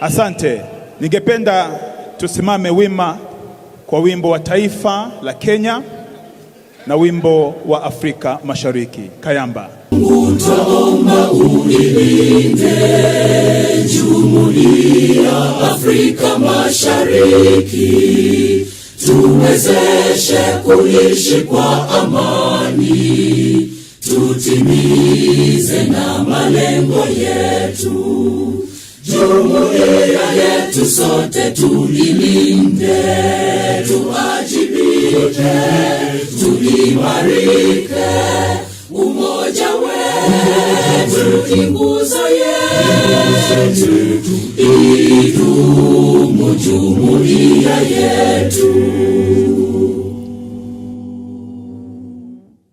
Asante. Ningependa tusimame wima kwa wimbo wa taifa la Kenya na wimbo wa Afrika Mashariki. Kayamba. Utaomba ulilinde Jumuiya Afrika Mashariki, tuwezeshe kuishi kwa amani, tutimize na malengo yetu. Jumuiya yetu sote tulilinde, tuajibike, tuimarike. Umoja wetu ni nguzo yetu, idumu jumuiya yetu.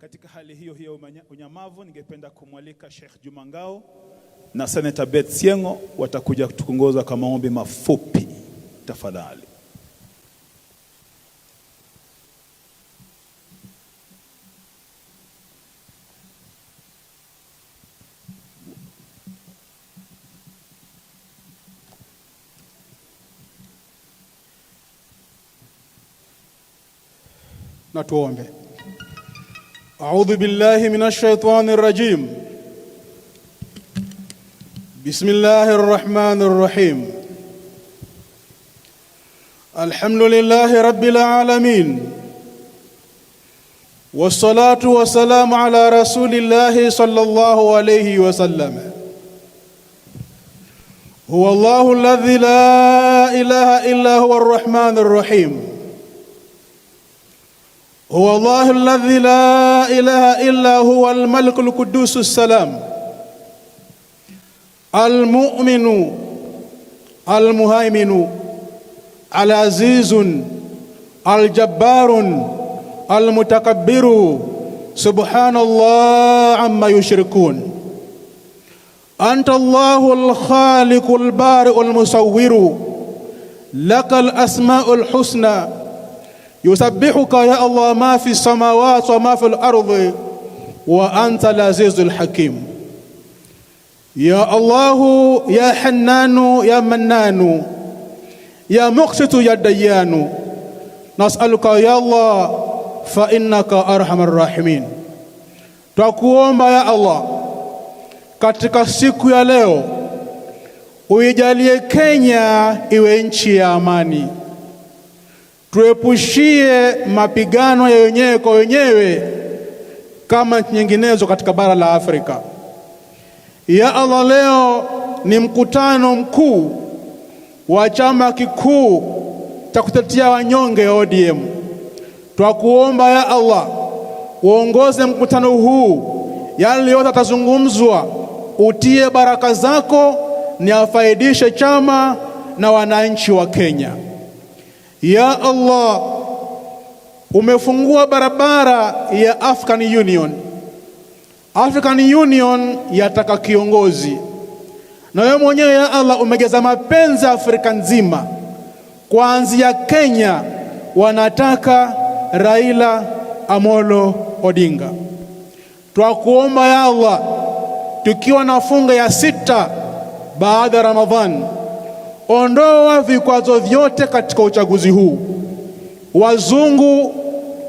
Katika hali hiyo unyamavu, ningependa kumwalika Sheikh Juma Ngao na Senator Beth Siengo watakuja kutuongoza kwa maombi mafupi tafadhali. Na tuombe. A'udhu billahi minash shaitanir rajim. Bismillahir rahmanir rahim. Alhamdulillahi rabbil alamin. Wassalatu wassalamu ala rasulillahi sallallahu alayhi wa sallam. Huwa Allahu alladhi la ilaha illa huwa ar-rahmanir rahim. هو الله الذي لا إله إلا هو الملك القدوس السلام المؤمن المهيمن العزيز الجبار المتكبر سبحان الله عما يشركون. أنت الله الخالق البارئ المصور، لك الأسماء الحسنى، يسبحك يا الله ما في السماوات وما في الأرض، وأنت العزيز الحكيم. يا الله يا حنان يا منان يا مقسط يا ديان، نسألك يا الله فإنك أرحم الراحمين. Twakuomba ya Allah katika siku ya leo uijalie Kenya iwe nchi ya amani. Tuepushie mapigano ya wenyewe kwa wenyewe kama nyinginezo katika bara la Afrika. Ya Allah, leo ni mkutano mkuu wa chama kikuu cha kutetea wanyonge ODM. Twakuomba ya Allah uongoze mkutano huu, yale yote atazungumzwa utie baraka zako ni afaidishe chama na wananchi wa Kenya. Ya Allah, umefungua barabara ya African Union. African Union yataka kiongozi, na wewe mwenyewe ya Allah umegeza mapenzi Afrika nzima. Kuanzia Kenya wanataka Raila Amolo Odinga. Twakuomba ya Allah, tukiwa na funga ya 6 baada ya Ramadhan, ondoa vikwazo vyote katika uchaguzi huu. Wazungu,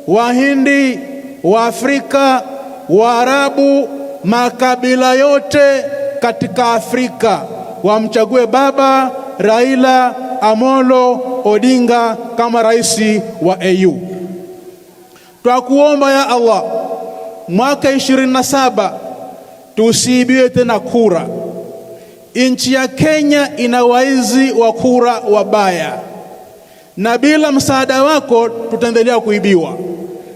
Wahindi, Waafrika, Waarabu, makabila yote katika Afrika wamchague Baba Raila Amolo Odinga kama rais wa AU. Twakuomba ya Allah, mwaka 27 tusiibiwe tena kura. Nchi ya Kenya ina waizi wa kura wabaya, na bila msaada wako tutaendelea kuibiwa.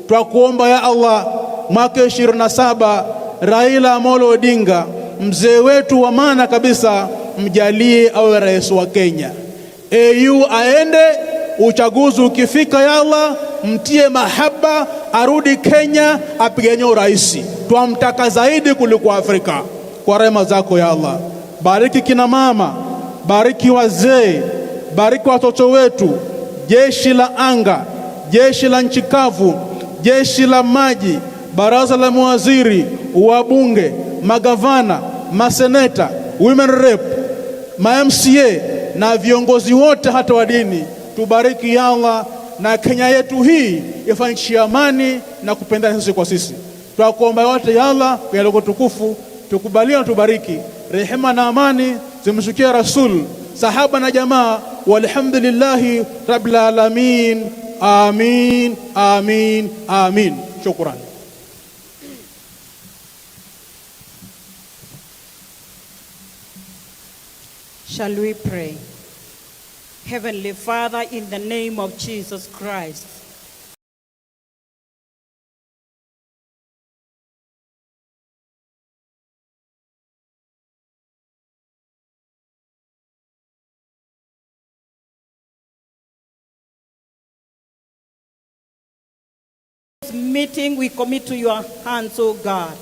Twakuomba ya Allah, mwaka 27 Raila Amolo Odinga, mzee wetu wa maana kabisa, mjalie awe rais wa Kenya. AU aende, uchaguzi ukifika ya Allah mtie mahaba, arudi Kenya apiganie urais. Twamtaka zaidi kuliko Afrika. Kwa rehema zako ya Allah, bariki kina mama, bariki wazee, bariki watoto wetu, jeshi la anga, jeshi la nchi kavu, jeshi la maji, baraza la mawaziri, wabunge, magavana, maseneta, women rep, ma-MCA na viongozi wote hata wa dini. Tubariki ya Allah, na Kenya yetu hii ifanye nchi ya amani na kupendana sisi kwa sisi. Tunakuomba yote ya Allah ya logo tukufu, tukubalie na tubariki. Rehema na amani zimshukia Rasul, sahaba na jamaa, walhamdulillahi rabbil alamin. Amin, amin, amin. Shukran. Shall we pray? Heavenly Father, in the name of Jesus Christ, meeting we commit to your hands, O God.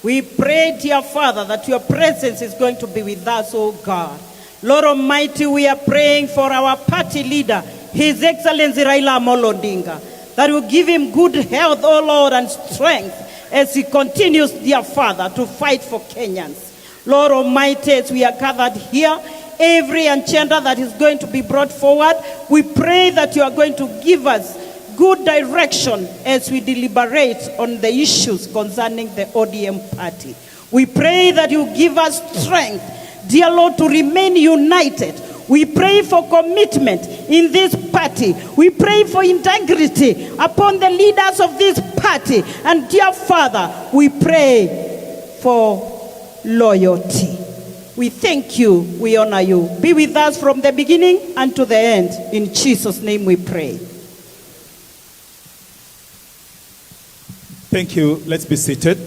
We pray, dear Father, that your presence is going to be with us, O God. Lord Almighty, we are praying for our party leader, His Excellency Raila Odinga, that will give him good health, O Lord, and strength as he continues, dear Father, to fight for Kenyans. Lord Almighty, as we are gathered here, every agenda that is going to be brought forward, we pray that you are going to give us good direction as we deliberate on the issues concerning the ODM party. We pray that you give us strength, dear Lord, to remain united. We pray for commitment in this party. We pray for integrity upon the leaders of this party. And dear Father, we pray for loyalty. We thank you, we honor you. Be with us from the beginning and to the end. In Jesus' name we pray. Thank you. Let's be seated.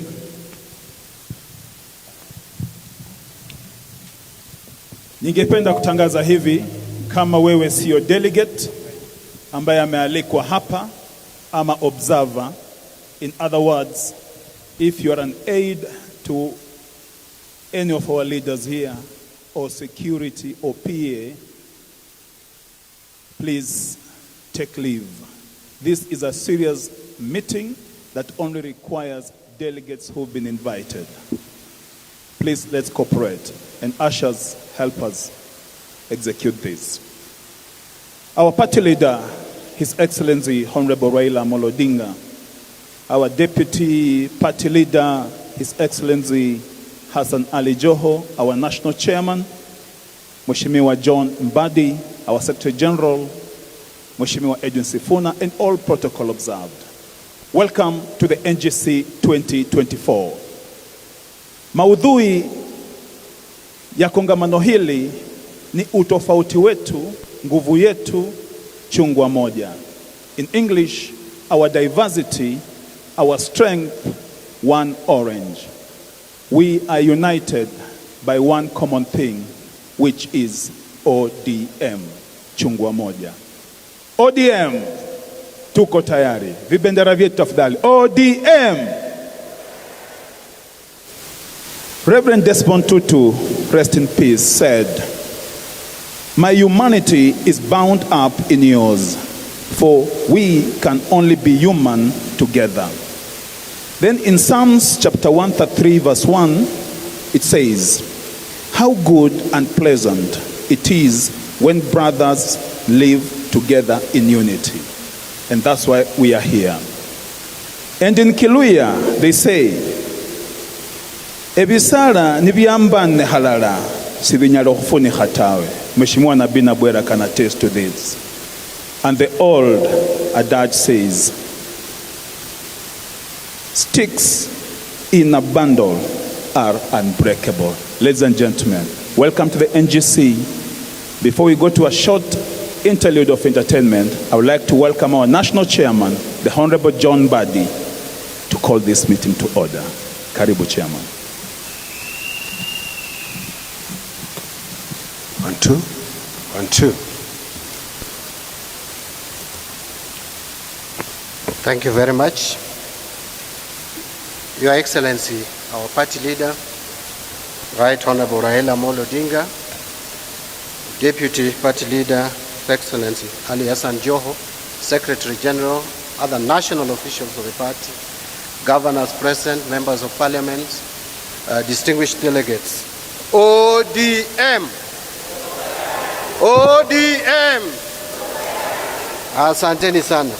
Ningependa kutangaza hivi, kama wewe sio delegate ambaye amealikwa hapa ama observer, in other words, if you are an aide to any of our leaders here or security or PA, please take leave. This is a serious meeting that only requires delegates who've been invited. Please, let's cooperate, and ushers, help us execute this. Our party leader, His Excellency Honorable Raila Odinga, our deputy party leader, His Excellency Hassan Ali Joho, our national chairman, Mheshimiwa John Mbadi, our Secretary General, Mheshimiwa Edwin Sifuna, and all protocol observed. Welcome to the NGC 2024. Maudhui ya kongamano hili ni utofauti wetu, nguvu yetu, chungwa moja. In English, our diversity, our strength, one orange. We are united by one common thing, which is ODM, chungwa moja. ODM, tuko tayari. Vibendera vyetu tafadhali. ODM. Reverend Desmond Tutu, rest in peace, said, "My humanity is bound up in yours, for we can only be human together." Then in Psalms chapter 133 verse 1, it says, "How good and pleasant it is when brothers live together in unity." And that's why we are here. And in Kiluya, they say, "Ebisala nibyambane halala, sibinyalo kufuni hatawe." Mheshimiwa Nabii Nabwera can attest to this. And the old adage says, "Sticks in a bundle are unbreakable." Ladies and gentlemen, welcome to the NGC. Before we go to a short interlude of entertainment, I would like to welcome our national chairman, the Honorable John Mbadi, to call this meeting to order. Karibu, Chairman. 1, 2, 1, 2. Thank you very much. Your Excellency, our party leader, Right Honorable Raila Odinga, Deputy Party Leader, His Excellency Ali Hassan Joho, Secretary General, other national officials of the party, governors present, members of parliament, distinguished delegates. ODM. ODM. Asanteni sana.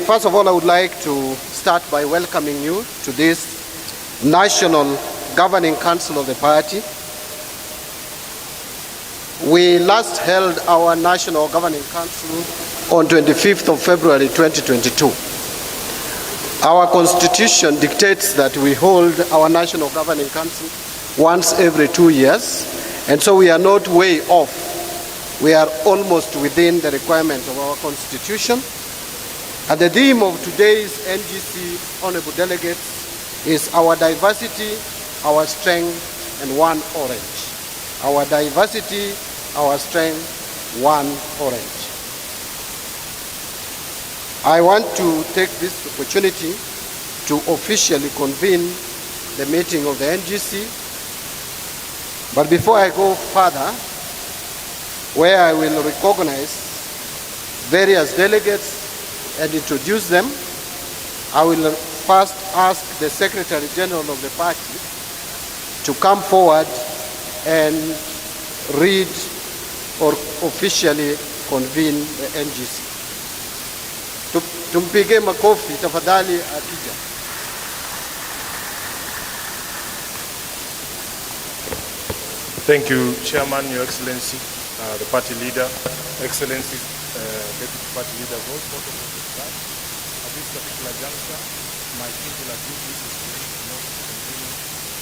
First of all, I would like to start by welcoming you to this National Governing Council of the party. We last held our National Governing Council on 25th of February 2022. Our constitution dictates that we hold our National Governing Council once every 2 years, and so we are not way off. We are almost within the requirements of our constitution. And the theme of today's NGC Honorable Delegates is our diversity, our strength, and one orange. Our diversity, our strength, one orange. I want to take this opportunity to officially convene the meeting of the NGC. But before I go further, where I will recognize various delegates and introduce them, I will first ask the Secretary General of the party to come forward and read or officially convene the NGC. Tumpige makofi tafadhali akija. Thank you, Chairman, Your Excellency, the party leader, Excellency, Deputy Party Leader, all protocols of that. At this particular juncture, my singular duty is to not continue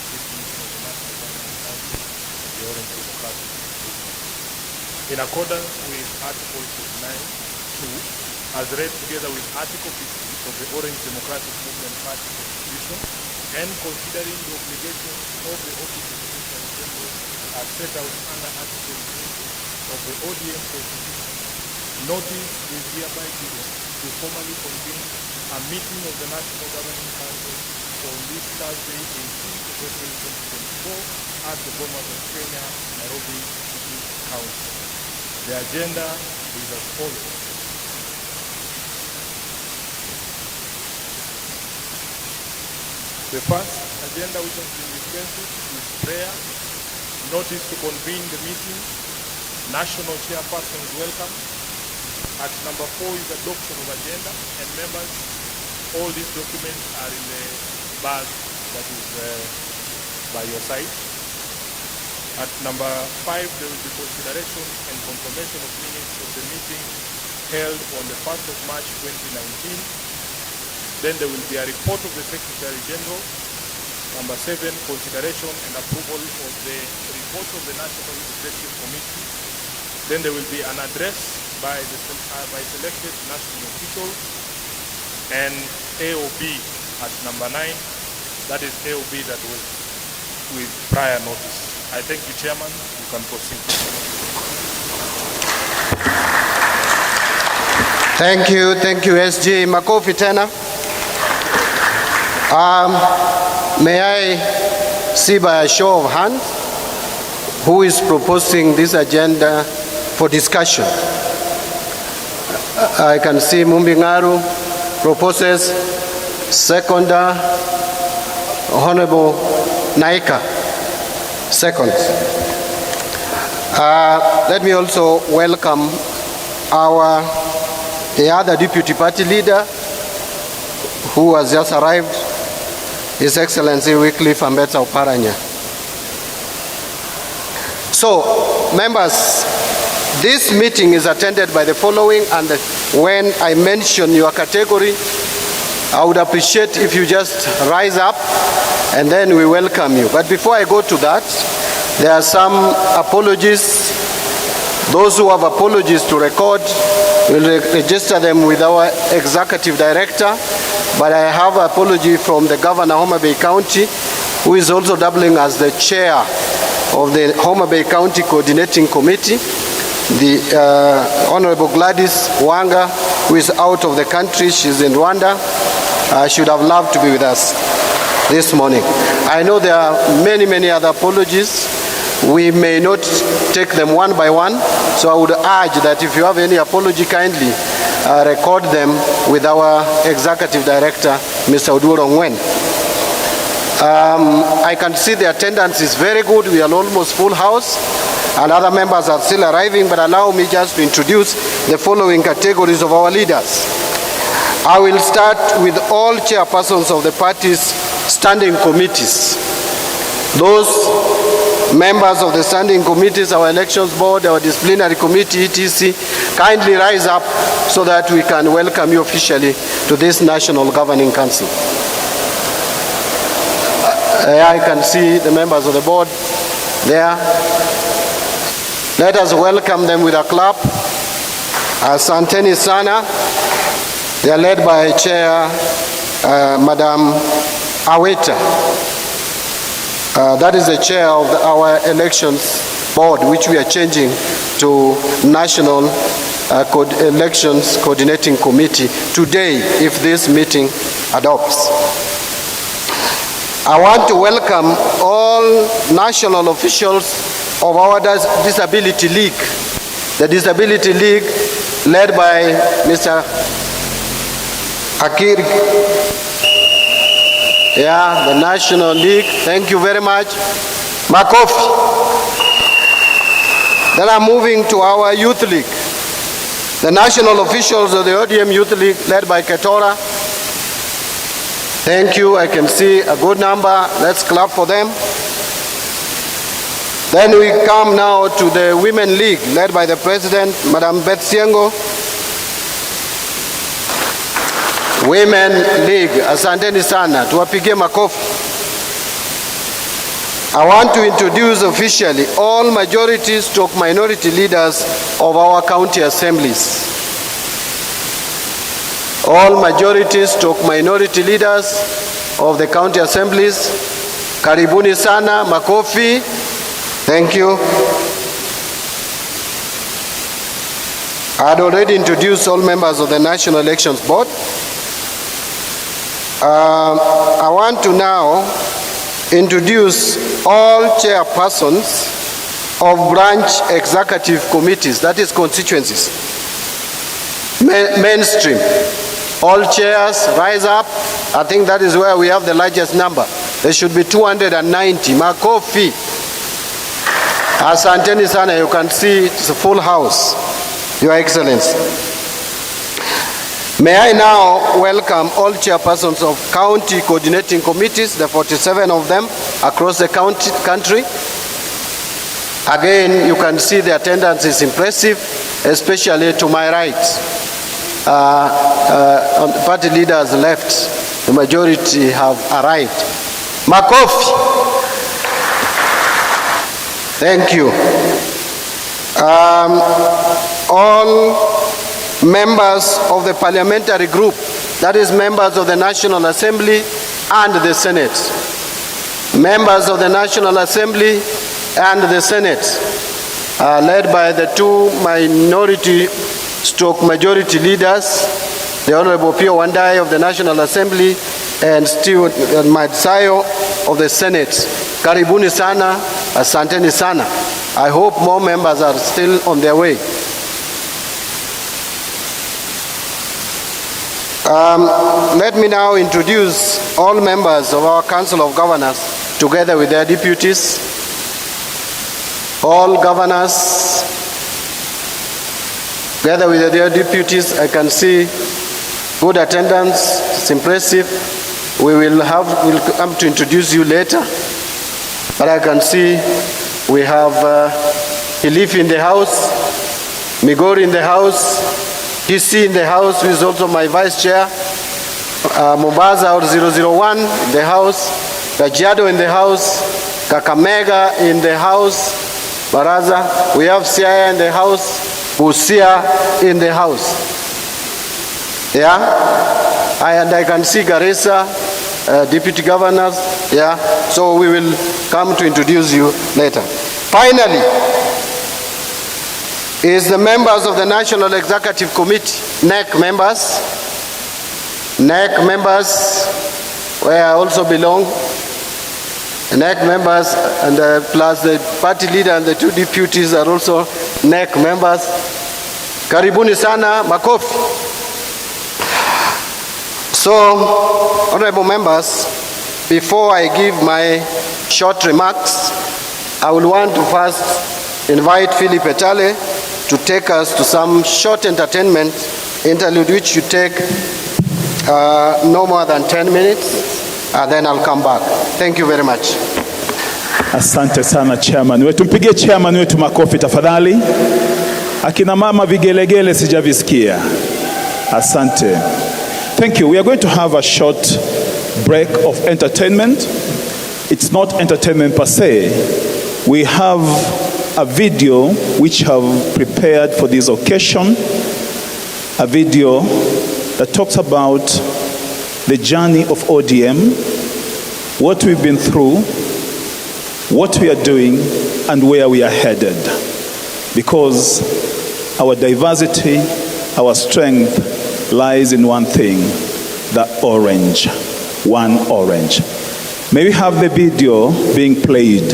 this meeting of the National Governing Council of the Orange Democratic Movement. In accordance with Article 59(2), as read together with Article 50 of the Orange Democratic Movement Party Constitution, and considering the obligations of the Office of the Secretary General as set out under Article 20 of the ODM Constitution, notice is hereby given to formally convene a meeting of the National Governing Council on this Thursday, 18th of April 2024 at the Bomas of Kenya, Nairobi City Council. The agenda is as follows. The first agenda which has been dispensed is prayer, notice to convene the meeting, national chairperson's welcome. At number 4 is adoption of agenda, and members, all these documents are in the bag that is by your side. At number 5, there will be consideration and confirmation of minutes of the meeting held on the 1st of March 2019. Then there will be a report of the Secretary General. Number 7, consideration and approval of the report of the National Executive Committee. Then there will be an address by selected national officials, and AOB at number 9. That is AOB that was with prior notice. I thank you, Chairman. You can proceed. Thank you, SG. Makofi tena. May I see by a show of hands who is proposing this agenda for discussion? I can see Mumbingaru proposes, seconder, Honorable Naika, second. Let me also welcome the other deputy party leader who has just arrived, His Excellency Wycliffe Ambetsa Oparanya. So, members, this meeting is attended by the following, and when I mention your category, I would appreciate if you just rise up and then we welcome you. But before I go to that, there are some apologies. Those who have apologies to record, we'll register them with our executive director. But I have an apology from the Governor of Homa Bay County, who is also doubling as the chair of the Homa Bay County Coordinating Committee, the Honorable Gladys Wanga, who is out of the country. She's in Rwanda. She would have loved to be with us this morning. I know there are many other apologies. We may not take them one by one, so I would urge that if you have any apology, kindly record them with our Executive Director, Mr. Oduro Ngwen. I can see the attendance is very good. We are almost full house, and other members are still arriving, but allow me just to introduce the following categories of our leaders. I will start with all chairpersons of the party's standing committees. Those members of the standing committees, our elections board, our disciplinary committee, etc., kindly rise up so that we can welcome you officially to this National Governing Council. I can see the members of the board there. Let us welcome them with a clap. Asanteni sana. They are led by Chair Madam Aweta. That is the chair of our elections board, which we are changing to National Elections Coordinating Committee today, if this meeting adopts. I want to welcome all national officials of our Disability League. The Disability League, led by Mr. Akir. Yeah, the National League. Thank you very much. Makofi. Then I'm moving to our Youth League. The national officials of the ODM Youth League, led by Ketora. Thank you. I can see a good number. Let's clap for them. Then we come now to the Women League, led by the President, Madam Beth Siengo. Women League, asanteni sana, tuwapigie makofi. I want to introduce officially all majority/minority leaders of our county assemblies. All majority/minority leaders of the county assemblies, karibuni sana, makofi. Thank you. I had already introduced all members of the National Elections Board. I want to now introduce all chairpersons of branch executive committees, that is constituencies. Mainstream. All chairs, rise up. I think that is where we have the largest number. There should be 290. Makofi. Asanteni sana, you can see it's a full house, Your Excellency. May I now welcome all chairpersons of county coordinating committees, the 47 of them across the country. Again, you can see the attendance is impressive, especially to my right. Party leaders left, the majority have arrived. Makofi. Thank you. All members of the parliamentary group, that is members of the National Assembly and the Senate. Members of the National Assembly and the Senate, led by the two minority/majority leaders, the Honorable Pio Wandai of the National Assembly and Stewart Madsayo of the Senate. Karibuni sana, asanteni sana. I hope more members are still on their way. Let me now introduce all members of our Council of Governors together with their deputies. All governors together with their deputies. I can see good attendance. It's impressive. We'll come to introduce you later. But I can see we have Hilif in the house, Migori in the house, Hisi in the house, who is also my vice chair, Mombasa or 001 in the house, Kajiado in the house, Kakamega in the house, Baraza. We have Siaya in the house, Busia in the house. Yeah? And I can see Garissa, deputy governors. Yeah? So we will come to introduce you later. Finally, is the members of the National Executive Committee, NEC members. NEC members, where I also belong. NEC members, and plus the party leader and the two deputies are also NEC members. Karibuni sana, makofi. So, honorable members, before I give my short remarks, I will want to first invite Philip Etale to take us to some short entertainment interlude, which should take no more than 10 minutes, and then I'll come back. Thank you very much. Asante sana chairman wetu, mpigie chairman wetu makofi tafadhali. Akina mama vigelegele sijavisikia. Asante. Thank you. We are going to have a short break of entertainment. It's not entertainment per se. We have a video which have prepared for this occasion. A video that talks about the journey of ODM, what we've been through, what we are doing, and where we are headed. Because our diversity, our strength lies in one thing, the orange, one orange. May we have the video being played.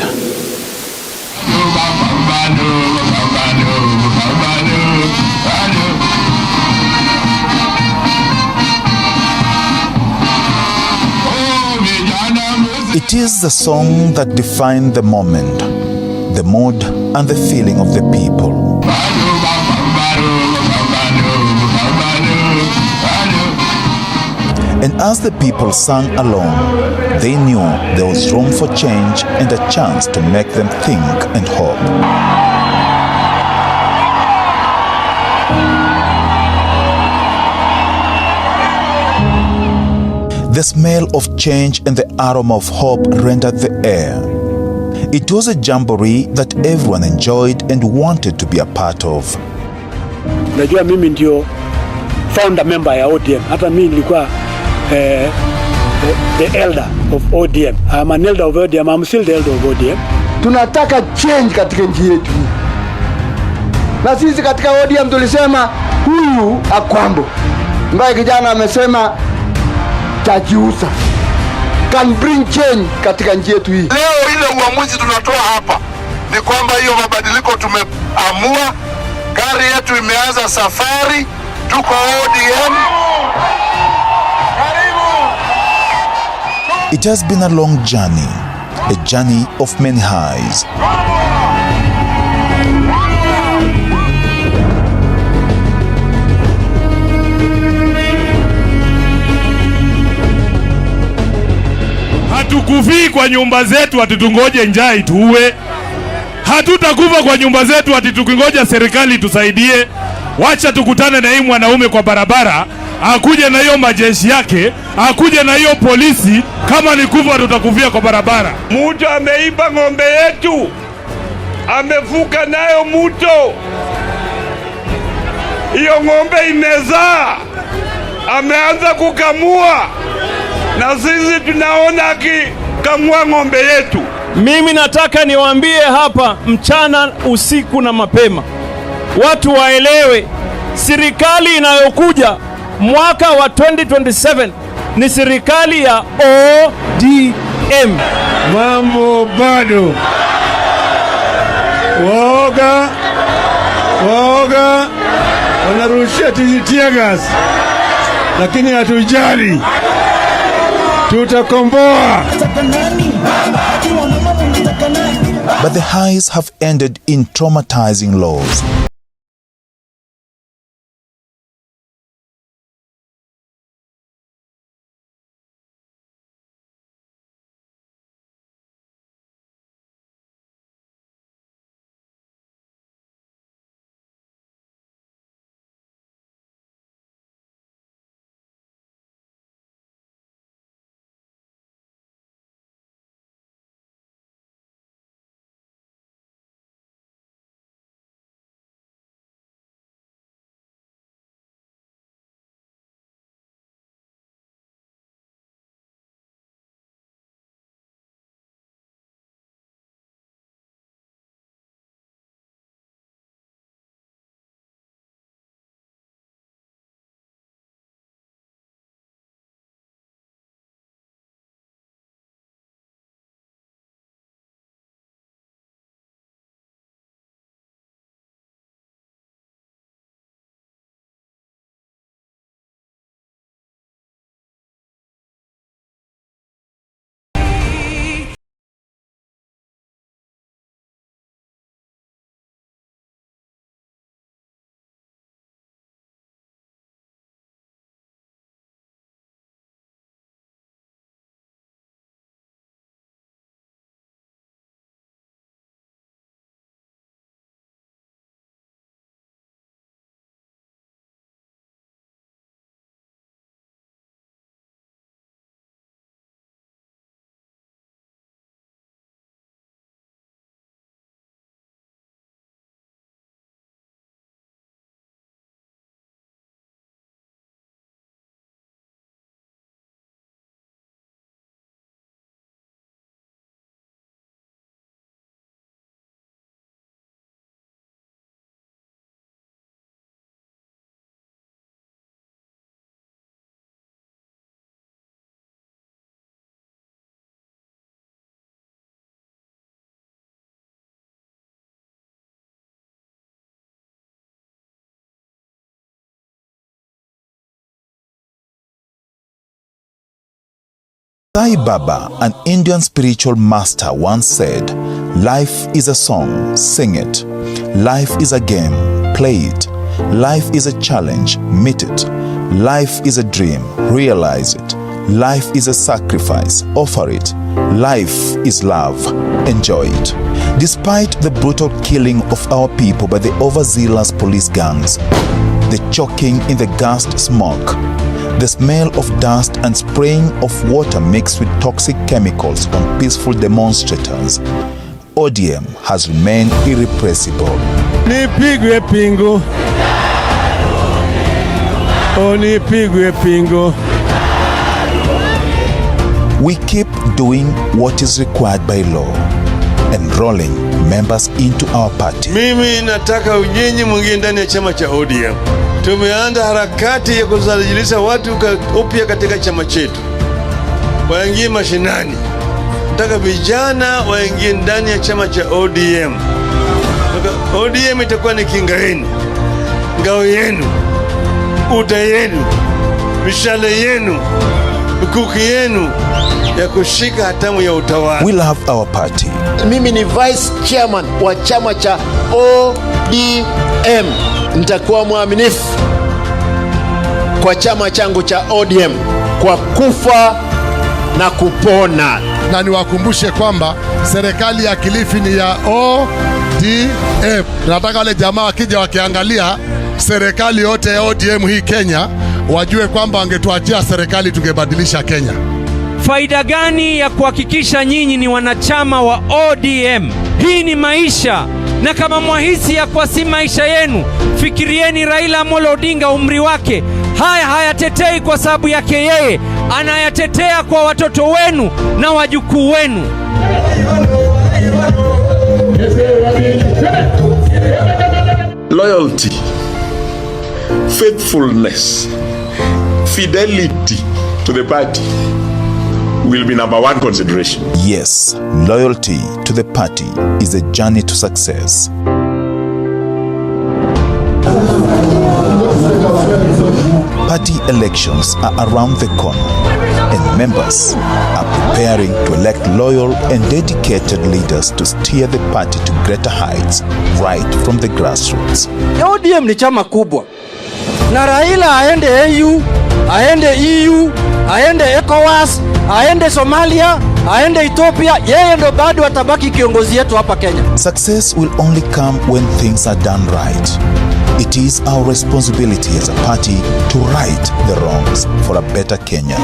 It is the song that defined the moment, the mood, and the feeling of the people. And as the people sang along, they knew there was room for change and a chance to make them think and hope. The smell of change and the aroma of hope rendered the air. It was a jamboree that everyone enjoyed and wanted to be a part of. Najua mimi ndio founder member ya ODM. Hata mimi nilikuwa the elder of ODM. I'm an elder of ODM. I'm still the elder of ODM. Tunataka change katika nchi yetu. Na sisi katika ODM tulisema huyu akwambo. Mbaye kijana amesema tajiusa can bring change katika nchi yetu hii. Leo ile uamuzi tunatoa hapa ni kwamba hiyo mabadiliko tumeamua, gari yetu imeanza safari, tuko ODM. It has been a long journey, a journey of many highs. Hatukufii kwa nyumba zetu atutungoje njaa ituue. Hatutakufa kwa nyumba zetu atutungoja serikali tusaidie. Wacha tukutane na hii mwanaume kwa barabara, akuje na hiyo majeshi yake, akuje na hiyo polisi. Kama ni kufa tutakufia kwa barabara. Mtu ameiba ng'ombe yetu, amevuka nayo mto, hiyo ng'ombe imezaa, ameanza kukamua, na sisi tunaona akikamua ng'ombe yetu. Mimi nataka niwaambie hapa mchana, usiku na mapema, watu waelewe, serikali inayokuja mwaka wa 2027 ni serikali ya ODM. Mambo bado. Waoga wanarushia tear gas, lakini hatujali. Tutakomboa. But the highs have ended in traumatizing lows. Sai Baba, an Indian spiritual master, once said, "Life is a song, sing it. Life is a game, play it. Life is a challenge, meet it. Life is a dream, realize it. Life is a sacrifice, offer it. Life is love, enjoy it." Despite the brutal killing of our people by the overzealous police gangs, the choking in the gassed smoke, the smell of dust and spraying of water mixed with toxic chemicals on peaceful demonstrators, ODM has remained irrepressible. Nipigwe pingu. Oh, nipigwe pingu. We keep doing what is required by law, enrolling members into our party. Mimi nataka unyinyi mwingie ndani ya chama cha ODM. Tumeanza harakati ya kusajilisha watu upya katika chama chetu, waingie mashinani. Nataka vijana waingie ndani ya chama cha ODM. ODM itakuwa ni kinga yenu, ngao yenu, uta yenu, mishale yenu, mikuki yenu ya kushika hatamu ya utawala. We love our party. Mimi ni vice chairman wa chama cha ODM. Nitakuwa mwaminifu kwa chama changu cha ODM kwa kufa na kupona. Na niwakumbushe kwamba serikali ya Kilifi ni ya ODM. Nataka wale jamaa wakija wakiangalia serikali yote ya ODM hii Kenya, wajue kwamba wangetuachia serikali tungebadilisha Kenya. Faida gani ya kuhakikisha nyinyi ni wanachama wa ODM? Hii ni maisha, na kama mwahisi ya kwa si maisha yenu, fikirieni Raila Odinga, umri wake haya hayatetei kwa sababu yake yeye, anayatetea kwa watoto wenu na wajukuu wenu. Loyalty, faithfulness, fidelity to the party will be number one consideration. Yes, loyalty to the party is a journey to success. Party elections are around the corner, and members are preparing to elect loyal and dedicated leaders to steer the party to greater heights right from the grassroots. ODM ni chama kubwa, na Raila aende AU, aende EU, aende ECOWAS, aende Somalia, aende Ethiopia, yeye ndo bado atabaki kiongozi yetu hapa Kenya. Success will only come when things are done right. It is our responsibility as a party to right the wrongs for a better Kenya.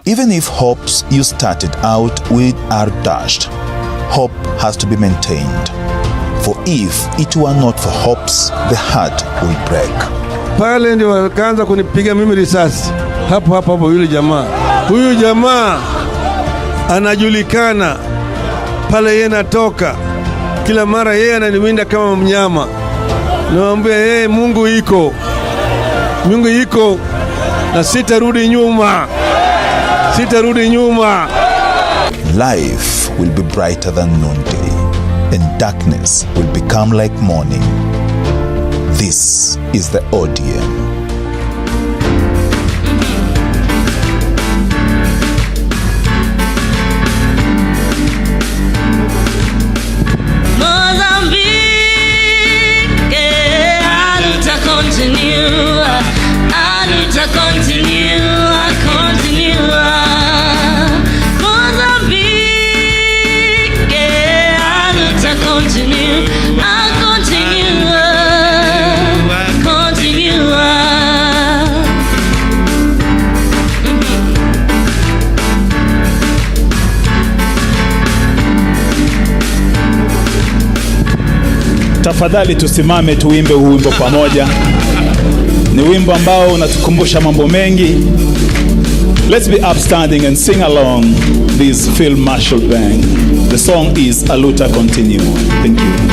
Even if hopes you started out with are dashed, hope has to be maintained. For if it were not for hopes, the heart will break. Pale ndio wakaanza kunipiga mimi risasi. Hapo yule jamaa. Huyu jamaa anajulikana. Pale yeye natoka. Kila mara yeye ananiwinda kama mnyama. Naambia yeye Mungu iko. Mungu iko na sitarudi nyuma. Sitarudi nyuma. Life will be brighter than noonday, and darkness will become like morning. This is the ODM. Tafadhali tusimame tuimbe huu wimbo pamoja. Ni wimbo ambao unatukumbusha mambo mengi. Let's be upstanding and sing along this Field Marshal Band. The song is Aluta Continue. Thank you.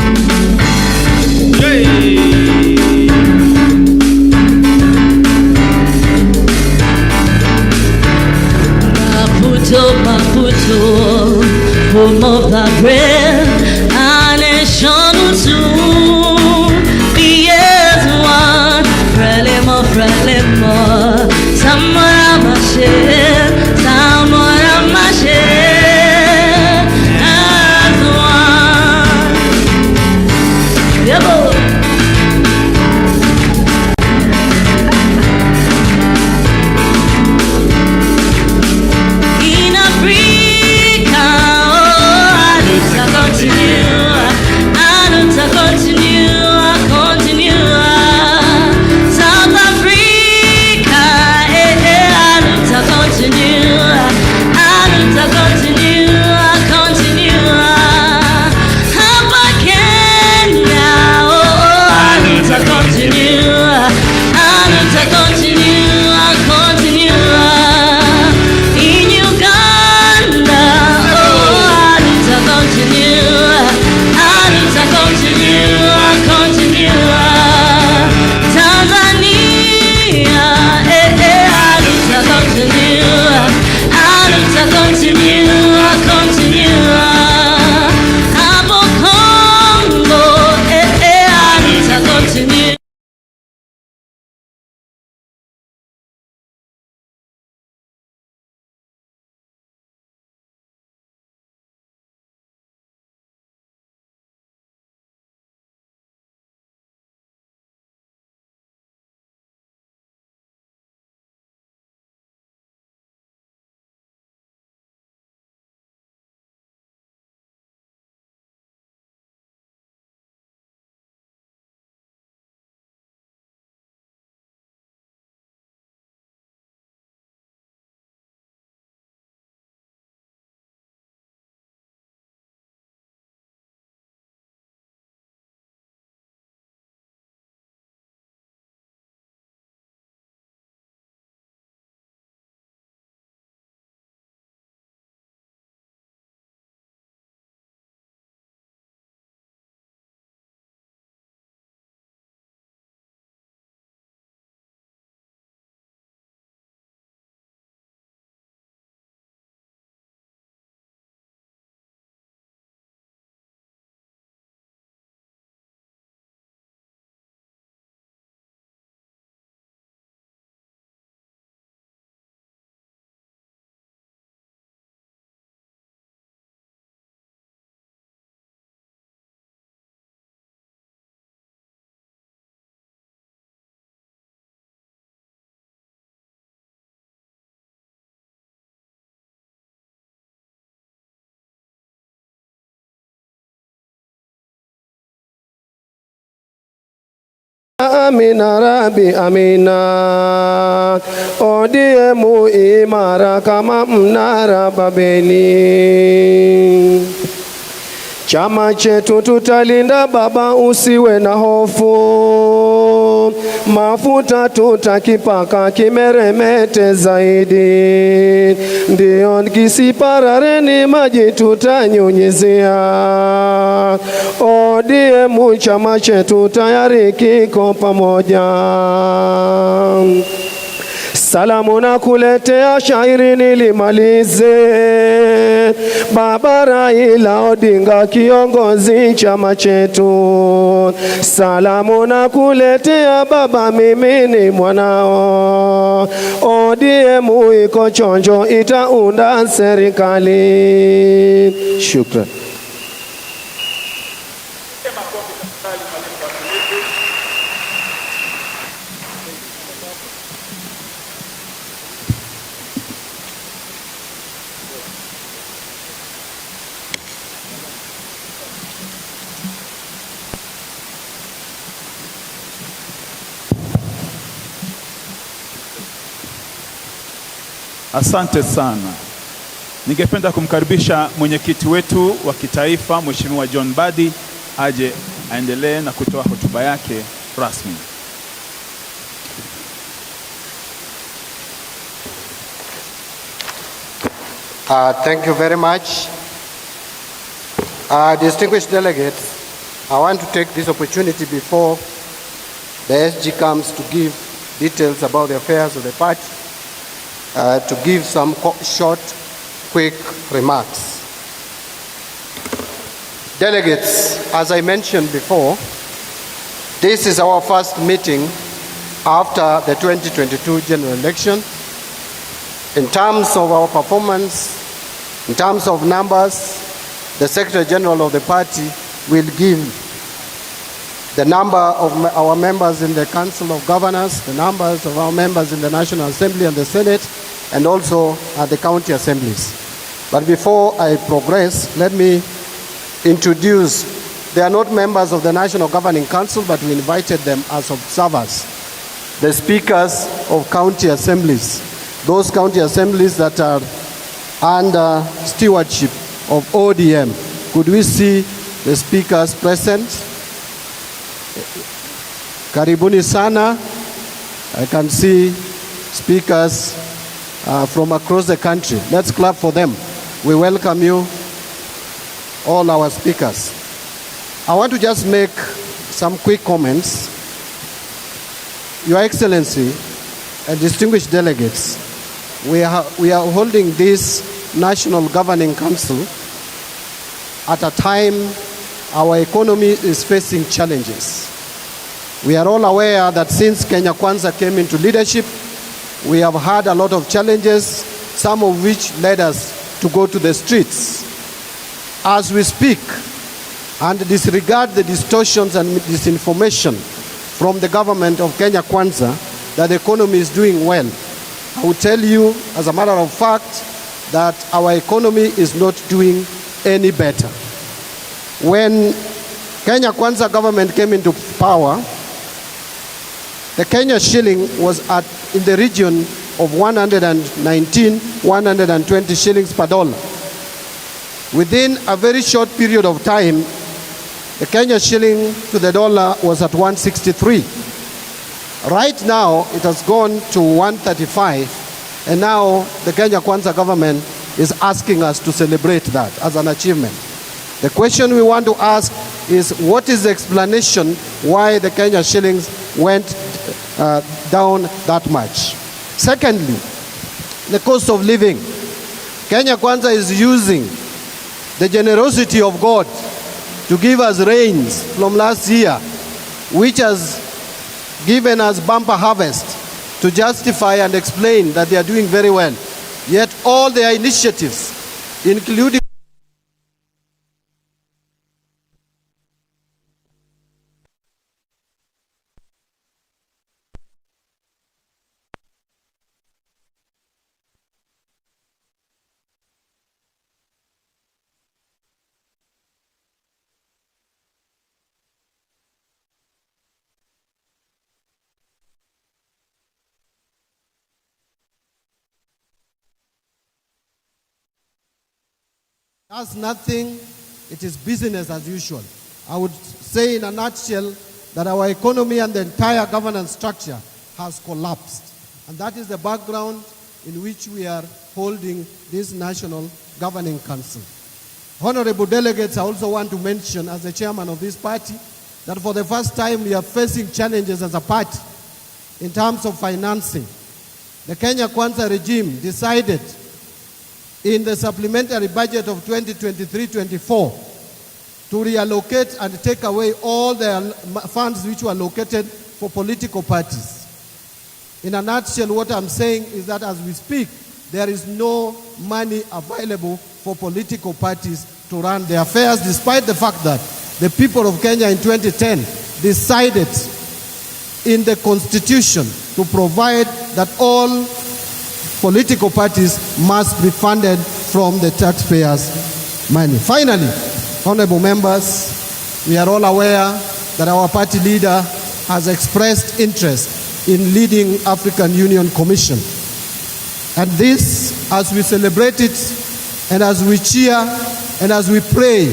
Maputo, Maputo. friend, our nation will soon be as one. Frelimo, frelimo, Samora Mashe, Samora Mashe, as one. Yeah, boy. Amina Rabi Amina, ODM imara kama mnara Babeli. Chama chetu tutalinda baba, usiwe na hofu. Mafuta tutakipaka kimeremete zaidi, ndio kisiparareni maji tutanyunyizia. ODM chama chetu tayari kiko pamoja. Salamu na kuletea shairi nilimalize. Baba Raila Odinga kiongozi chama chetu. Salamu na kuletea baba, mimi ni mwanao. ODM iko chonjo, itaunda serikali. Shukran. Asante sana. Ningependa kumkaribisha mwenyekiti wetu wa kitaifa Mheshimiwa John Mbadi aje aendelee na kutoa hotuba yake rasmi. Thank you very much. Distinguished delegates, I want to take this opportunity before the SG comes to give details about the affairs of the party, to give some short, quick remarks. Delegates, as I mentioned before, this is our first meeting after the 2022 general election. In terms of our performance, in terms of numbers, the Secretary General of the party will give the number of our members in the Council of Governors, the numbers of our members in the National Assembly and the Senate, and also at the county assemblies. But before I progress, let me introduce, they are not members of the National Governing Council, but we invited them as observers, the speakers of county assemblies, those county assemblies that are under stewardship of ODM. Could we see the speakers present? Karibuni sana. I can see speakers from across the country. Let's clap for them. We welcome you, all our speakers. I want to just make some quick comments. Your Excellency and distinguished delegates, we are holding this National Governing Council at a time our economy is facing challenges. We are all aware that since Kenya Kwanza came into leadership, we have had a lot of challenges, some of which led us to go to the streets. As we speak and disregard the distortions and disinformation from the government of Kenya Kwanza that the economy is doing well, I will tell you, as a matter of fact, that our economy is not doing any better. When Kenya Kwanza government came into power, the Kenya shilling was in the region of 119, 120 shillings per dollar. Within a very short period of time, the Kenya shilling to the dollar was at 163. Right now, it has gone to 135, and now the Kenya Kwanza government is asking us to celebrate that as an achievement. The question we want to ask is, what is the explanation why the Kenya shillings went down that much? Secondly, the cost of living. Kenya Kwanza is using the generosity of God to give us rains from last year, which has given us bumper harvest, to justify and explain that they are doing very well. Yet all their initiatives, including does nothing, it is business as usual. I would say in a nutshell that our economy and the entire governance structure has collapsed. And that is the background in which we are holding this National Governing Council. Honorable delegates, I also want to mention, as the chairman of this party, that for the first time we are facing challenges as a party in terms of financing. The Kenya Kwanza regime decided in the supplementary budget of 2023-24 to reallocate and take away all the funds which were allocated for political parties. In a nutshell, what I'm saying is that as we speak, there is no money available for political parties to run their affairs, despite the fact that the people of Kenya in 2010 decided in the constitution to provide that all political parties must be funded from the taxpayers' money. Finally, honorable members, we are all aware that our party leader has expressed interest in leading African Union Commission. And this, as we celebrate it, and as we cheer, and as we pray,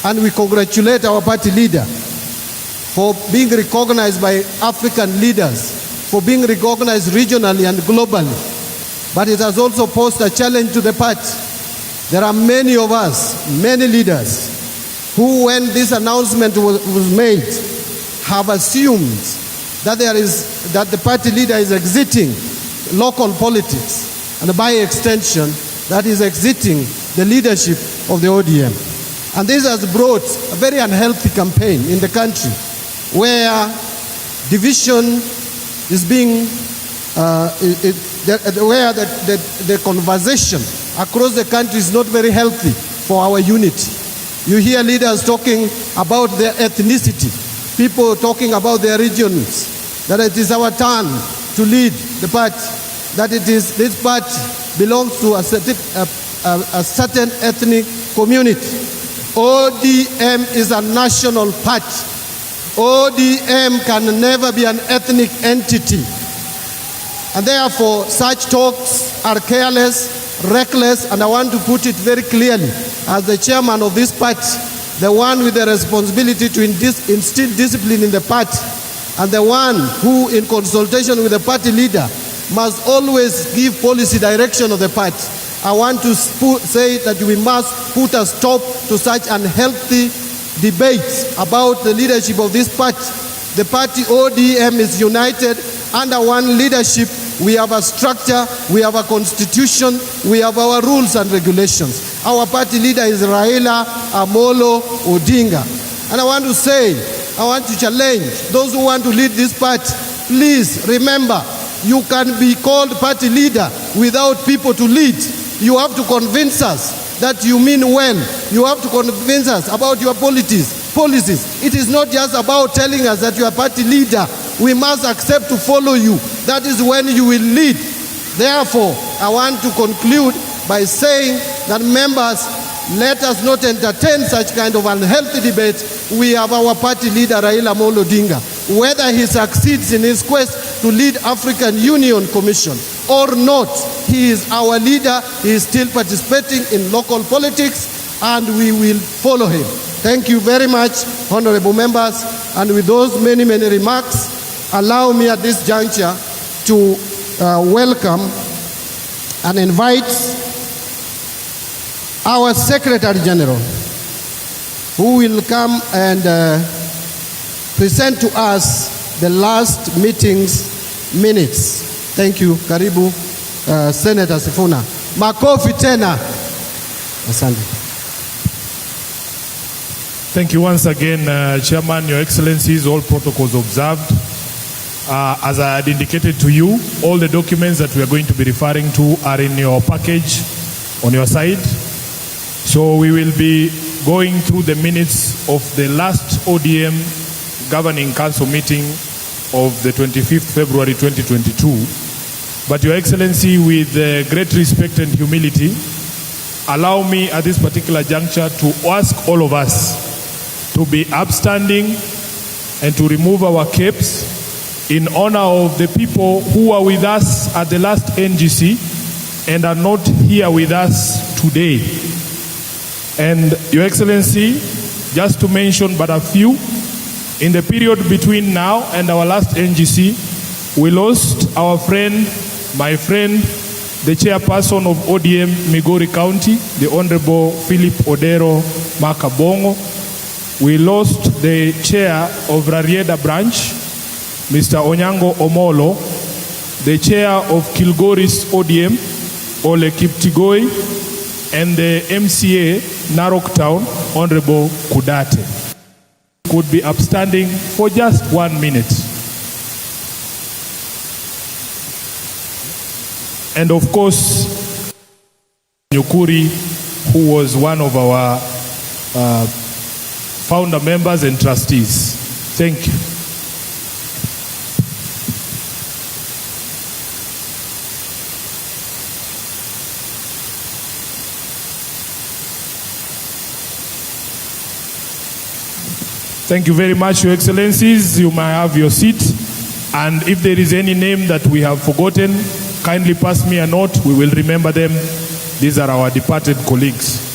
and we congratulate our party leader for being recognized by African leaders, for being recognized regionally and globally. But it has also posed a challenge to the party. There are many of us, many leaders, who when this announcement was made, have assumed that the party leader is exiting local politics, and by extension, that is exiting the leadership of the ODM. And this has brought a very unhealthy campaign in the country where division is being, where the conversation across the country is not very healthy for our unity. You hear leaders talking about their ethnicity, people talking about their regions, that it is our turn to lead the party, that it is this party belongs to a certain ethnic community. ODM is a national party. ODM can never be an ethnic entity. And therefore, such talks are careless, reckless, and I want to put it very clearly as the chairman of this party, the one with the responsibility to instill discipline in the party, and the one who, in consultation with the party leader, must always give policy direction of the party. I want to say that we must put a stop to such unhealthy debates about the leadership of this party. The party ODM is united under one leadership. We have a structure, we have a constitution, we have our rules and regulations. Our party leader is Raila Amolo Odinga. And I want to say, I want to challenge those who want to lead this party. Please remember, you can be called party leader without people to lead. You have to convince us that you mean well. You have to convince us about your policies. It is not just about telling us that you are party leader. We must accept to follow you. That is when you will lead. Therefore, I want to conclude by saying that members, let us not entertain such kind of unhealthy debate. We have our party leader, Raila Amolo Odinga. Whether he succeeds in his quest to lead African Union Commission or not, he is our leader. He is still participating in local politics, and we will follow him. Thank you very much, honorable members. And with those many remarks, allow me at this juncture to welcome and invite our Secretary General, who will come and present to us the last meeting's minutes. Thank you. Karibu, Senator Sifuna. Makofi tena. Asante. Thank you once again, Chairman, Your Excellencies, all protocols observed. As I had indicated to you, all the documents that we are going to be referring to are in your package on your side. So we will be going through the minutes of the last ODM Governing Council meeting of the 25th February 2022. But Your Excellency, with great respect and humility, allow me at this particular juncture to ask all of us to be upstanding and to remove our capes in honor of the people who are with us at the last NGC and are not here with us today. And Your Excellency, just to mention but a few, in the period between now and our last NGC, we lost our friend, my friend, the chairperson of ODM Migori County, the Honorable Philip Odero Makabongo. We lost the chair of Rarieda branch, Mr. Onyango Omolo, the chair of Kilgoris ODM, Ole Kiptigoi, and the MCA Narok Town, Honorable Kudate. Could be upstanding for just 1 minute. And of course, Nyukuri, who was one of our founder members and trustees. Thank you. Thank you very much, Your Excellencies. You may have your seat. And if there is any name that we have forgotten, kindly pass me a note. We will remember them. These are our departed colleagues.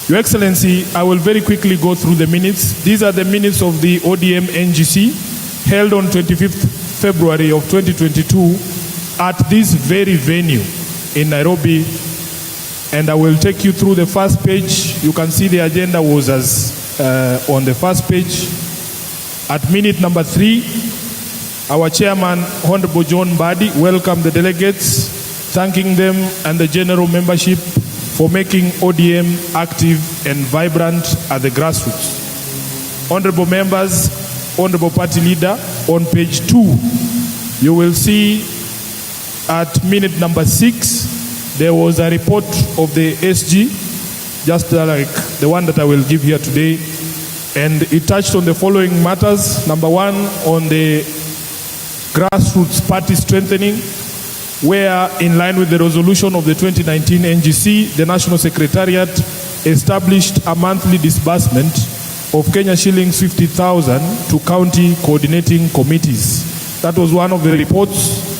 Your Excellency, I will very quickly go through the minutes. These are the minutes of the ODM NGC held on 25th February of 2022 at this very venue in Nairobi. And I will take you through the first page. You can see the agenda was as on the first page. At minute number 3, our chairman, Honorable John Badi, welcomed the delegates, thanking them and the general membership for making ODM active and vibrant at the grassroots. Honorable members, Honorable Party Leader, on page 2, you will see at minute number 6, there was a report of the SG, just like the one that I will give here today, and it touched on the following matters. Number 1, on the grassroots party strengthening, where in line with the resolution of the 2019 NGC, the National Secretariat established a monthly disbursement of Kenya shillings 50,000 to county coordinating committees. That was one of the reports.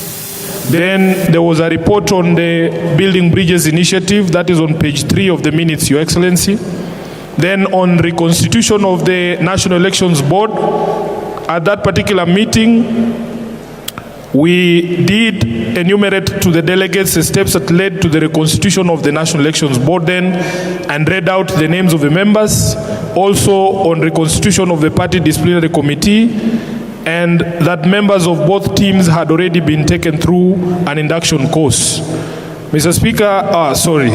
Then there was a report on the Building Bridges Initiative, that is on page 3 of the minutes, Your Excellency. Then on reconstitution of the National Elections Board, at that particular meeting, we did enumerate to the delegates the steps that led to the reconstitution of the National Elections Board then, and read out the names of the members. Also on reconstitution of the Party Disciplinary Committee, and that members of both teams had already been taken through an induction course. Mr. Speaker, sorry.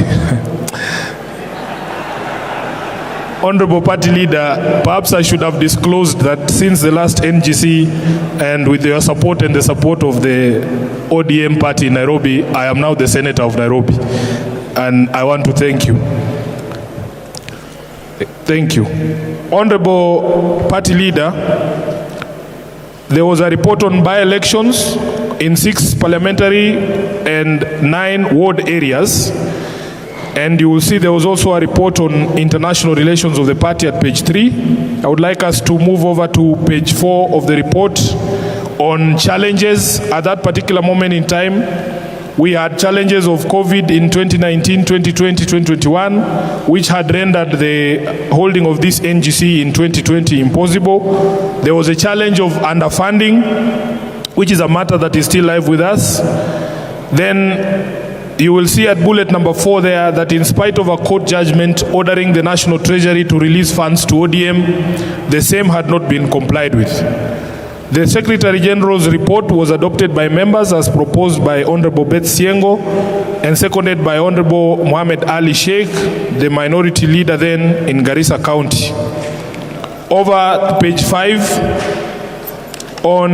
Honorable Party Leader, perhaps I should have disclosed that since the last NGC, and with your support and the support of the ODM party in Nairobi, I am now the Senator of Nairobi. And I want to thank you. Thank you. Honorable Party Leader, there was a report on by-elections in 6 parliamentary and 9 ward areas. And you will see there was also a report on international relations of the party at page 3. I would like us to move over to page 4 of the report on challenges. At that particular moment in time, we had challenges of COVID in 2019, 2020, 2021, which had rendered the holding of this NGC in 2020 impossible. There was a challenge of underfunding, which is a matter that is still live with us. Then you will see at bullet number 4 there that in spite of a court judgment ordering the National Treasury to release funds to ODM, the same had not been complied with. The Secretary General's report was adopted by members as proposed by Honorable Beth Siengo and seconded by Honorable Mohamed Ali Sheikh, the minority leader then in Garissa County. Over to page 5. On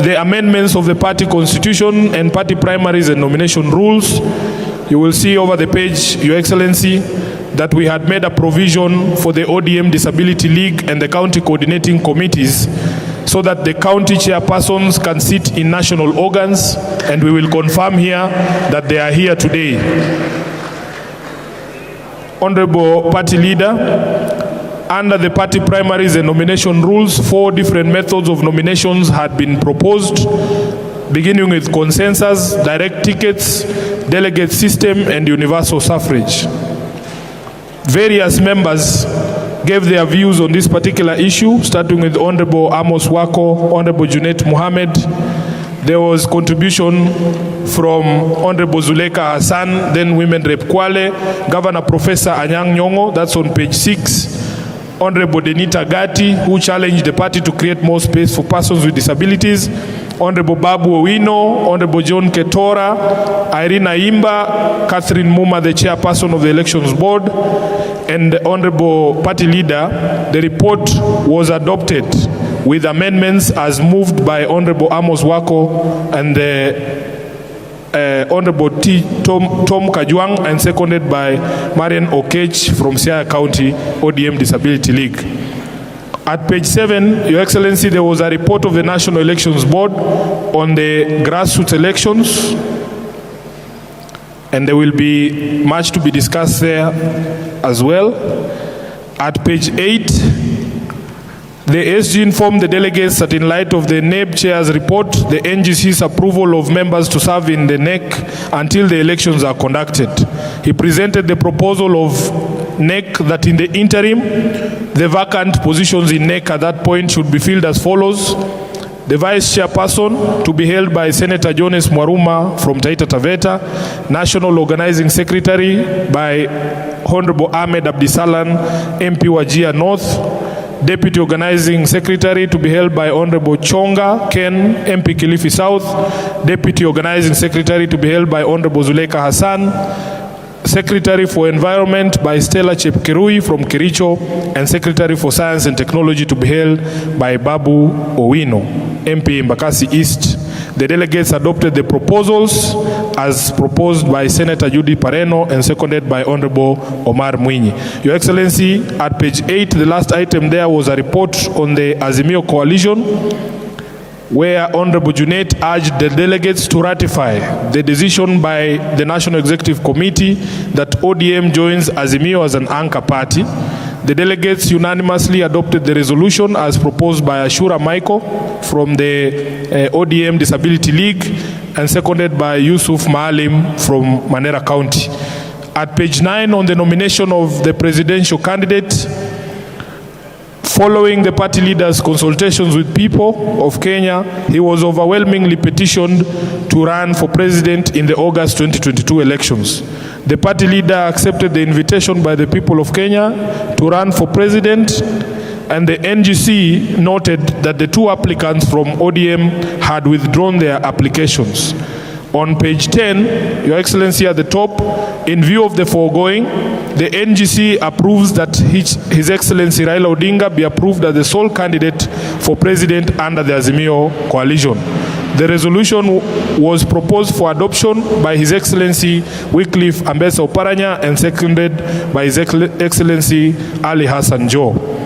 the amendments of the party constitution and party primaries and nomination rules, you will see over the page, Your Excellency, that we had made a provision for the ODM Disability League and the county coordinating committees so that the county chairpersons can sit in national organs, and we will confirm here that they are here today. Honorable Party Leader, under the party primaries and nomination rules, 4 different methods of nominations had been proposed, beginning with consensus, direct tickets, delegate system, and universal suffrage. Various members gave their views on this particular issue, starting with Honorable Amos Wako, Honorable Junet Mohammed. There was contribution from Honorable Zuleka Hassan, then Women Rep Kwale, Governor Professor Anyang' Nyong'o, that's on page 6. Honorable Denita Gatti, who challenged the party to create more space for persons with disabilities. Honorable Babu Owino, Honorable John Ketora, Irina Imba, Catherine Muma, the chairperson of the Elections Board, and the Honorable Party Leader. The report was adopted with amendments as moved by Honorable Amos Wako and the Honorable Tom Kajwang, and seconded by Marian Okech from Siaya County ODM Disability League. At page 7, Your Excellency, there was a report of the National Elections Board on the grassroots elections, and there will be much to be discussed there as well. At page 8, the SG informed the delegates that in light of the NEB Chair's report, the NGC's approval of members to serve in the NEC until the elections are conducted. He presented the proposal of NEC that in the interim, the vacant positions in NEC at that point should be filled as follows. The Vice Chairperson to be held by Senator Jones Mwaruma from Taita Taveta, National Organizing Secretary by Honorable Ahmed Abdisalan, MP Wajir North, Deputy Organizing Secretary to be held by Honorable Chonga Ken, MP Kilifi South, Deputy Organizing Secretary to be held by Honorable Zuleka Hassan, Secretary for Environment by Stella Chepkerui from Kericho, and Secretary for Science and Technology to be held by Babu Owino, MP Embakasi East. The delegates adopted the proposals as proposed by Senator Judy Pareno and seconded by Honorable Omar Mwinyi. Your Excellency, at page 8, the last item there was a report on the Azimio Coalition, where Honorable Junet urged the delegates to ratify the decision by the National Executive Committee that ODM joins Azimio as an anchor party. The delegates unanimously adopted the resolution as proposed by Ashura Michael from the ODM Disability League and seconded by Yusuf Maalim from Mandera County. At page 9, on the nomination of the presidential candidate, following the party leader's consultations with people of Kenya, he was overwhelmingly petitioned to run for president in the August 2022 elections. The party leader accepted the invitation by the people of Kenya to run for president, and the NGC noted that the two applicants from ODM had withdrawn their applications. On page 10, Your Excellency, at the top, in view of the foregoing, the NGC approves that His Excellency Raila Odinga be approved as the sole candidate for president under the Azimio Coalition. The resolution was proposed for adoption by His Excellency Wycliffe Ambesa Oparanya and seconded by His Excellency Ali Hassan Joho.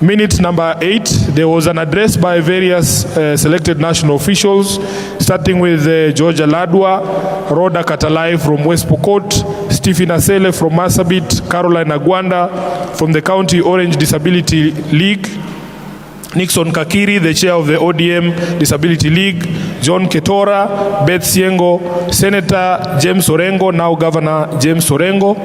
Minute number 8, there was an address by various selected national officials, starting with Georgia Ladwa, Rhoda Katalai from West Pokot, Stephen Asele from Marsabit, Caroline Agwanda from the County Orange Disability League, Nixon Kakiri, the chair of the ODM Disability League, John Ketora, Beth Siengo, Senator James Orengo, now Governor James Orengo.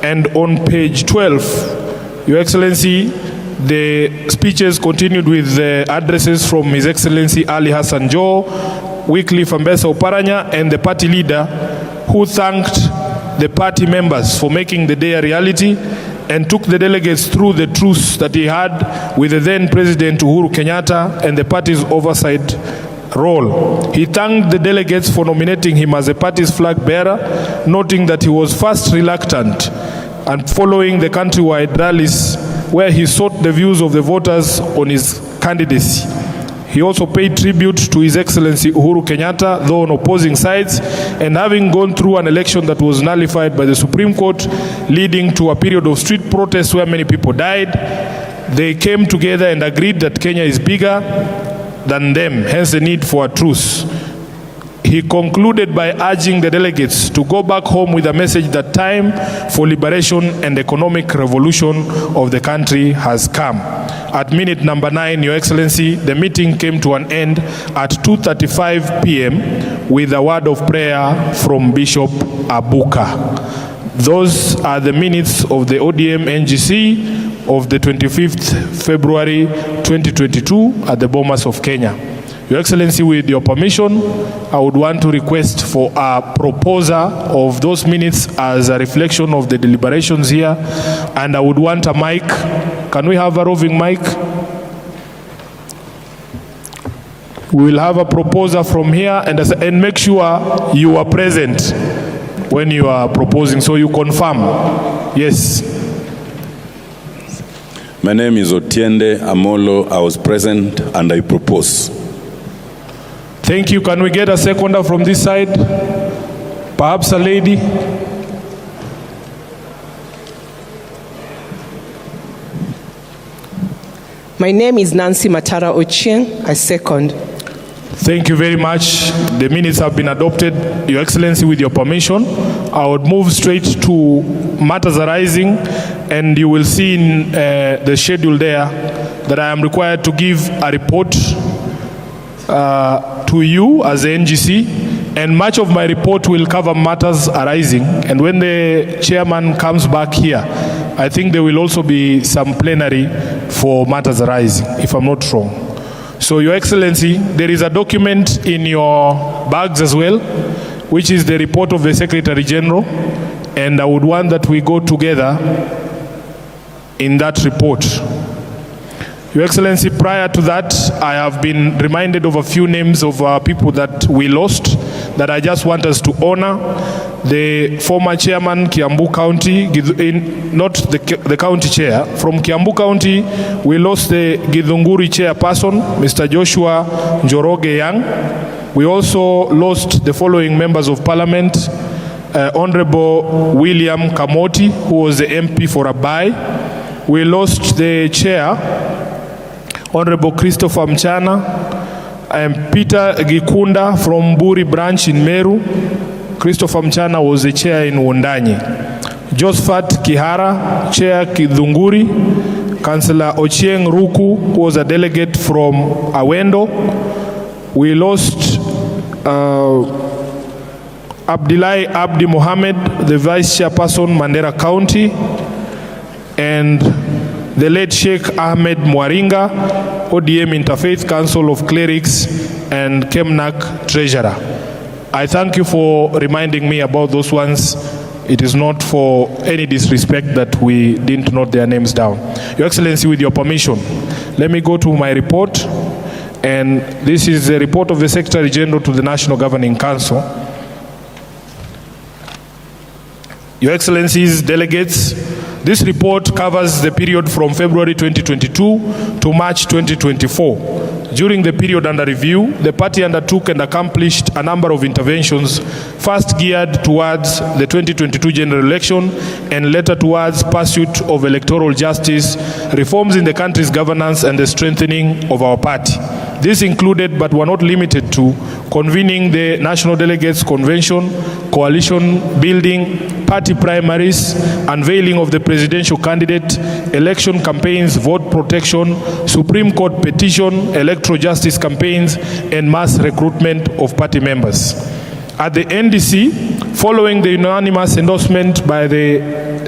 And on page 12, Your Excellency, the speeches continued with the addresses from His Excellency Ali Hassan Joho, Wycliffe Ambesa Oparanya, and the party leader, who thanked the party members for making the day a reality and took the delegates through the truce that he had with the then President Uhuru Kenyatta and the party's oversight role. He thanked the delegates for nominating him as the party's flag bearer, noting that he was first reluctant and following the countrywide rallies where he sought the views of the voters on his candidacy. He also paid tribute to His Excellency Uhuru Kenyatta, though on opposing sides, and having gone through an election that was nullified by the Supreme Court, leading to a period of street protests where many people died, they came together and agreed that Kenya is bigger than them, hence the need for a truce. He concluded by urging the delegates to go back home with a message that time for liberation and economic revolution of the country has come. At minute number 9, Your Excellency, the meeting came to an end at 2:35 p.m. with a word of prayer from Bishop Abuka. Those are the minutes of the ODM NGC of the 25th February 2022 at the Bomas of Kenya. Your Excellency, with your permission, I would want to request for a proposer of those minutes as a reflection of the deliberations here, and I would want a mic. Can we have a roving mic? We will have a proposer from here, and make sure you are present when you are proposing, so you confirm. Yes. My name is Otiende Amolo. I was present and I propose. Thank you. Can we get a seconder from this side? Perhaps a lady? My name is Nancy Matara Ochieng. I second. Thank you very much. The minutes have been adopted. Your Excellency, with your permission, I would move straight to matters arising, and you will see in the schedule there that I am required to give a report to you as the NGC, and much of my report will cover matters arising. And when the chairman comes back here, I think there will also be some plenary for matters arising, if I'm not wrong. So, Your Excellency, there is a document in your bags as well, which is the report of the Secretary General, and I would want that we go together in that report. Your Excellency, prior to that, I have been reminded of a few names of people that we lost that I just want us to honor. the former chairman, Kiambu County, not the county chair. From Kiambu County, we lost the Githunguri chairperson, Mr. Joshua Njoroge Young. We also lost the following members of parliament: Honorable William Kamoti, who was the MP for Abai. We lost the chair, Honorable Christopher Mchana, and Peter Gikunda from Buri branch in Meru. Christopher Mchana was the chair in Wundanyi. Josephat Kihara, chair Kidhunguri. Councillor Ochieng Ruku, who was a delegate from Awendo. We lost Abdulai Abdi Mohammed, the vice chairperson, Mandera County, and the late Sheikh Ahmed Mwaringa, ODM Interfaith Council of Clerics and Kemnak Treasurer. I thank you for reminding me about those ones. It is not for any disrespect that we didn't note their names down. Your Excellency, with your permission, let me go to my report. And this is the report of the Secretary General to the National Governing Council. Your Excellencies, delegates, this report covers the period from February 2022 to March 2024. During the period under review, the party undertook and accomplished a number of interventions, first geared towards the 2022 general election and later towards pursuit of electoral justice, reforms in the country's governance and the strengthening of our party. This included, but were not limited to, convening the National Delegates Convention, coalition building, party primaries, unveiling of the presidential candidate, election campaigns, vote protection, Supreme Court petition, electoral justice campaigns, and mass recruitment of party members. At the NDC, following the unanimous endorsement by the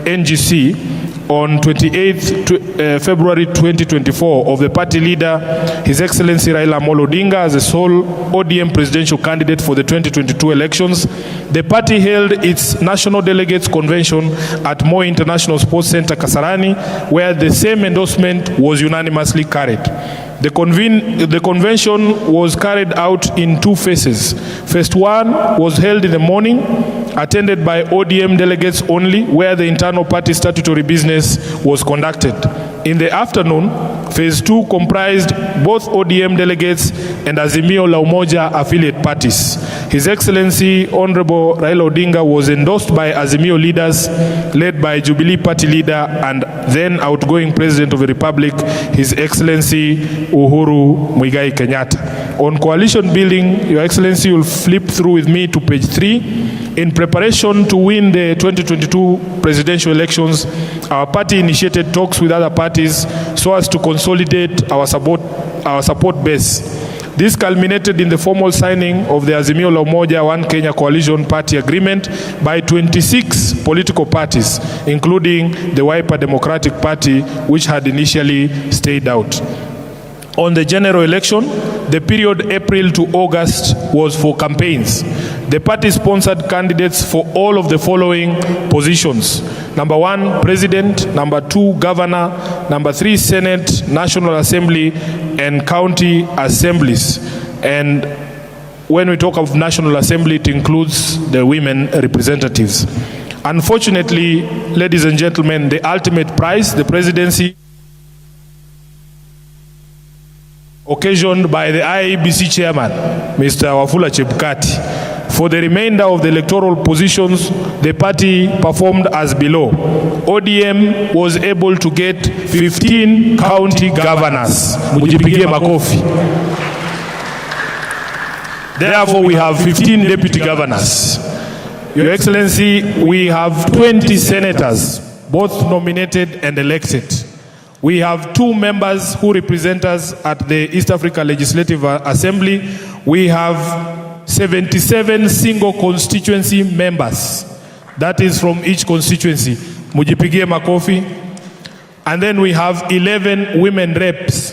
NGC, on 28th February 2024 of the party leader, His Excellency Raila Odinga, as the sole ODM presidential candidate for the 2022 elections, the party held its National Delegates Convention at Moi International Sports Center, Kasarani, where the same endorsement was unanimously carried. The convention was carried out in two phases. Phase one was held in the morning, attended by ODM delegates only, where the internal party statutory business was conducted. In the afternoon, phase two comprised both ODM delegates and Azimio la Umoja affiliate parties. His Excellency Honorable Raila Odinga was endorsed by Azimio leaders led by Jubilee Party leader and then outgoing President of the Republic, His Excellency Uhuru Muigai Kenyatta. On coalition building, Your Excellency will flip through with me to page 3. In preparation to win the 2022 presidential elections, our party initiated talks with other parties so as to consolidate our support base. This culminated in the formal signing of the Azimio la Umoja One Kenya Coalition Party Agreement by 26 political parties, including the Wiper Democratic Party, which had initially stayed out. On the general election, the period April to August was for campaigns. The party sponsored candidates for all of the following positions: number 1, President; number 2, Governor; number 3, Senate, National Assembly, and county assemblies. And when we talk of National Assembly, it includes the women representatives. Unfortunately, ladies and gentlemen, the ultimate prize, the presidency, occasioned by the IEBC chairman, Mr. Wafula Chebukati. For the remainder of the electoral positions, the party performed as below. ODM was able to get 15 county governors. Mujipigie makofi. Therefore, we have 15 deputy governors. Your Excellency, we have 20 senators, both nominated and elected. We have 2 members who represent us at the East Africa Legislative Assembly. We have 77 single constituency members. That is from each constituency. Mujipigie makofi. And then we have 11 women reps,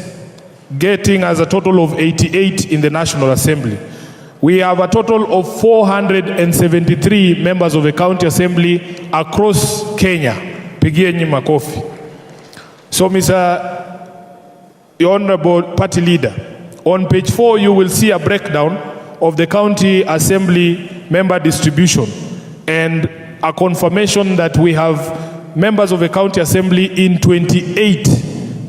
getting us a total of 88 in the National Assembly. We have a total of 473 members of the County Assembly across Kenya. Pigieni makofi. So, Mr. Honorable Party Leader, on page 4 you will see a breakdown of the County Assembly member distribution. and a confirmation that we have members of the county assembly in 28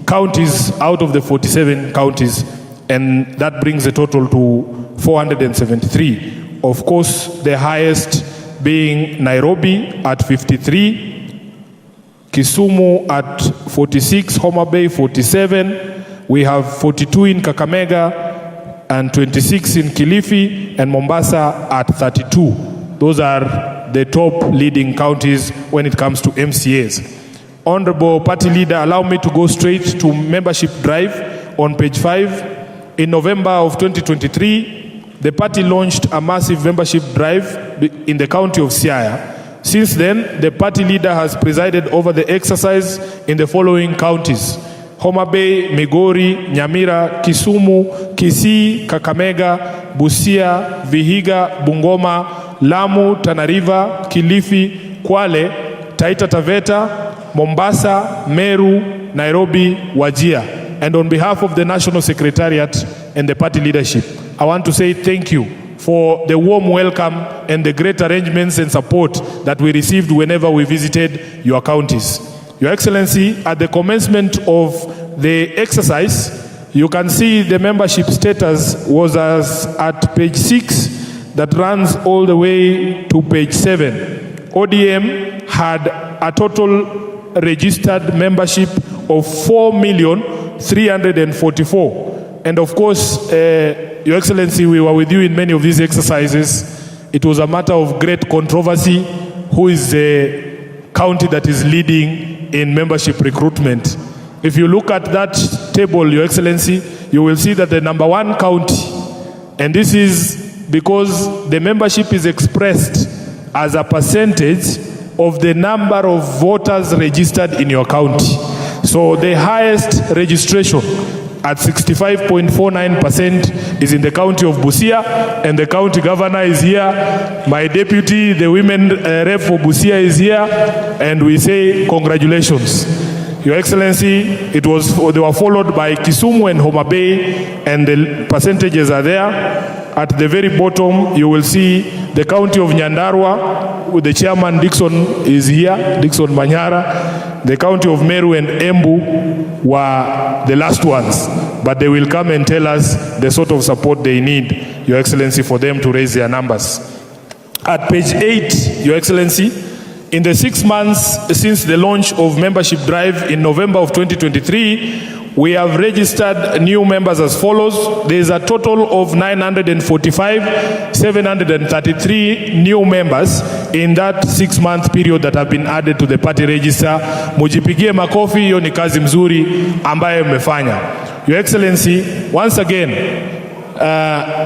counties out of the 47 counties, and that brings the total to 473. Of course, the highest being Nairobi at 53, Kisumu at 46, Homa Bay 47, we have 42 in Kakamega and 26 in Kilifi, and Mombasa at 32. Those are the top leading counties when it comes to MCAs. Honorable Party Leader, allow me to go straight to membership drive on page 5. In November of 2023, the party launched a massive membership drive in the county of Siaya. Since then, the party leader has presided over the exercise in the following counties: Homa Bay, Migori, Nyamira, Kisumu, Kisii, Kakamega, Busia, Vihiga, Bungoma, Lamu, Tana River, Kilifi, Kwale, Taita Taveta, Mombasa, Meru, Nairobi, Wajir. And on behalf of the National Secretariat and the party leadership, I want to say thank you for the warm welcome and the great arrangements and support that we received whenever we visited your counties. Your Excellency, at the commencement of the exercise, you can see the membership status was at page 6 that runs all the way to page 7. ODM had a total registered membership of 4,344,000. And of course, Your Excellency, we were with you in many of these exercises. It was a matter of great controversy. Who is the county that is leading in membership recruitment? If you look at that table, Your Excellency, you will see that the number 1 county, and this is because the membership is expressed as a percentage of the number of voters registered in your county. So the highest registration at 65.49% is in the county of Busia, and the county governor is here. My deputy, the women rep for Busia, is here, and we say congratulations. Your Excellency, they were followed by Kisumu and Homa Bay, and the percentages are there. At the very bottom, you will see the county of Nyandarua, with the chairman Dixon is here, Dixon Manyara. The county of Meru and Embu were the last ones, but they will come and tell us the sort of support they need, Your Excellency, for them to raise their numbers. At page 8, Your Excellency, in the 6 months since the launch of membership drive in November of 2023, we have registered new members as follows. There is a total of 945,733 new members in that 6-month period that have been added to the party register. Mujipigie makofi, hiyo ni kazi mzuri ambayo mmefanya. Your Excellency, once again,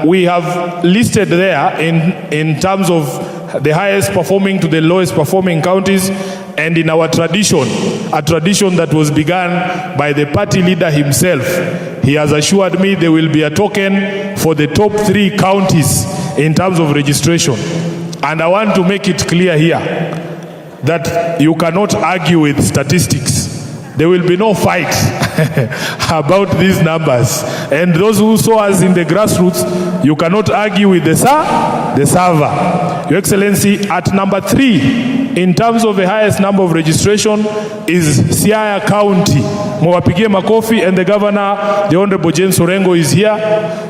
we have listed there in terms of the highest performing to the lowest performing counties, and in our tradition, a tradition that was begun by the party leader himself, he has assured me there will be a token for the top 3 counties in terms of registration. And I want to make it clear here that you cannot argue with statistics. There will be no fight about these numbers. And those who saw us in the grassroots, you cannot argue with the server. Your Excellency, at number 3, in terms of the highest number of registration, is Siaya County. Mwapigie makofi, and the governor, the Honorable James Orengo, is here.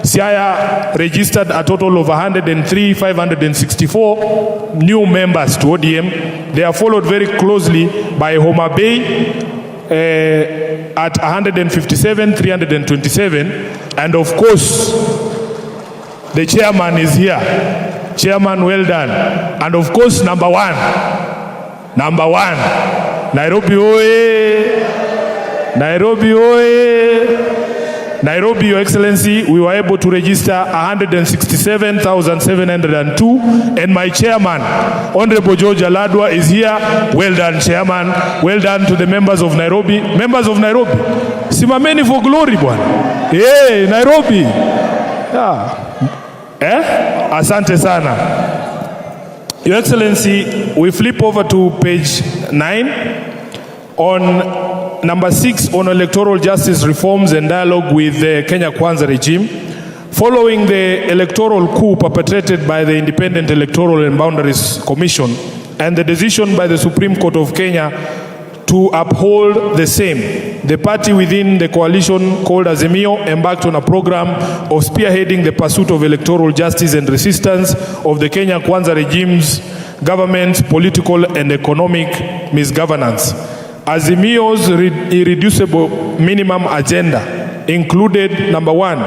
Siaya registered a total of 103,564 new members to ODM. They are followed very closely by Homa Bay, at 157,327, and of course the chairman is here. Chairman, well done. And of course, number one, Nairobi oye, Nairobi oye. Nairobi, Your Excellency, we were able to register 167,702, and my chairman, Honorable George Aladwa, is here. Well done, Chairman. Well done to the members of Nairobi. Members of Nairobi, simameni for glory, bwana. Hey, Nairobi. Yeah. Asante sana. Your Excellency, we flip over to page 9 on number 6 on electoral justice reforms and dialogue with the Kenya Kwanza regime. Following the electoral coup perpetrated by the Independent Electoral and Boundaries Commission, and the decision by the Supreme Court of Kenya to uphold the same. The party within the coalition called Azimio embarked on a program of spearheading the pursuit of electoral justice and resistance of the Kenya Kwanza regime's government's political and economic misgovernance. Azimio's irreducible minimum agenda included, number one,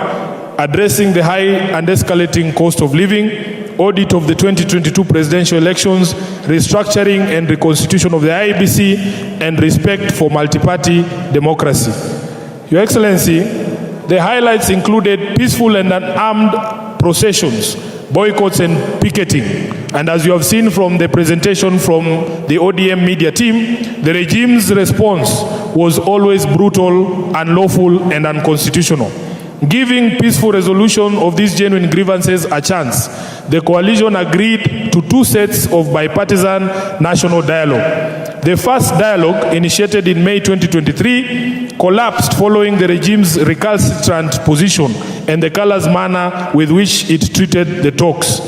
addressing the high and escalating cost of living, audit of the 2022 presidential elections, restructuring and reconstitution of the IEBC, and respect for multi-party democracy. Your Excellency, the highlights included peaceful and unarmed processions, boycotts and picketing. And as you have seen from the presentation from the ODM media team, the regime's response was always brutal, unlawful, and unconstitutional. Giving peaceful resolution of these genuine grievances a chance, the coalition agreed to 2 sets of bipartisan national dialogue. The first dialogue, initiated in May 2023, collapsed following the regime's recalcitrant position and the callous manner with which it treated the talks.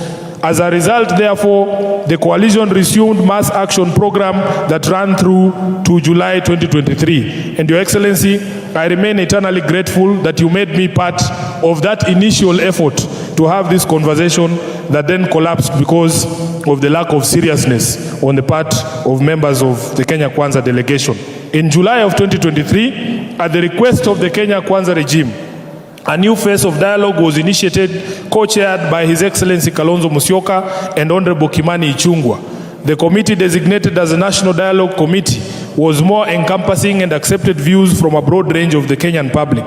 As a result, therefore, the coalition resumed mass action program that ran through to July 2023. And Your Excellency, I remain eternally grateful that you made me part of that initial effort to have this conversation that then collapsed because of the lack of seriousness on the part of members of the Kenya Kwanza delegation. In July of 2023, at the request of the Kenya Kwanza regime, a new phase of dialogue was initiated, co-chaired by His Excellency Kalonzo Musyoka and Honorable Kimani Ichung'wah. The committee, designated as a National Dialogue Committee, was more encompassing and accepted views from a broad range of the Kenyan public.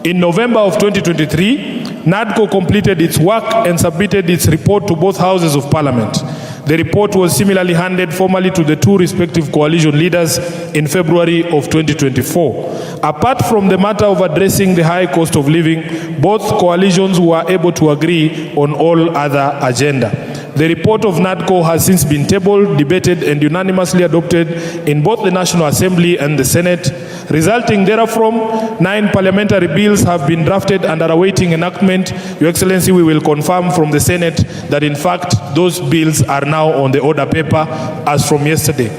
In November of 2023, NADCO completed its work and submitted its report to both houses of parliament. The report was similarly handed formally to the 2 respective coalition leaders in February of 2024. Apart from the matter of addressing the high cost of living, both coalitions were able to agree on all other agenda. The report of NADCO has since been tabled, debated, and unanimously adopted in both the National Assembly and the Senate. Resulting therefrom, 9 parliamentary bills have been drafted and are awaiting enactment. Your Excellency, we will confirm from the Senate that in fact those bills are now on the order paper as from yesterday.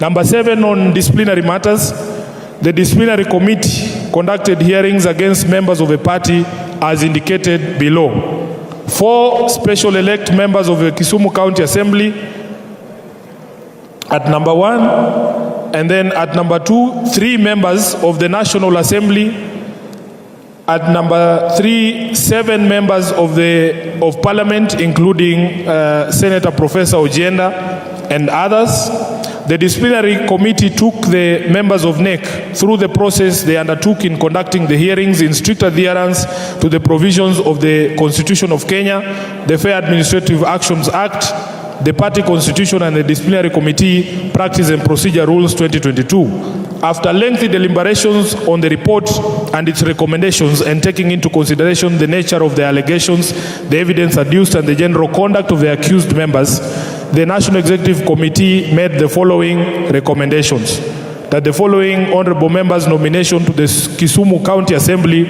Number 7, on disciplinary matters. The disciplinary committee conducted hearings against members of a party as indicated below. 4 special elect members of the Kisumu County Assembly at number 1, and then at number 2, 3 members of the National Assembly, at number 3, 7 members of Parliament, including Senator Professor Ojienda and others. The disciplinary committee took the members of NEC through the process they undertook in conducting the hearings in strict adherence to the provisions of the Constitution of Kenya, the Fair Administrative Actions Act, the party constitution, and the disciplinary committee practice and procedure rules 2022. After lengthy deliberations on the report and its recommendations, and taking into consideration the nature of the allegations, the evidence adduced, and the general conduct of the accused members, the National Executive Committee made the following recommendations: that the following honorable members' nomination to the Kisumu County Assembly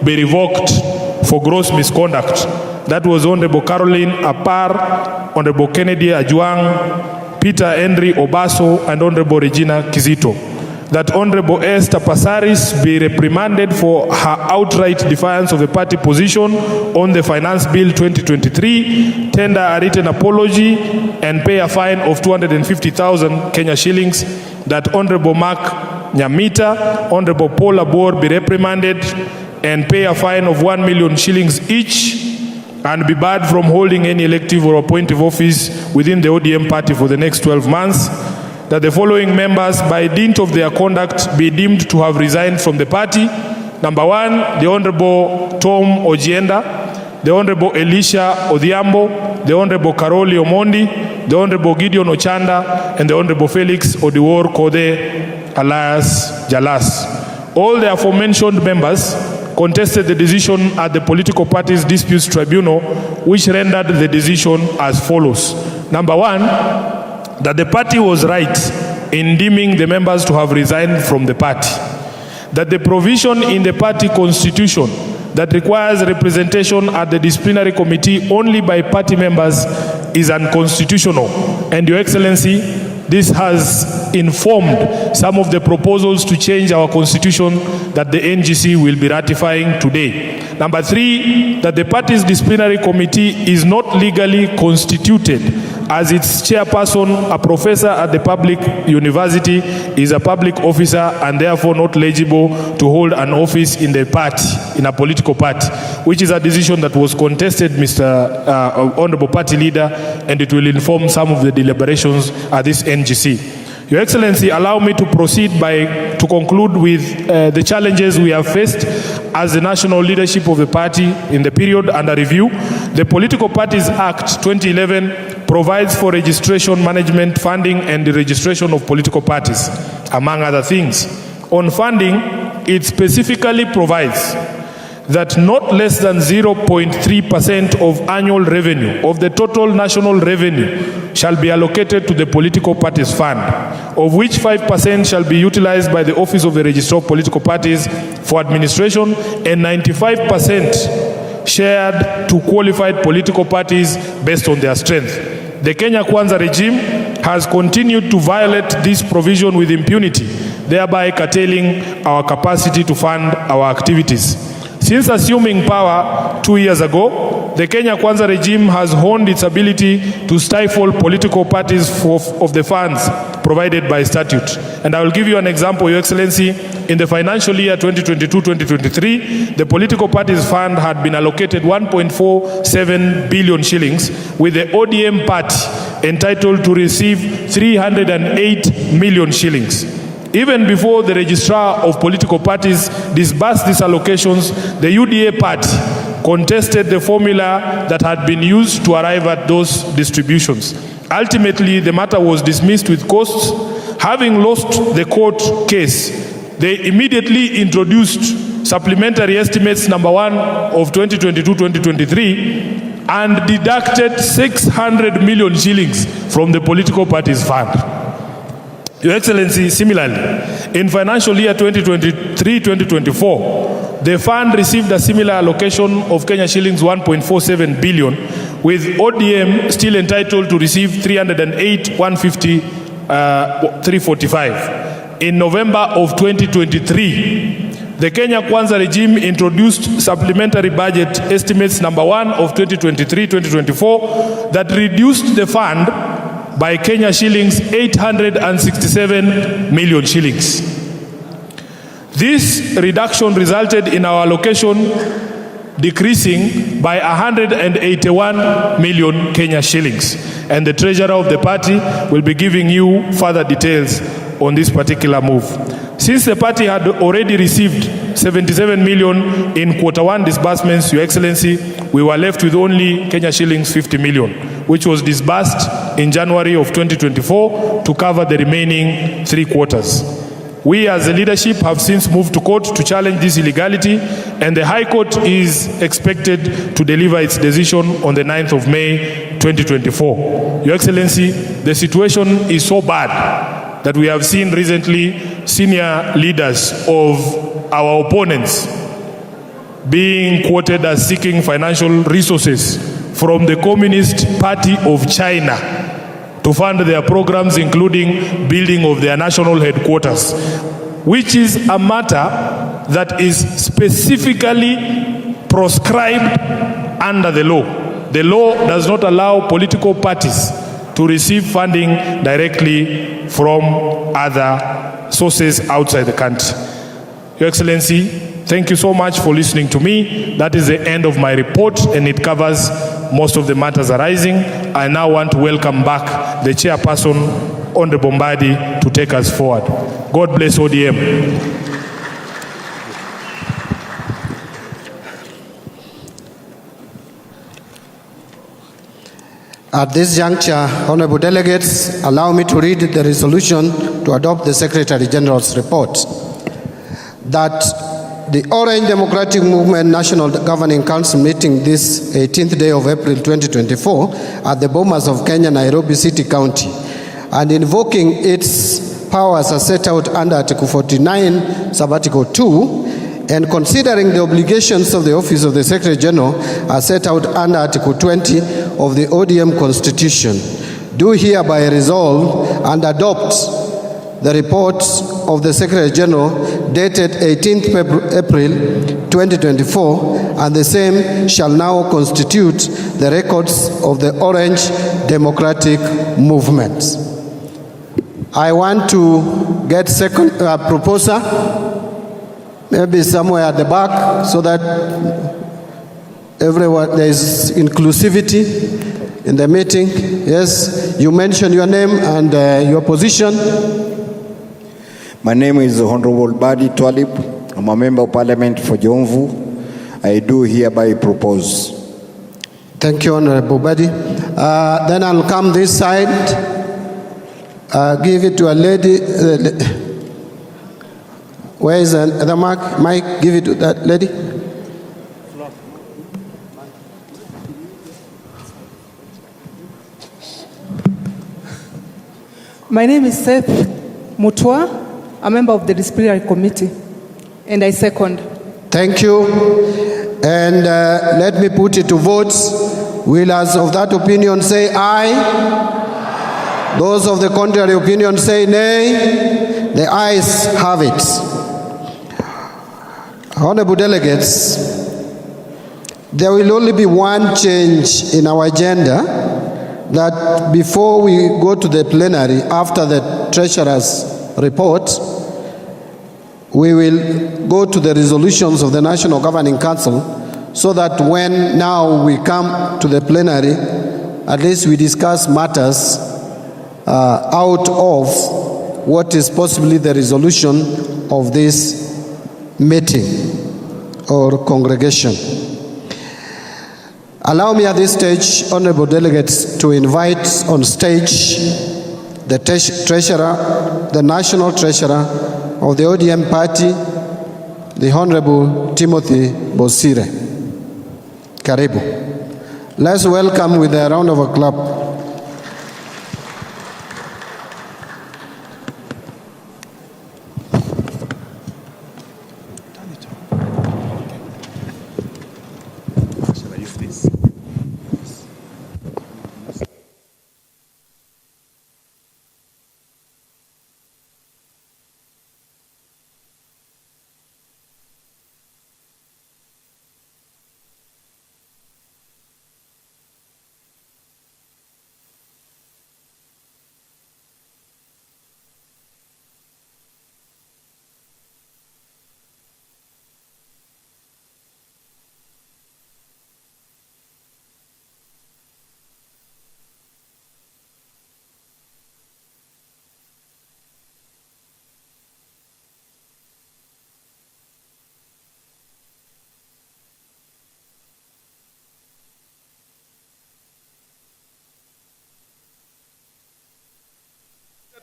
be revoked for gross misconduct. That was Honorable Caroline Apar, Honorable Kennedy Ajuang, Peter Henry Obaso, and Honorable Regina Kizito. That Honorable Esther Passaris be reprimanded for her outright defiance of the party position on the Finance Bill 2023, tender a written apology, and pay a fine of 250,000 Kenya shillings. That Honorable Mark Nyamita, Honorable Paul Abor be reprimanded and pay a fine of 1 million shillings each, and be barred from holding any elective or appointive office within the ODM party for the next 12 months. That the following members, by dint of their conduct, be deemed to have resigned from the party. Number 1, the Honorable Tom Ojienda, the Honorable Elisha Odhiambo, the Honorable Karoli Omondi, the Honorable Gideon Ochanda, and the Honorable Felix Odiwuor Kode alias Jalas. All the aforementioned members contested the decision at the Political Parties Disputes Tribunal, which rendered the decision as follows. Number 1, that the party was right in deeming the members to have resigned from the party. That the provision in the party constitution that requires representation at the disciplinary committee only by party members is unconstitutional And Your Excellency, this has informed some of the proposals to change our constitution that the NGC will be ratifying today. Number 3, that the party's disciplinary committee is not legally constituted, as its chairperson, a professor at the public university, is a public officer and therefore not eligible to hold an office in the party, in a political party, which is a decision that was contested, Mr. Honorable Party Leader, and it will inform some of the deliberations at this NGC. Your Excellency, allow me to proceed to conclude with the challenges we have faced as the national leadership of the party in the period under review. The Political Parties Act 2011 provides for registration, management, funding, and the registration of political parties, among other things. On funding, it specifically provides that not less than 0.3% of annual revenue of the total national revenue shall be allocated to the political parties fund, of which 5% shall be utilized by the Office of the Registrar of Political Parties for administration and 95% shared to qualified political parties based on their strength. The Kenya Kwanza regime has continued to violate this provision with impunity, thereby curtailing our capacity to fund our activities. Since assuming power 2 years ago, the Kenya Kwanza regime has honed its ability to stifle political parties of the funds provided by statute. And I will give you an example, Your Excellency. In the financial year 2022-2023, the political parties fund had been allocated 1.47 billion shillings, with the ODM party entitled to receive 308 million shillings. Even before the registrar of political parties disbursed these allocations, the UDA party contested the formula that had been used to arrive at those distributions. Ultimately, the matter was dismissed with costs. Having lost the court case, they immediately introduced supplementary estimates number 1 of 2022-2023 and deducted 600 million shillings from the political parties fund. Your Excellency, similarly, in financial year 2023-2024, the fund received a similar allocation of Kenya shillings 1.47 billion, with ODM still entitled to receive 345. In November of 2023, the Kenya Kwanza regime introduced supplementary budget estimates number 1 of 2023-2024 that reduced the fund by Kenya shillings 867 million shillings. This reduction resulted in our allocation decreasing by 181 million Kenya shillings. And the treasurer of the party will be giving you further details on this particular move. Since the party had already received 77 million in Q1 disbursements, Your Excellency, we were left with only Kenya shillings 50 million, which was disbursed in January of 2024 to cover the remaining 3 quarters. We as the leadership have since moved to court to challenge this illegality, and the High Court is expected to deliver its decision on the 9th of May 2024. Your Excellency, the situation is so bad that we have seen recently senior leaders of our opponents being quoted as seeking financial resources from the Communist Party of China to fund their programs, including building of their national headquarters, which is a matter that is specifically proscribed under the law. The law does not allow political parties to receive funding directly from other sources outside the country. Your Excellency, thank you so much for listening to me. That is the end of my report, and it covers most of the matters arising. I now want to welcome back the chairperson, Honorable Mbadi, to take us forward. God bless ODM. At this juncture, Honorable Delegates, allow me to read the resolution to adopt the Secretary General's report. That the Orange Democratic Movement National Governing Council meeting this 18th day of April 2024 at the Bomas of Kenya, Nairobi City County, and invoking its powers as set out under Article 49, Subarticle 2, and considering the obligations of the Office of the Secretary General as set out under Article 20 of the ODM Constitution, do hereby resolve and adopt the report of the Secretary General dated 18th April 2024, and the same shall now constitute the records of the Orange Democratic Movement. I want to get second proposer, maybe somewhere at the back, so that everyone, there is inclusivity in the meeting. Yes, you mention your name and your position. My name is Honorable Badi Twalib. I'm a member of Parliament for Jomvu. I do hereby propose. Thank you, Honorable Badi. Then I'll come this side. Give it to a lady. Where is the mic? Mike, give it to that lady. My name is Seth Mutua, a member of the Disciplinary Committee, and I second. Thank you. And let me put it to votes. Will as of that opinion say aye? Those of the contrary opinion say nay. The ayes have it. Honorable delegates, there will only be one change in our agenda, that before we go to the plenary after the Treasurer's report, we will go to the resolutions of the National Governing Council, so that when now we come to the plenary, at least we discuss matters out of what is possibly the resolution of this meeting or congregation. Allow me at this stage, honorable delegates, to invite on stage the treasurer, the national treasurer of the ODM party, the Honorable Timothy Bosire. Karibu. Let's welcome with a round of applause.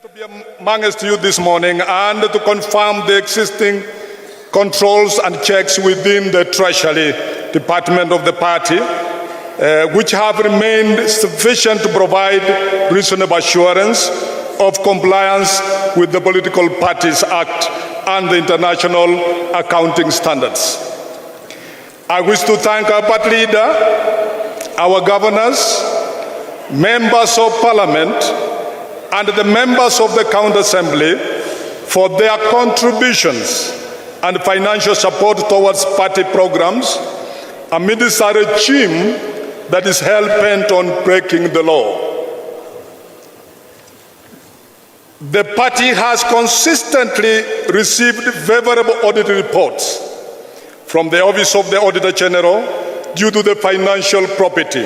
To be amongst you this morning and to confirm the existing controls and checks within the Treasury Department of the party, which have remained sufficient to provide reasonable assurance of compliance with the Political Parties Act and the international accounting standards. I wish to thank our party leader, our governors, members of Parliament, and the members of the County Assembly for their contributions and financial support towards party programs amidst a regime that is hell-bent on breaking the law. The party has consistently received favorable audit reports from the Office of the Auditor General due to the financial property.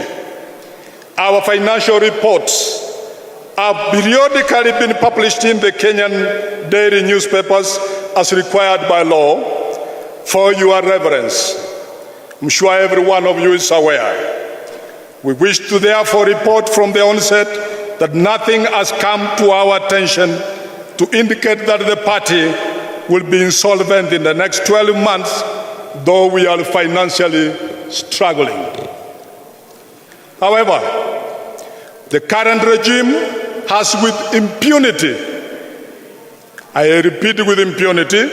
Our financial reports have periodically been published in the Kenyan daily newspapers as required by law. For your reference, I'm sure every one of you is aware. We wish to therefore report from the onset that nothing has come to our attention to indicate that the party will be insolvent in the next 12 months, though we are financially struggling. However, the current regime has with impunity, I repeat with impunity,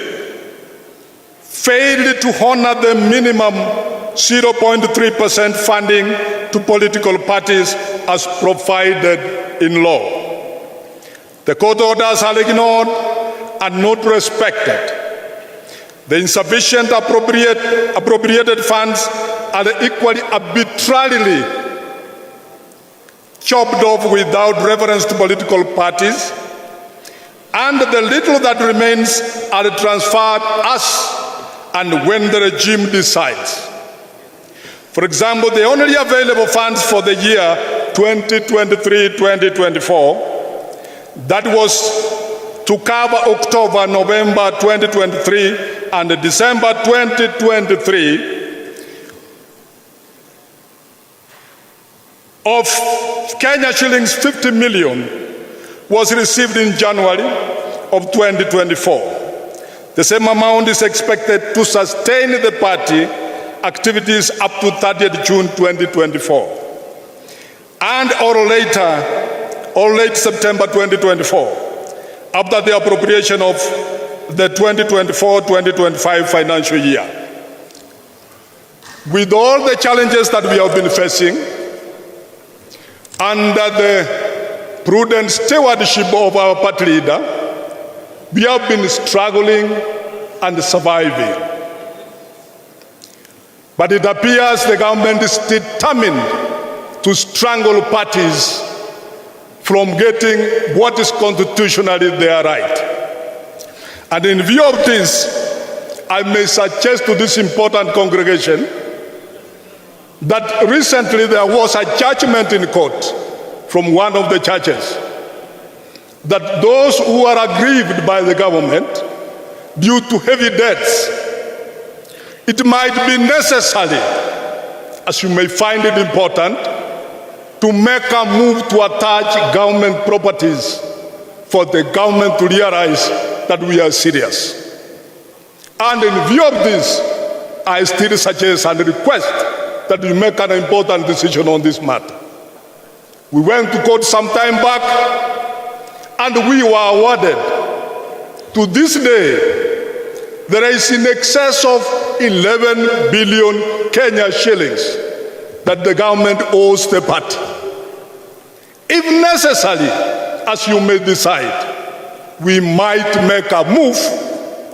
failed to honor the minimum 0.3% funding to political parties as provided in law. The court orders are ignored and not respected. The insufficient appropriated funds are equally arbitrarily chopped off without reference to political parties, and the little that remains are transferred as and when the regime decides. For example, the only available funds for the year 2023-2024, that was to cover October, November 2023 and December 2023, of Kenya shillings 50 million was received in January of 2024. The same amount is expected to sustain the party activities up to 30th June 2024 and or late September 2024 after the appropriation of the 2024-2025 financial year. With all the challenges that we have been facing, under the prudent stewardship of our party leader, we have been struggling and surviving. But it appears the government is determined to strangle parties from getting what is constitutionally their right. And in view of this, I may suggest to this important congregation that recently there was a judgment in court from one of the churches that those who are aggrieved by the government due to heavy debts, it might be necessary, as you may find it important, to make a move to attach government properties for the government to realize that we are serious. And in view of this, I still suggest and request that we make an important decision on this matter. We went to court some time back and we were awarded. To this day, there is in excess of 11 billion Kenya shillings that the government owes the party. If necessary, as you may decide, we might make a move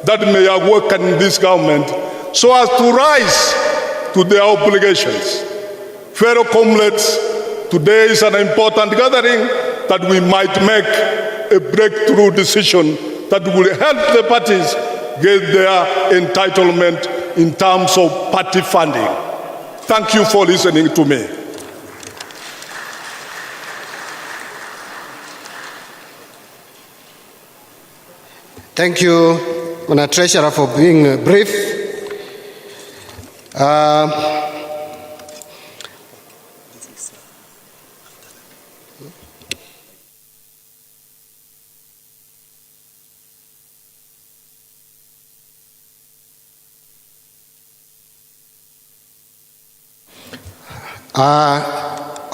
that may awaken this government so as to rise to their obligations. Fellow comrades, today is an important gathering that we might make a breakthrough decision that will help the parties get their entitlement in terms of party funding. Thank you for listening to me. Thank you, Honourable Treasurer, for being brief.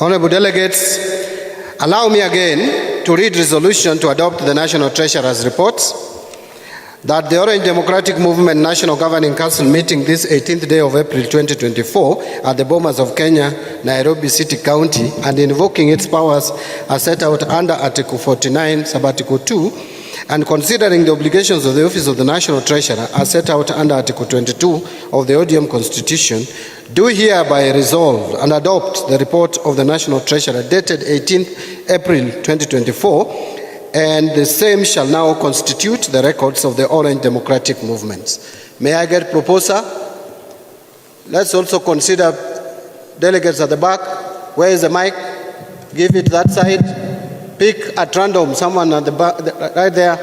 Honourable delegates, allow me again to read resolution to adopt the National Treasurer's reports. That the Orange Democratic Movement National Governing Council meeting this 18th day of April 2024 at the Bomas of Kenya, Nairobi City County, and invoking its powers as set out under Article 49, Sub-Article 2, and considering the obligations of the Office of the National Treasurer as set out under Article 22 of the ODM Constitution, do hereby resolve and adopt the report of the National Treasurer dated 18th April 2024, and the same shall now constitute the records of the Orange Democratic Movements. May I get proposer? Let's also consider delegates at the back. Where is the mic? Give it that side. Pick at random someone at the back, right there.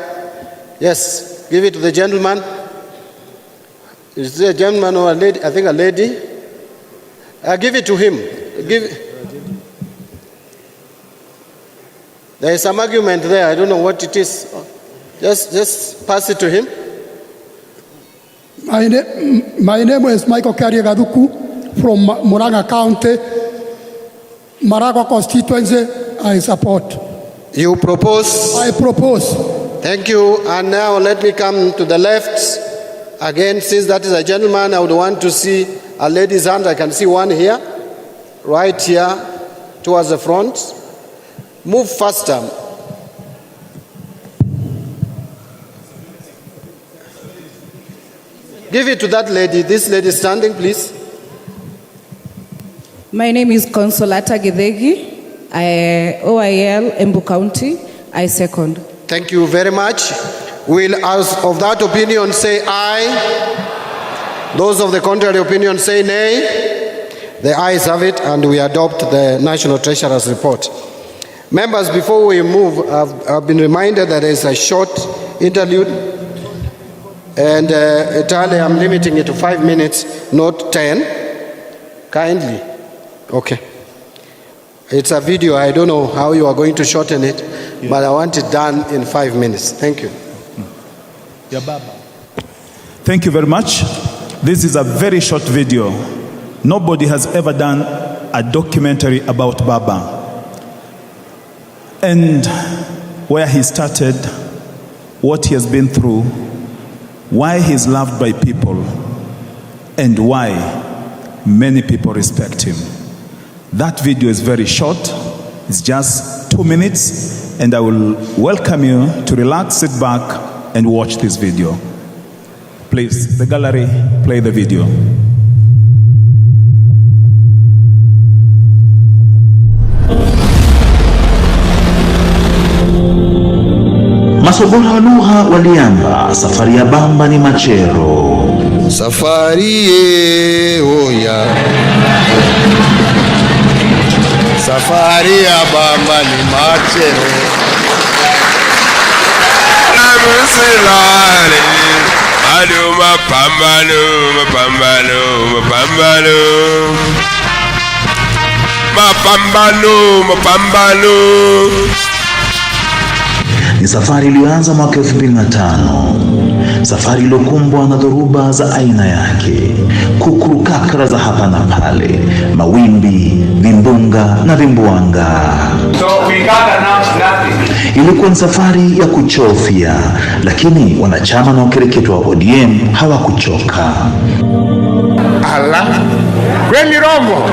Yes, give it to the gentleman. Is there a gentleman or a lady? I think a lady. Give it to him. There is some argument there. I don't know what it is. Just pass it to him. My name is Michael Kariagaduku from Muranga County, Maragua constituency. I support. You propose? I propose. Thank you. And now let me come to the left. Again, since that is a gentleman, I would want to see a lady's hand. I can see one here, right here, towards the front. Move faster. Give it to that lady. This lady standing, please. My name is Consolata Gidegi, OIL, Embu County. I second. Thank you very much. Will, as of that opinion, say aye. Those of the contrary opinion say nay. The ayes have it, and we adopt the National Treasurer's report. Members, before we move, I've been reminded that there is a short interlude, and entirely I'm limiting it to 5 minutes, not 10. Kindly. Okay. It's a video. I don't know how you are going to shorten it, but I want it done in 5 minutes. Thank you. Thank you very much. This is a very short video. Nobody has ever done a documentary about Baba and where he started, what he has been through, why he is loved by people, and why many people respect him. That video is very short. It's just 2 minutes, and I will welcome you to relax, sit back, and watch this video. Please, the gallery, play the video. Masobora wa lugha waliamba safari ya Bamba ni machero. Safari ye oya. Safari ya Bamba ni machero. Amusilale. Adu mapambano, mapambano, mapambano. Mapambano, mapambano. Ni safari iliyoanza mwaka 2005. Safari iliyokumbwa na dhoruba za aina yake, kukurukakara za hapa na pale, mawimbi, vimbunga na vimbuanga. Ilikuwa ni safari ya kuchofia, lakini wanachama na wakereketo wa ODM hawakuchoka. Ala, kweli Rombo,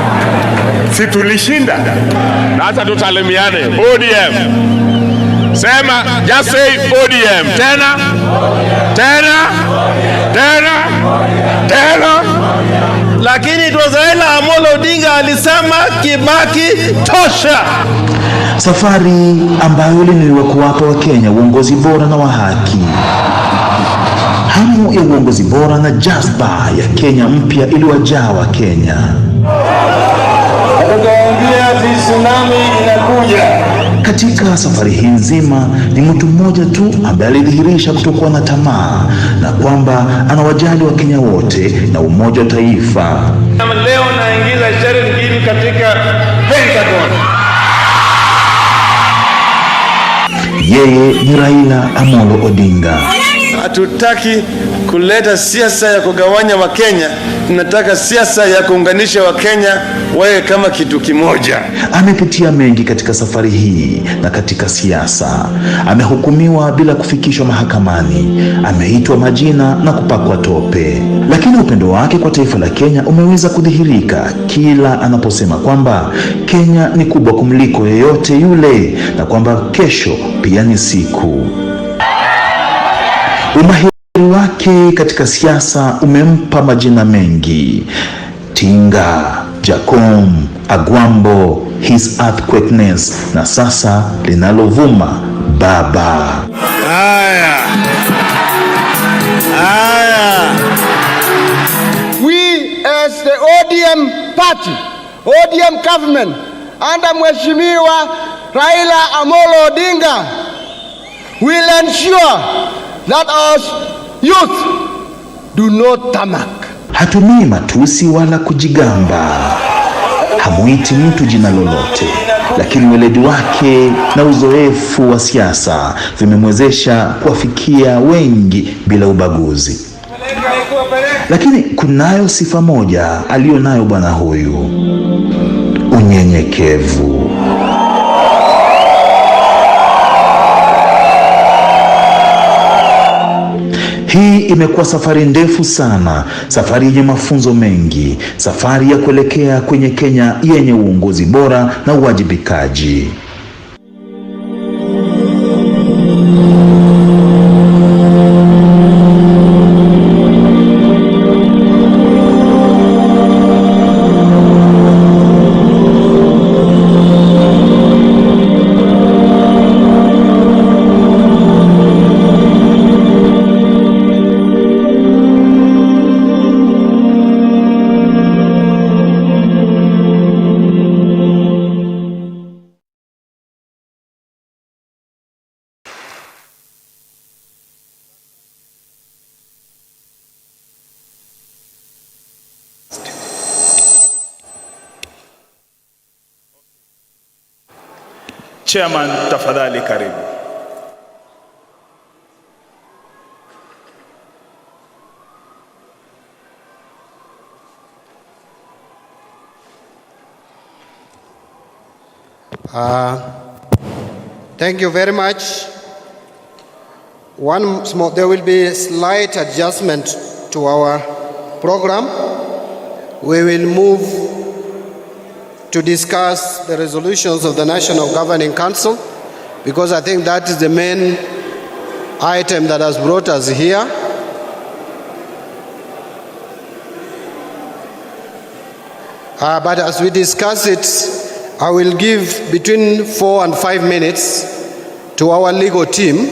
si tulishinda. Sasa tusalimiane. ODM. Sema, just say ODM. Tena? Tena? Tena? Tena? Lakini it was Raila Odinga alisema Kibaki tosha. Safari ambayo ilinuiwa kuwapa Wakenya uongozi bora na wa haki. Hamu ya uongozi bora na jazba ya Kenya mpya iliwajaa Wakenya. Atakwambia tsunami inakuja. Katika safari hii nzima ni mtu mmoja tu ambaye alidhihirisha kutokuwa na tamaa na kwamba anawajali Wakenya wote na umoja wa taifa. Leo naingiza sheria nyingine katika Pentagon. Yeye ni Raila Amolo Odinga. Hatutaki kuleta siasa ya kugawanya Wakenya, tunataka siasa ya kuunganisha Wakenya wawe kama kitu kimoja. Amepitia mengi katika safari hii na katika siasa. Amehukumiwa bila kufikishwa mahakamani, ameitwa majina na kupakwa tope. Lakini upendo wake kwa taifa la Kenya umeweza kudhihirika kila anaposema kwamba Kenya ni kubwa kumliko yeyote yule na kwamba kesho pia ni siku. Umahiri wake katika siasa umempa majina mengi: Tinga, Jacom, Agwambo, His Earthquakeness na sasa linalovuma Baba. Haya. We as the ODM party, ODM government under Mheshimiwa Raila Amolo Odinga will ensure that our youth do not tamak. Hatumii matusi wala kujigamba. Hamuiti mtu jina lolote, lakini weledi wake na uzoefu wa siasa vimemwezesha kuwafikia wengi bila ubaguzi. Lakini kunayo sifa moja aliyonayo bwana huyu: unyenyekevu. Hii imekuwa safari ndefu sana, safari yenye mafunzo mengi, safari ya kuelekea kwenye Kenya yenye uongozi bora na uwajibikaji. Chairman, tafadhali karibu. Thank you very much. There will be a slight adjustment to our program. We will move to discuss the resolutions of the National Governing Council, because I think that is the main item that has brought us here. But as we discuss it, I will give between 4 and 5 minutes to our legal team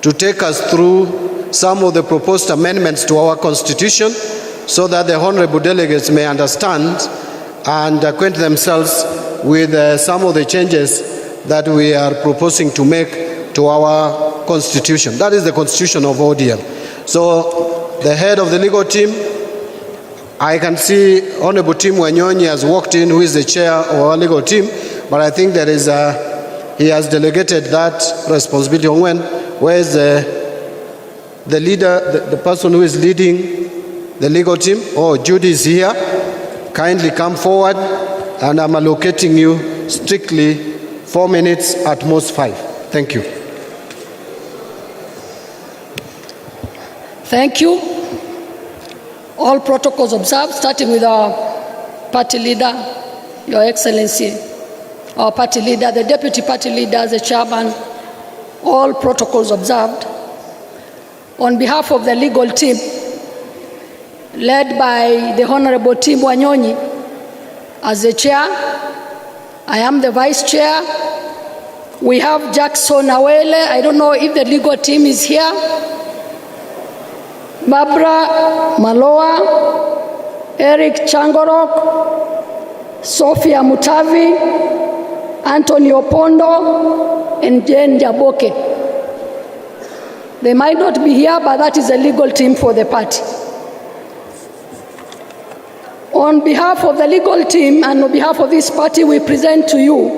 to take us through some of the proposed amendments to our constitution, so that the honorable delegates may understand and acquaint themselves with some of the changes that we are proposing to make to our constitution. That is the constitution of ODM. So the head of the legal team, I can see Honorable Tim Wanyonyi has walked in, who is the chair of our legal team, but I think there is he has delegated that responsibility. Where is the leader, the person who is leading the legal team? Oh, Judy is here. Kindly come forward, and I'm allocating you strictly 4 minutes, at most 5. Thank you. Thank you. All protocols observed, starting with our party leader, Your Excellency, our party leader, the deputy party leader, the chairman, all protocols observed. On behalf of the legal team, led by the Honorable Tim Wanyonyi as the chair, I am the vice chair. We have Jackson Awele. I don't know if the legal team is here. Barbara Maloa, Eric Changorok, Sophia Mutavi, Anthony Opondo, and Jane Jaboke. They might not be here, but that is a legal team for the party. On behalf of the legal team and on behalf of this party, we present to you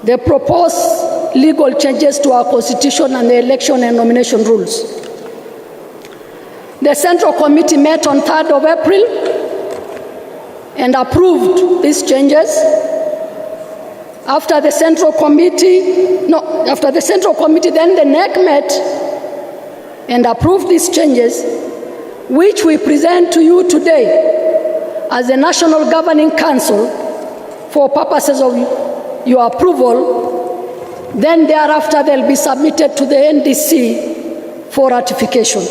the proposed legal changes to our constitution and the election and nomination rules. The Central Committee met on 3rd of April and approved these changes. After the Central Committee, then the NEC met and approved these changes, which we present to you today as the National Governing Council for purposes of your approval. Then thereafter they'll be submitted to the NDC for ratification.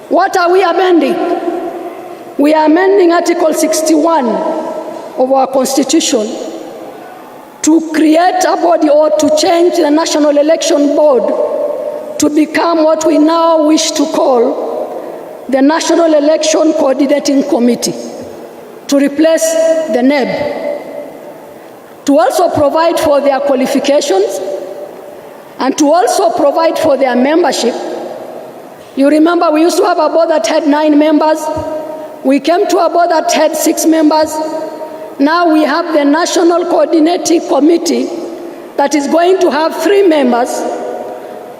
What are we amending? We are amending Article 61 of our Constitution to create a body, or to change the National Election Board to become what we now wish to call the National Election Coordinating Committee, to replace the NEB, to also provide for their qualifications and to also provide for their membership. You remember we used to have a board that had 9 members. We came to a board that had 6 members. Now we have the National Coordinating Committee that is going to have 3 members.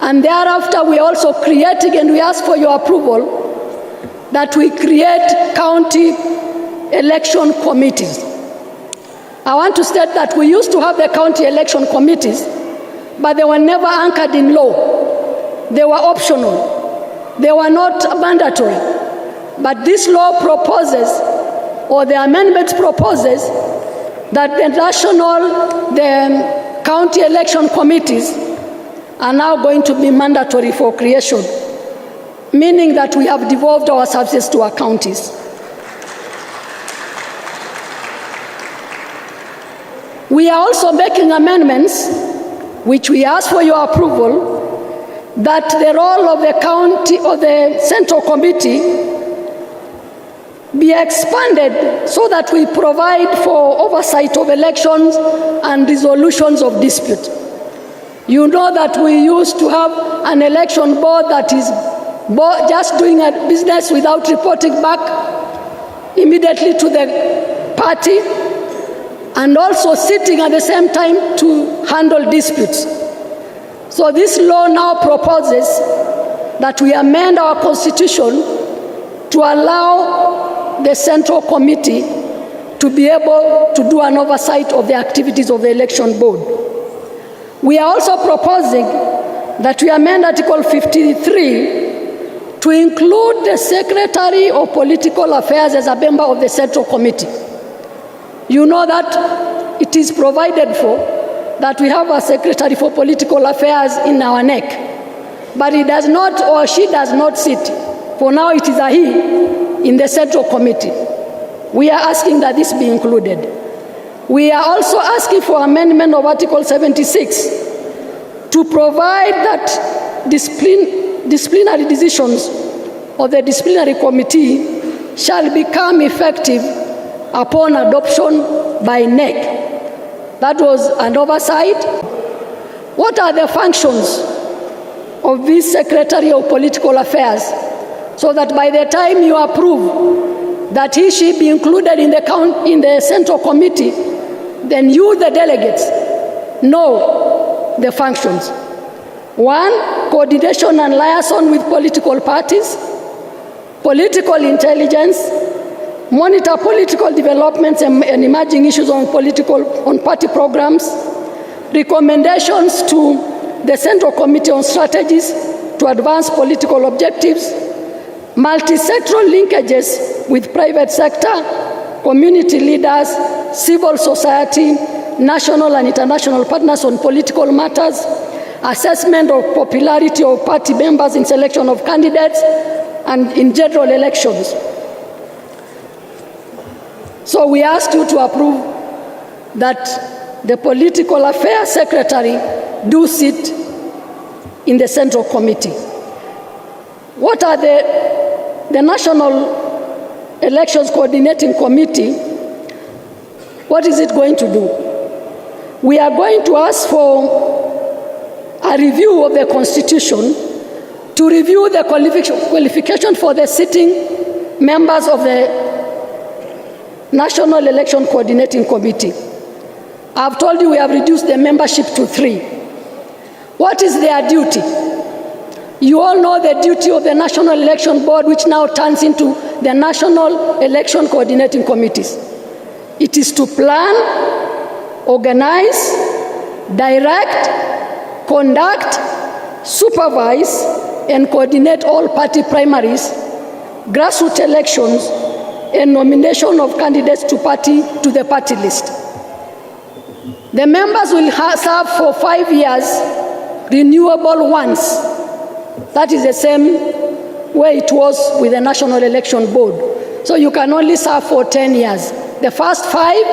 And thereafter we are also creating, and we ask for your approval, that we create county election committees. I want to state that we used to have the county election committees, but they were never anchored in law. They were optional. They were not mandatory. But this law proposes, or the amendment proposes, that the county election committees are now going to be mandatory for creation, meaning that we have devolved our services to our counties. We are also making amendments, which we ask for your approval, that the role of the county or the Central Committee be expanded so that we provide for oversight of elections and resolutions of dispute. You know that we used to have an election board that is just doing a business without reporting back immediately to the party. and also sitting at the same time to handle disputes. So this law now proposes that we amend our constitution to allow the Central Committee to be able to do an oversight of the activities of the election board. We are also proposing that we amend Article 53 to include the Secretary of Political Affairs as a member of the Central Committee. You know that it is provided for that we have a Secretary for Political Affairs in our NEC, but he does not, or she does not sit. For now it is a he in the Central Committee. We are asking that this be included. We are also asking for amendment of Article 76 to provide that disciplinary decisions of the disciplinary committee shall become effective upon adoption by NEC. That was an oversight. What are the functions of this Secretary of Political Affairs, so that by the time you approve that he should be included in the Central Committee, then you, the delegates, know the functions. 1, coordination and liaison with political parties, political intelligence, monitor political developments and emerging issues on party programs, recommendations to the Central Committee on strategies to advance political objectives, multi-sectoral linkages with private sector, community leaders, civil society, national and international partners on political matters, assessment of popularity of party members in selection of candidates and in general elections. So we ask you to approve that the Political Affairs Secretary do sit in the Central Committee. What are the National Elections Coordinating Committee? What is it going to do? We are going to ask for a review of the Constitution to review the qualification for the sitting members of the National Election Coordinating Committee. I've told you we have reduced the membership to 3. What is their duty? You all know the duty of the National Election Board, which now turns into the National Election Coordinating Committees. It is to plan, organize, direct, conduct, supervise, and coordinate all party primaries, grassroots elections, and nomination of candidates to the party list. The members will serve for 5 years, renewable once. That is the same way it was with the National Election Board. So you can only serve for 10 years. The first 5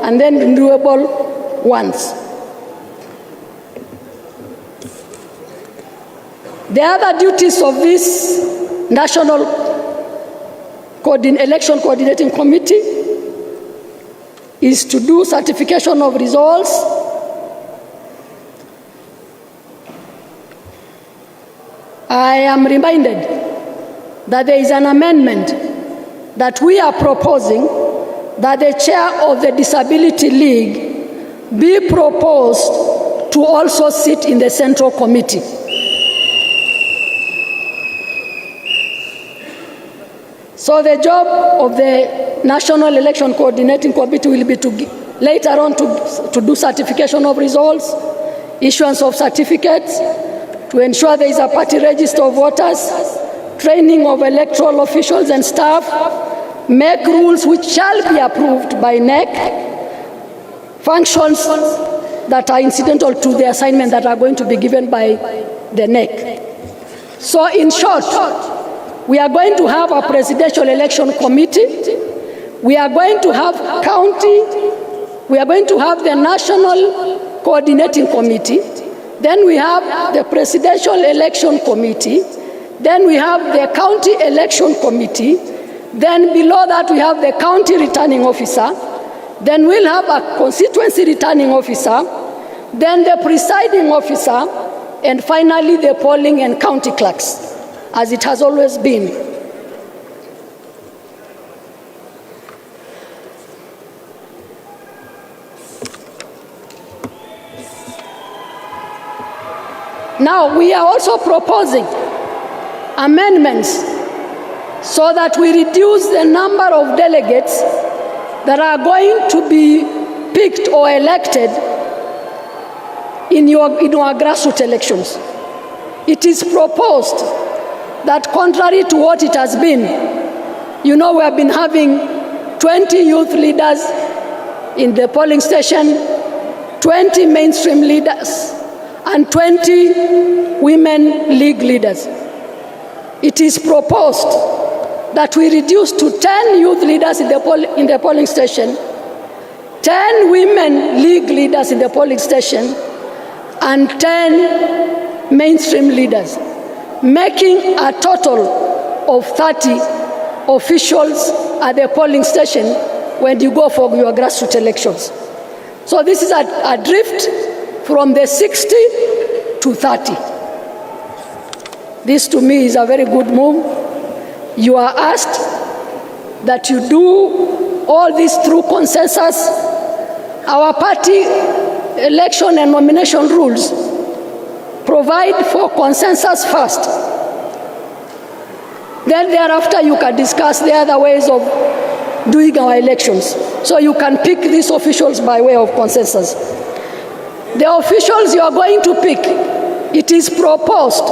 and then renewable once. The other duties of this National Election Coordinating Committee is to do certification of results, I am reminded that there is an amendment that we are proposing that the chair of the Disability League be proposed to also sit in the Central Committee. So the job of the National Election Coordinating Committee will be to later on to do certification of results, issuance of certificates, to ensure there is a party register of voters, training of electoral officials and staff, make rules which shall be approved by NEC, functions that are incidental to the assignment that are going to be given by the NEC. So in short, we are going to have a presidential election committee. We are going to have county. We are going to have the national coordinating committee. Then we have the presidential election committee. Then we have the county election committee. Then below that we have the county returning officer. Then we'll have a constituency returning officer. Then the presiding officer. And finally the polling and county clerks, as it has always been. Now, we are also proposing amendments so that we reduce the number of delegates that are going to be picked or elected in our grassroots elections. It is proposed that contrary to what it has been, we have been having 20 youth leaders in the polling station, 20 mainstream leaders, and 20 women league leaders. It is proposed that we reduce to 10 youth leaders in the polling station, 10 women league leaders in the polling station, and 10 mainstream leaders, making a total of 30 officials at the polling station when you go for your grassroots elections. So this is a drift from the 60 to 30. This to me is a very good move. You are asked that you do all this through consensus. Our party election and nomination rules provide for consensus first. Then thereafter you can discuss the other ways of doing our elections. So you can pick these officials by way of consensus. The officials you are going to pick, it is proposed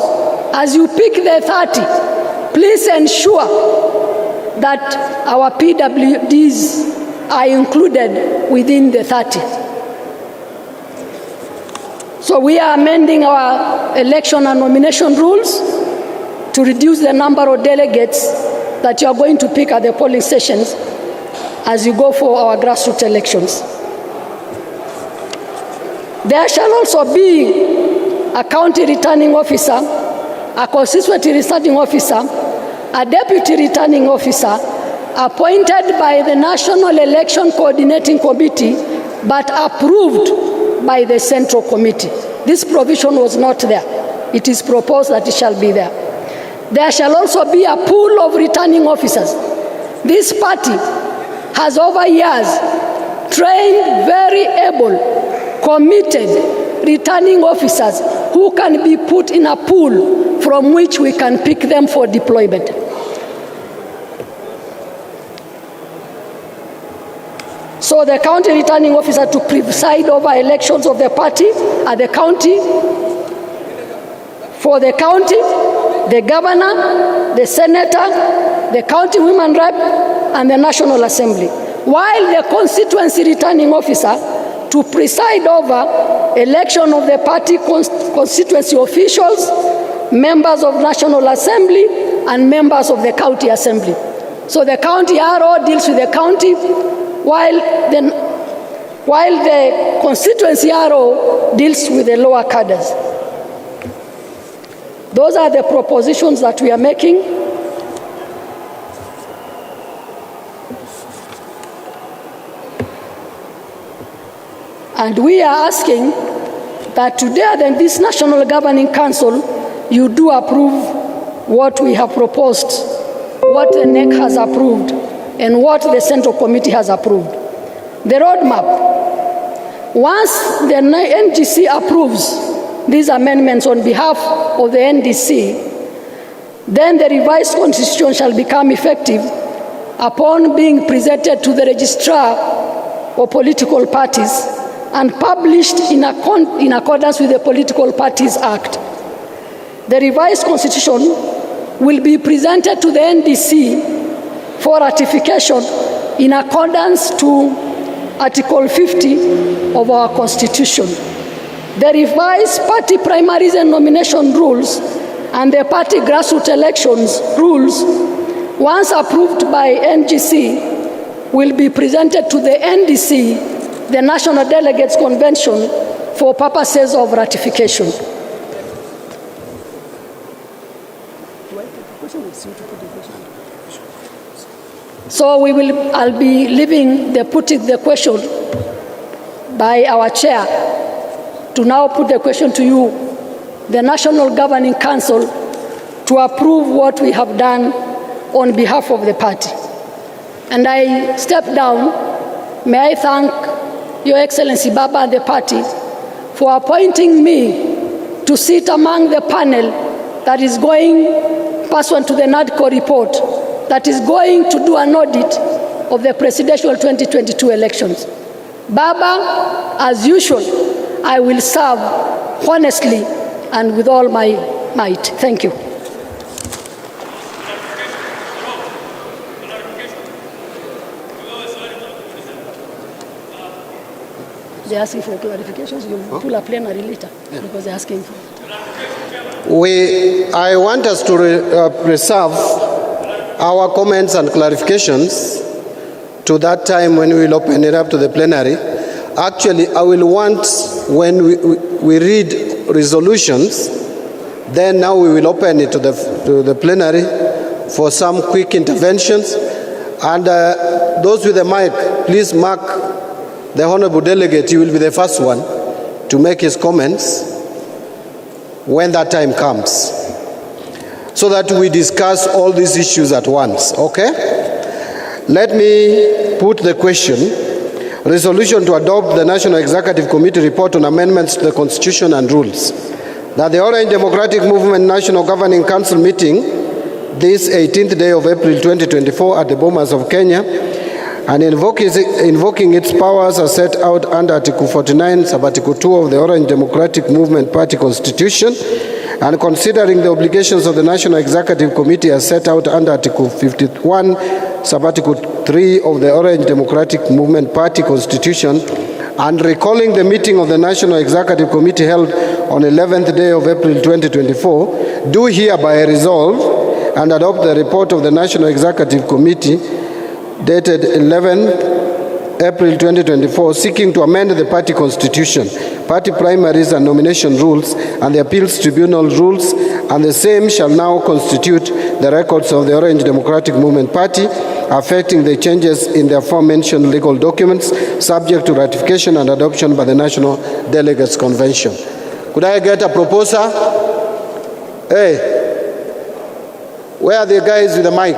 as you pick the 30, please ensure that our PWDs are included within the 30. So we are amending our election and nomination rules to reduce the number of delegates that you are going to pick at the polling stations as you go for our grassroots elections. There shall also be a county returning officer, a constituency returning officer, a deputy returning officer appointed by the National Election Coordinating Committee but approved by the Central Committee. This provision was not there. It is proposed that it shall be there. There shall also be a pool of returning officers. This party has over years trained very able, committed returning officers who can be put in a pool from which we can pick them for deployment. So the county returning officer to preside over elections of the party at the county, for the county, the governor, the senator, the county women rep, and the National Assembly. While the constituency returning officer to preside over election of the party constituency officials, members of National Assembly, and members of the county assembly. So the county RO deals with the county, while the constituency RO deals with the lower cadres. Those are the propositions that we are making. And we are asking that today, then, this National Governing Council, you do approve what we have proposed, what the NEC has approved, and what the Central Committee has approved. The roadmap. Once the NGC approves these amendments on behalf of the NDC, then the revised constitution shall become effective upon being presented to the registrar of political parties and published in accordance with the Political Parties Act. The revised constitution will be presented to the NDC for ratification in accordance to Article 50 of our Constitution. The revised party primaries and nomination rules and the party grassroots elections rules, once approved by NGC, will be presented to the NDC, the National Delegates Convention, for purposes of ratification. So I'll be putting the question by our chair to now put the question to you, the National Governing Council, to approve what we have done on behalf of the party. And I step down. May I thank Your Excellency Baba and the party for appointing me to sit among the panel that is going, pursuant to the NADCO report, that is going to do an audit of the presidential 2022 elections. Baba, as usual, I will serve honestly and with all my might. Thank you. They're asking for clarifications. You pull a plenary later because they're asking for it. I want us to preserve our comments and clarifications to that time when we will open it up to the plenary. Actually, I will want, when we read resolutions, then now we will open it to the plenary for some quick interventions. And those with the mic, please mark the Honorable Delegate. He will be the first one to make his comments when that time comes, so that we discuss all these issues at once, okay? Let me put the question. Resolution to adopt the National Executive Committee report on amendments to the Constitution and rules. That the Orange Democratic Movement National Governing Council meeting this 18th day of April 2024 at the Bomas of Kenya, and invoking its powers as set out under Article 49, Sub-Article 2 of the Orange Democratic Movement Party Constitution, and considering the obligations of the National Executive Committee as set out under Article 51, Sub-Article 3 of the Orange Democratic Movement Party Constitution, and recalling the meeting of the National Executive Committee held on 11th day of April 2024, do hereby resolve and adopt the report of the National Executive Committee dated 11th April 2024, seeking to amend the party constitution, party primaries and nomination rules, and the appeals tribunal rules, and the same shall now constitute the records of the Orange Democratic Movement Party, affecting the changes in the aforementioned legal documents, subject to ratification and adoption by the National Delegates Convention. Could I get a proposer? Hey, where are the guys with the mic?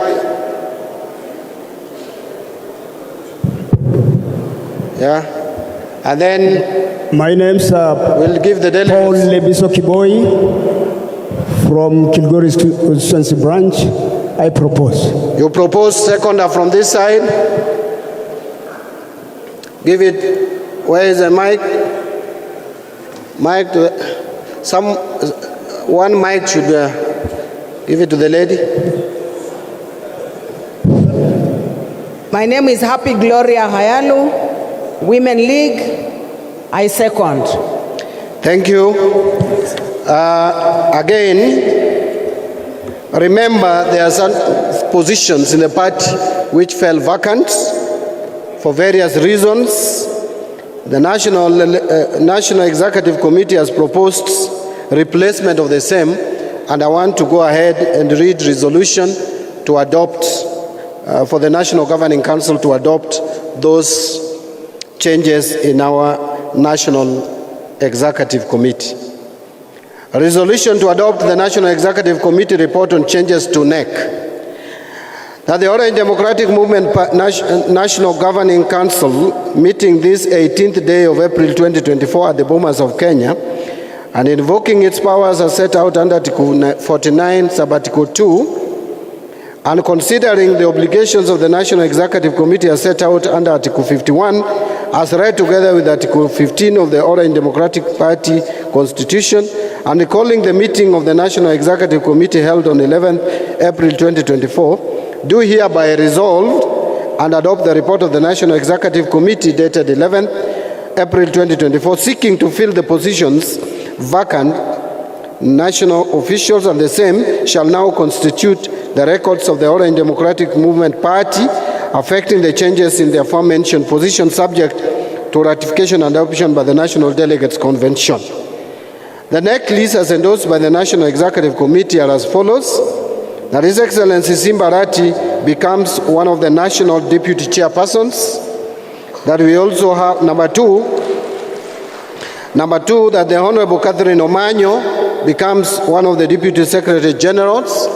Yeah, and then my name's we'll give the delegates. Paul Lebiso Kiboi from Kilgoris constituency branch. I propose. You propose. Seconder from this side. Give it. Where is the mic? Mic to one mic should give it to the lady. My name is Happy Gloria Hayalu. Women League, I second. Thank you. Again, remember there are some positions in the party which fell vacant for various reasons. The National Executive Committee has proposed replacement of the same, and I want to go ahead and read resolution to adopt, for the National Governing Council to adopt those changes in our National Executive Committee. A resolution to adopt the National Executive Committee report on changes to NEC. That the Orange Democratic Movement National Governing Council meeting this 18th day of April 2024 at the Bomas of Kenya, and invoking its powers as set out under Article 49, Sub-Article 2, and considering the obligations of the National Executive Committee as set out under Article 51, as read together with Article 15 of the Orange Democratic Party Constitution, and recalling the meeting of the National Executive Committee held on 11th April 2024, do hereby resolve and adopt the report of the National Executive Committee dated 11th April 2024, seeking to fill the positions vacant national officials, and the same shall now constitute the records of the Orange Democratic Movement Party, affecting the changes in the aforementioned position, subject to ratification and adoption by the National Delegates Convention. The NEC list as endorsed by the National Executive Committee are as follows. That His Excellency Simbarati becomes one of the national deputy chairpersons. That we also have number two, that the Honorable Catherine Omanyo becomes one of the deputy secretary generals.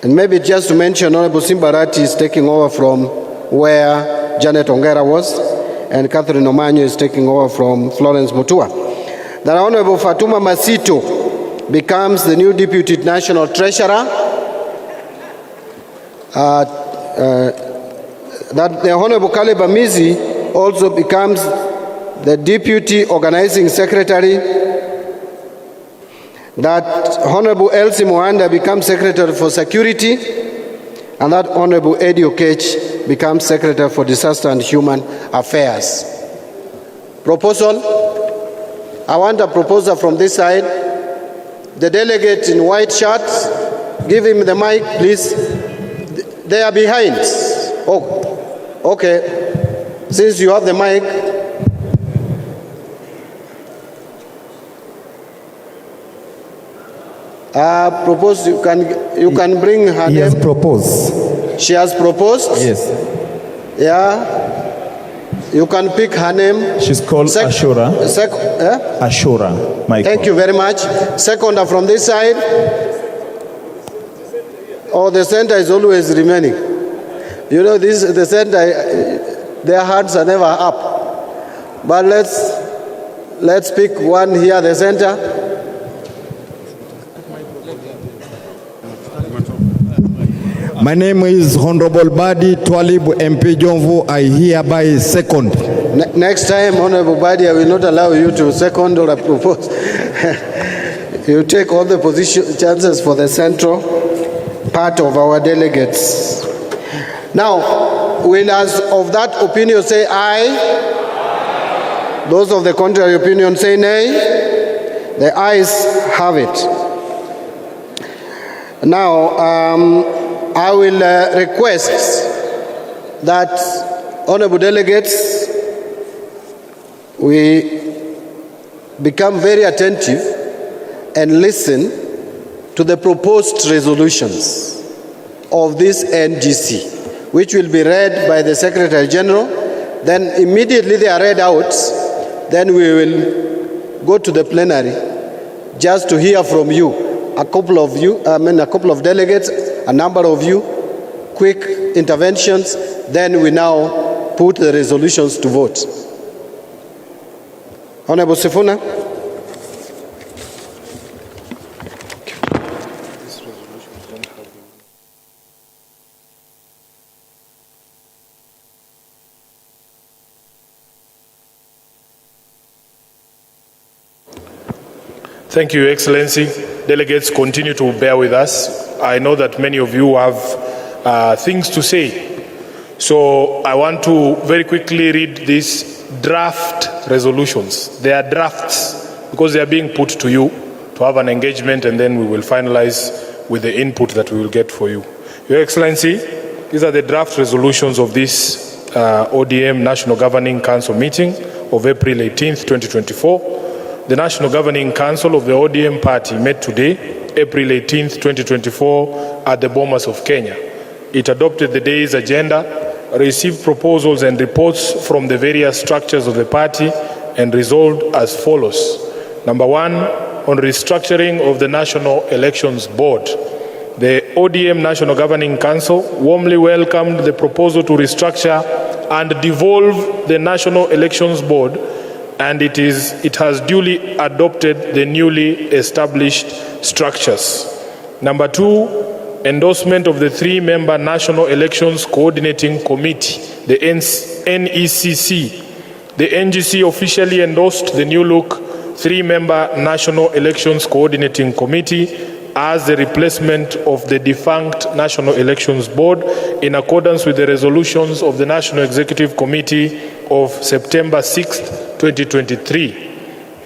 And maybe just to mention, Honorable Simbarati is taking over from where Janet Ongera was, and Catherine Omanyo is taking over from Florence Mutua. that Honorable Fatuma Masito becomes the new Deputy National Treasurer, that the Honorable Caleb Amizi also becomes the Deputy Organizing Secretary, that Honorable Elsie Moanda becomes Secretary for Security, and that Honorable Eddie Okech becomes Secretary for Disaster and Human Affairs. Proposal. I want a proposal from this side. The delegate in white shirt, give him the mic, please. They are behind. Oh, okay. Since you have the mic. Propose you can bring her name. He has proposed. She has proposed? Yes. Yeah. You can pick her name. She's called Ashura. Ashura. Michael. Thank you very much. Seconder from this side. Oh, the center is always remaining. You know, the center, their hearts are never up. But let's pick one here, the center. My name is Honorable Badi Twalib MP Jomvu. I hereby second. Next time, Honorable Badi, I will not allow you to second or propose. You take all the chances for the central part of our delegates. Now, winners of that opinion say aye. Those of the contrary opinion say nay. The ayes have it. Now, I will request that honorable delegates, we become very attentive and listen to the proposed resolutions of this NGC, which will be read by the Secretary General. Then immediately they are read out, then we will go to the plenary just to hear from you. A couple of delegates, a number of you, quick interventions, then we now put the resolutions to vote. Honorable Sifuna. Thank you, Excellency. Delegates, continue to bear with us. I know that many of you have things to say. So I want to very quickly read these draft resolutions. They are drafts because they are being put to you to have an engagement, and then we will finalize with the input that we will get for you. Your Excellency, these are the draft resolutions of this ODM National Governing Council meeting of April 18th, 2024. The National Governing Council of the ODM party met today, April 18th, 2024, at the Bomas of Kenya. It adopted the day's agenda, received proposals and reports from the various structures of the party, and resolved as follows. Number one, on restructuring of the National Elections Board. The ODM National Governing Council warmly welcomed the proposal to restructure and devolve the National Elections Board, and it has duly adopted the newly established structures. Number two, endorsement of the three-member National Elections Coordinating Committee, the NECC. The NGC officially endorsed the new-look three-member National Elections Coordinating Committee as the replacement of the defunct National Elections Board in accordance with the resolutions of the National Executive Committee of September 6th, 2023.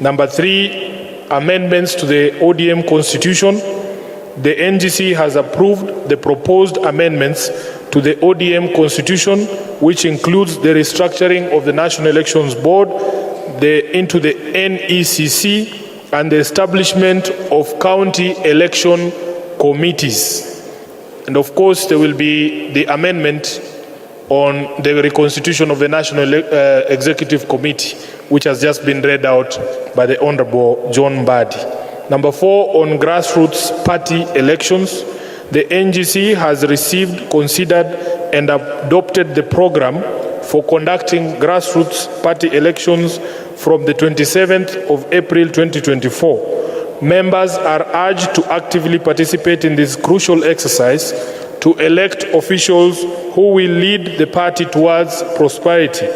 Number three, amendments to the ODM Constitution. The NGC has approved the proposed amendments to the ODM Constitution, which includes the restructuring of the National Elections Board into the NECC and the establishment of county election committees. And of course, there will be the amendment on the reconstitution of the National Executive Committee, which has just been read out by the Honorable John Mbadi. Number four, on grassroots party elections, the NGC has received, considered, and adopted the program for conducting grassroots party elections from the 27th of April 2024. Members are urged to actively participate in this crucial exercise to elect officials who will lead the party towards prosperity.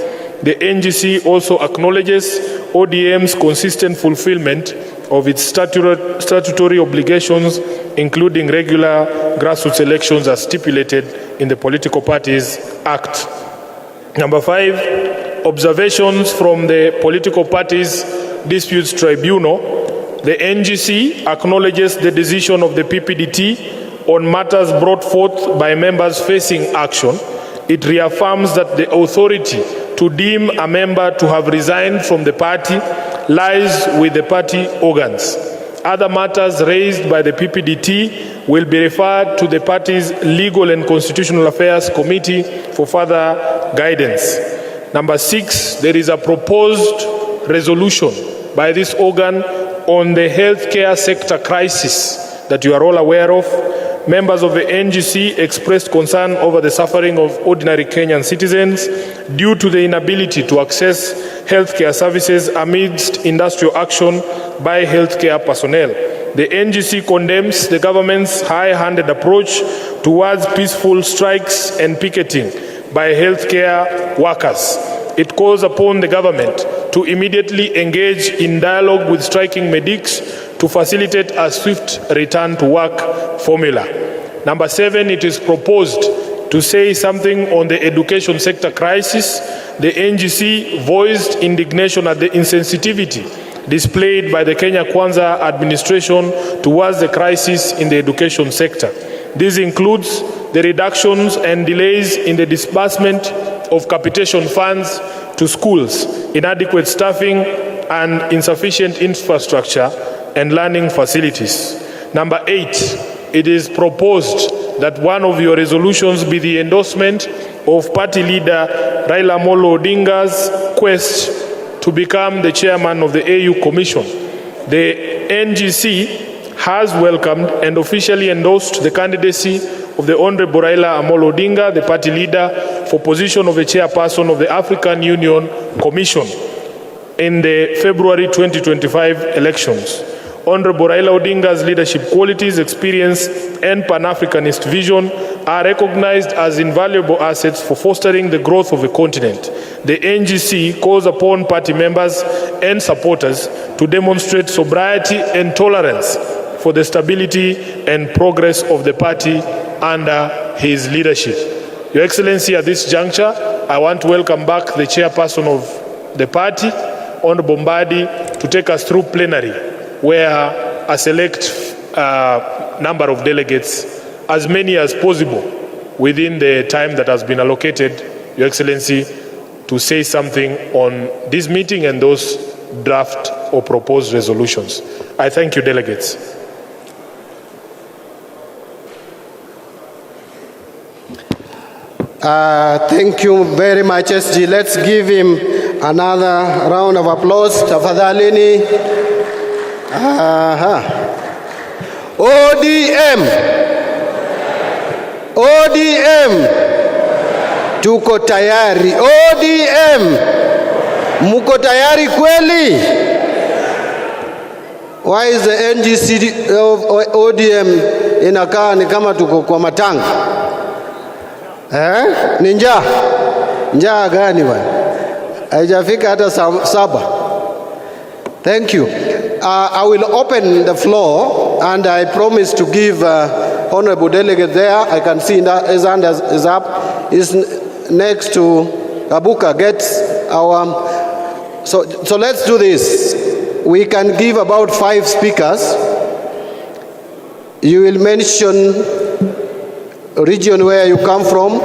The NGC also acknowledges ODM's consistent fulfillment of its statutory obligations, including regular grassroots elections as stipulated in the Political Parties Act. Number 5, observations from the Political Parties Disputes Tribunal. The NGC acknowledges the decision of the PPDT on matters brought forth by members facing action. It reaffirms that the authority to deem a member to have resigned from the party lies with the party organs. Other matters raised by the PPDT will be referred to the party's Legal and Constitutional Affairs Committee for further guidance. Number 6, there is a proposed resolution by this organ on the healthcare sector crisis that you are all aware of. Members of the NGC expressed concern over the suffering of ordinary Kenyan citizens due to the inability to access healthcare services amidst industrial action by healthcare personnel. The NGC condemns the government's high-handed approach towards peaceful strikes and picketing by healthcare workers. It calls upon the government to immediately engage in dialogue with striking medics to facilitate a swift return to work formula. Number 7, it is proposed to say something on the education sector crisis. The NGC voiced indignation at the insensitivity displayed by the Kenya Kwanza administration towards the crisis in the education sector. This includes the reductions and delays in the disbursement of capitation funds to schools, inadequate staffing, and insufficient infrastructure and learning facilities. Number 8, it is proposed that one of your resolutions be the endorsement of party leader Raila Odinga's quest to become the chairman of the AU Commission. The NGC has welcomed and officially endorsed the candidacy of the Honorable Raila Odinga, the party leader, for position of the chairperson of the African Union Commission in the February 2025 elections. Honorable Raila Odinga's leadership qualities, experience, and Pan-Africanist vision are recognized as invaluable assets for fostering the growth of the continent. The NGC calls upon party members and supporters to demonstrate sobriety and tolerance for the stability and progress of the party under his leadership. Your Excellency, at this juncture, I want to welcome back the chairperson of the party, Honorable Mbadi, to take us through plenary, where a select number of delegates, as many as possible within the time that has been allocated, Your Excellency, to say something on this meeting and those draft or proposed resolutions. I thank you, delegates. Thank you very much, SG. Let's give him another round of applause. Tafadhalini. ODM. ODM. Tuko tayari. ODM. Muko tayari kweli? Why is the NGC of ODM inakaa ni kama tuko kwa matanga? Ni njaa? Njaa gani bwana? Haijafika hata saba. Thank you. I will open the floor and I promise to give Honorable Delegate there. I can see that his hand is up. Is next to Abuka gets our. So let's do this. We can give about 5 speakers. You will mention region where you come from,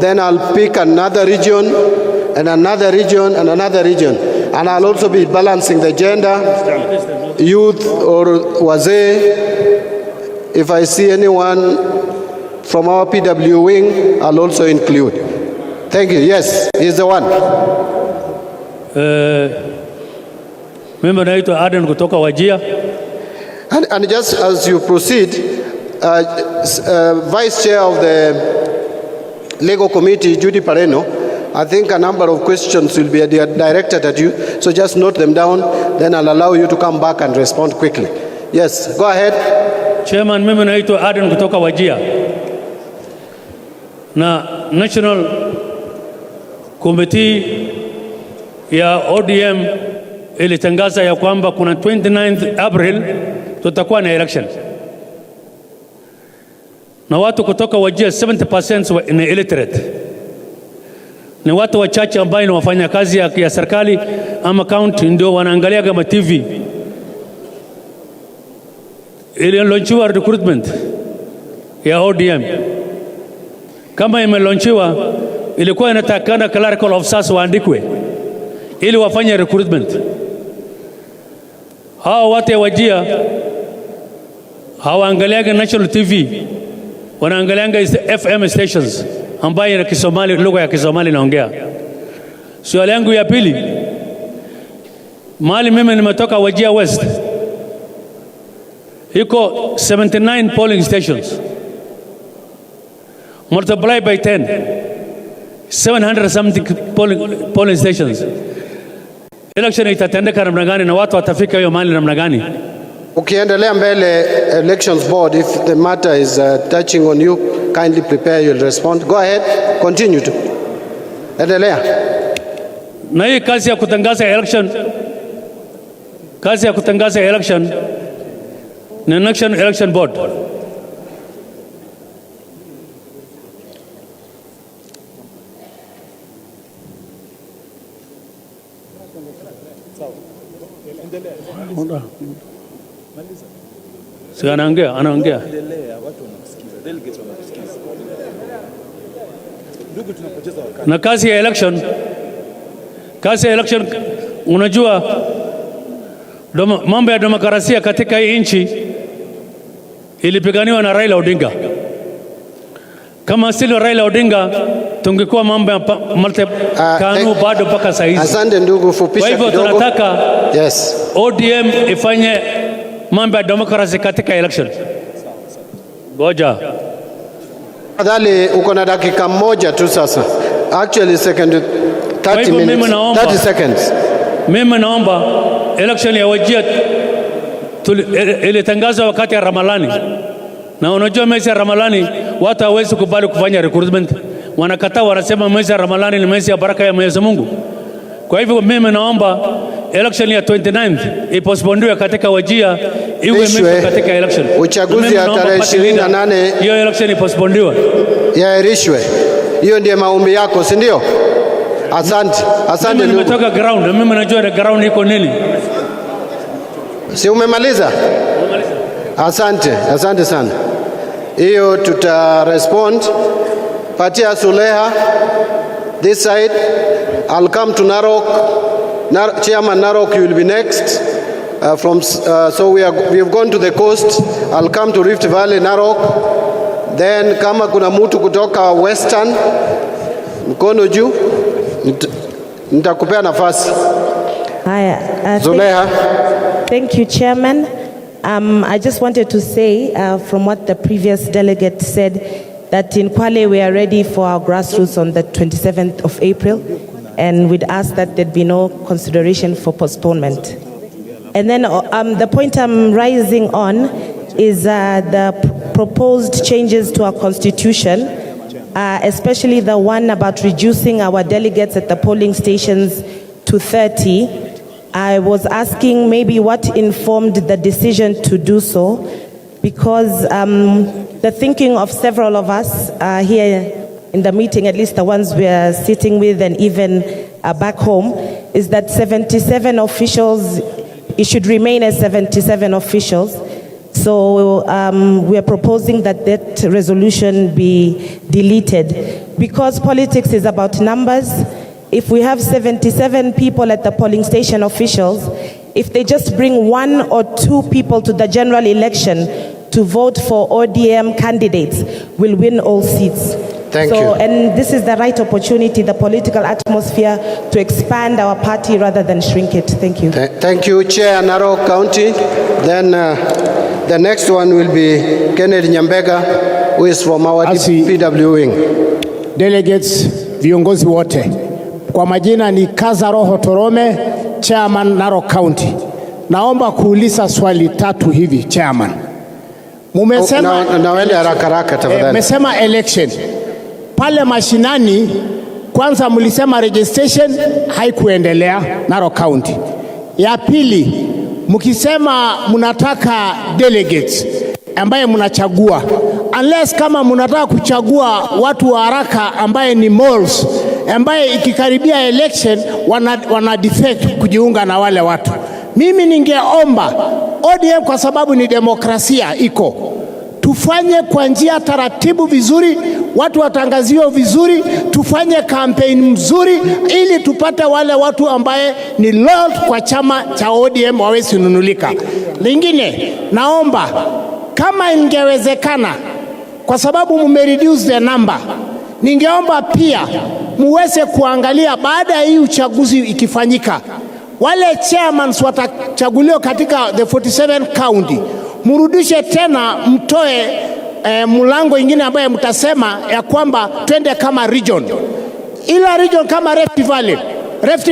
then I'll pick another region and another region and another region. And I'll also be balancing the gender, youth or wazee. If I see anyone from our PW wing, I'll also include. Thank you. Yes, he's the one. Mimi naitwa Aden kutoka Wajia. And just as you proceed, Vice Chair of the Legal Committee, Judy Pareno, I think a number of questions will be directed at you, so just note them down, then I'll allow you to come back and respond quickly. Yes, go ahead. Chairman, mimi naitwa Aden kutoka Wajia. Na National Committee ya ODM ilitangaza ya kwamba kuna 29th April tutakuwa na election. Na watu kutoka Wajia 70% ni illiterate. Ni watu wachache ambao ni wafanya kazi ya serikali ama county ndio wanaangalia kama TV. Ililonchiwa recruitment ya ODM. Kama imelonchiwa ilikuwa inatakana clerical officers waandikwe ili wafanye recruitment. Hao watu Wajia hawaangaliaga national TV, wanaangalianga FM stations ambayo ya Kisomali, lugha ya Kisomali naongea. Swali yangu ya pili, mahali mimi nimetoka Wajia West, iko 79 polling stations. Multiply by 10, 700 something polling stations. Election itatendeka namna gani na watu watafika hiyo mahali namna gani? Ukiendelea mbele, elections board, if the matter is touching on you, kindly prepare, you'll respond. Go ahead, continue to. Endelea. Na hii kazi ya kutangaza election, ni National Election Board. Si anaongea. Na kazi ya election, unajua mambo ya demokrasia katika hii nchi ilipiganiwa na Raila Odinga. Kama silo Raila Odinga tungekuwa mambo ya kanu bado mpaka saa hizi. Asante ndugu, fupisha kidogo. Kwa hivyo tunataka ODM ifanye mambo ya demokrasia katika election. Goja. Adhali uko na dakika moja tu sasa. Actually 30 minutes. 30 seconds. Mimi naomba election ya Wajia ilitangazwa wakati ya Ramadhani. Na unajua mwezi ya Ramadhani watu hawezi kubali kufanya recruitment. Wanakataa, wanasema mwezi ya Ramadhani ni mwezi ya baraka ya Mwenyezi Mungu. Kwa hivyo mimi naomba election ya 29th ipospondiwe katika Wajia iwe mimi katika election. Uchaguzi ya tarehe 28 hiyo election ipospondiwe. Yairishwe. Hiyo ndiye maombi yako, si ndio? Asante ndugu. Mimi nimetoka ground, mimi najua ground iko nini. Si umemaliza? Asante sana. Hiyo tuta respond. Patia Suleha this side. I'll come to Narok. Chairman Narok, you will be next. So we have gone to the coast. I'll come to Rift Valley, Narok. Then kama kuna mtu kutoka Western, mkono juu, nitakupea nafasi. Zuleha. Thank you, Chairman. I just wanted to say, from what the previous delegate said, that in Kwale we are ready for our grassroots on the 27th of April, and we'd ask that there'd be no consideration for postponement. And then the point I'm rising on is the proposed changes to our constitution, especially the one about reducing our delegates at the polling stations to 30. I was asking maybe what informed the decision to do so, because the thinking of several of us here in the meeting, at least the ones we are sitting with and even back home, is that 77 officials, it should remain as 77 officials. So we are proposing that that resolution be deleted, because politics is about numbers. If we have 77 people at the polling station officials, if they just bring 1 or 2 people to the general election to vote for ODM candidates, we'll win all seats. Thank you. And this is the right opportunity, the political atmosphere, to expand our party rather than shrink it. Thank you. Thank you, Chair Narok County. Then the next one will be Kennedy Nyambega, who is from our PW wing. Delegates, viongozi wote, Kwa majina ni Kazaroho Torome, Chairman Narok County. Naomba kuuliza swali tatu hivi, Chairman. Mumesema nawende haraka tafadhali. Mmesema election. Pale mashinani kwanza mlisema registration haikuendelea Narok County. Ya pili, mkisema mnataka delegates ambaye mnachagua, unless kama mnataka kuchagua watu wa haraka ambaye ni malls, ambaye ikikaribia election wana defect kujiunga na wale watu. Mimi ningeomba ODM, kwa sababu ni demokrasia iko, tufanye kwa njia taratibu vizuri, watu watangaziwe vizuri, tufanye campaign mzuri ili tupate wale watu ambaye ni loyal kwa chama cha ODM wawezi nunulika. Lingine, naomba kama ingewezekana, kwa sababu mumereduce the number, ningeomba pia muweze kuangalia baada ya hii uchaguzi ikifanyika, wale chairmans watachaguliwa katika the 47 county, murudishe tena mtoe mlango ingine ambaye mtasema ya kwamba twende kama region. Ila region kama Rift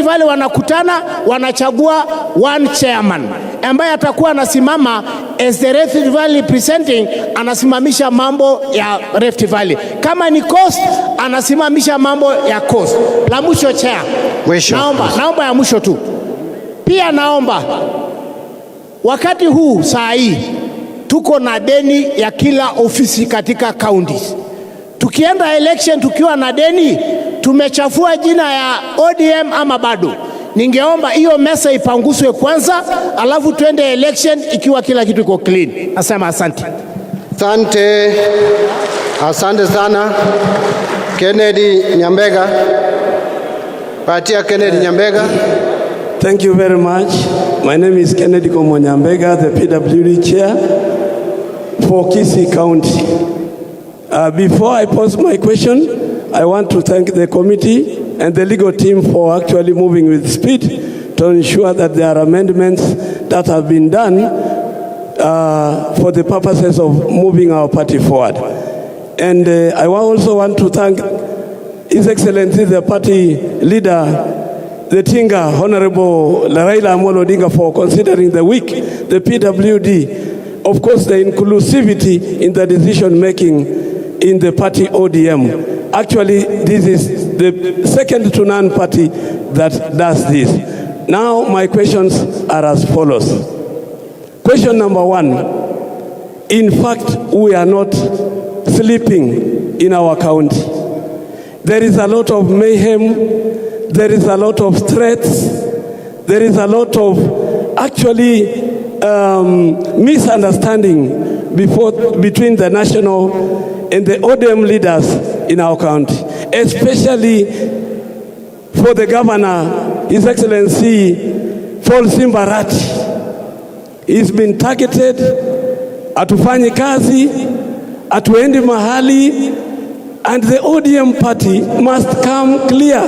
Valley wanakutana, wanachagua one chairman ambaye atakuwa anasimama as the Rift Valley presenting, anasimamisha mambo ya Rift Valley. Kama ni Coast, anasimamisha mambo ya Coast. La mwisho, chair, naomba ya mwisho tu. Pia naomba wakati huu saa hii tuko na deni ya kila ofisi katika counties. Tukienda election tukiwa na deni, tumechafua jina ya ODM ama bado? Ningeomba hiyo mesa ipanguswe kwanza, alafu tuende election ikiwa kila kitu iko clean. Nasema asante. Asante sana. Kennedy Nyambega. Patia Kennedy Nyambega. Thank you very much. My name is Kennedy Nyambega, the PWD chair for Kisii County. Before I pose my question, I want to thank the committee and the legal team for actually moving with speed to ensure that there are amendments that have been done for the purposes of moving our party forward. And I also want to thank His Excellency the party leader, the Tinga, Honorable Raila Odinga, for considering the week, the PWD, of course the inclusivity in the decision making in the party ODM. Actually, this is the second to none party that does this. Now my questions are as follows. Question number one, in fact, we are not sleeping in our county. There is a lot of mayhem, there is a lot of threats, there is a lot of actually misunderstanding between the national and the ODM leaders in our country, especially for the governor, His Excellency Paul Simbarati. He's been targeted, atufanyi kazi, atuendi mahali, and the ODM party must come clear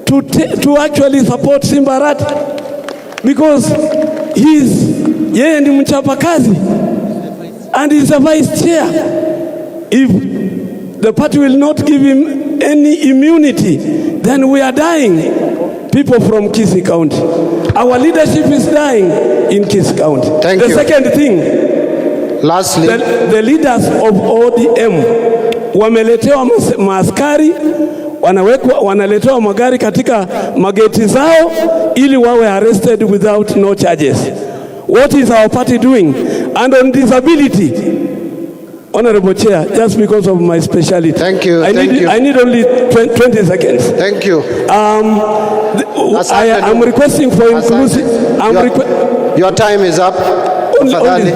to actually support Simbarati, because yeye ni mchapa kazi and he's a vice chair. If the party will not give him any immunity, then we are dying. People from Kisii County, our leadership is dying in Kisii County. Thank you. The second thing, lastly, the leaders of ODM wameletewa maaskari, wanaletewa magari katika mageti zao ili wawe arrested without no charges. What is our party doing? And on disability, Honorable Chair, just because of my specialty. Thank you. I need only 20 seconds. Thank you. I'm requesting for inclusive. Your time is up. Only,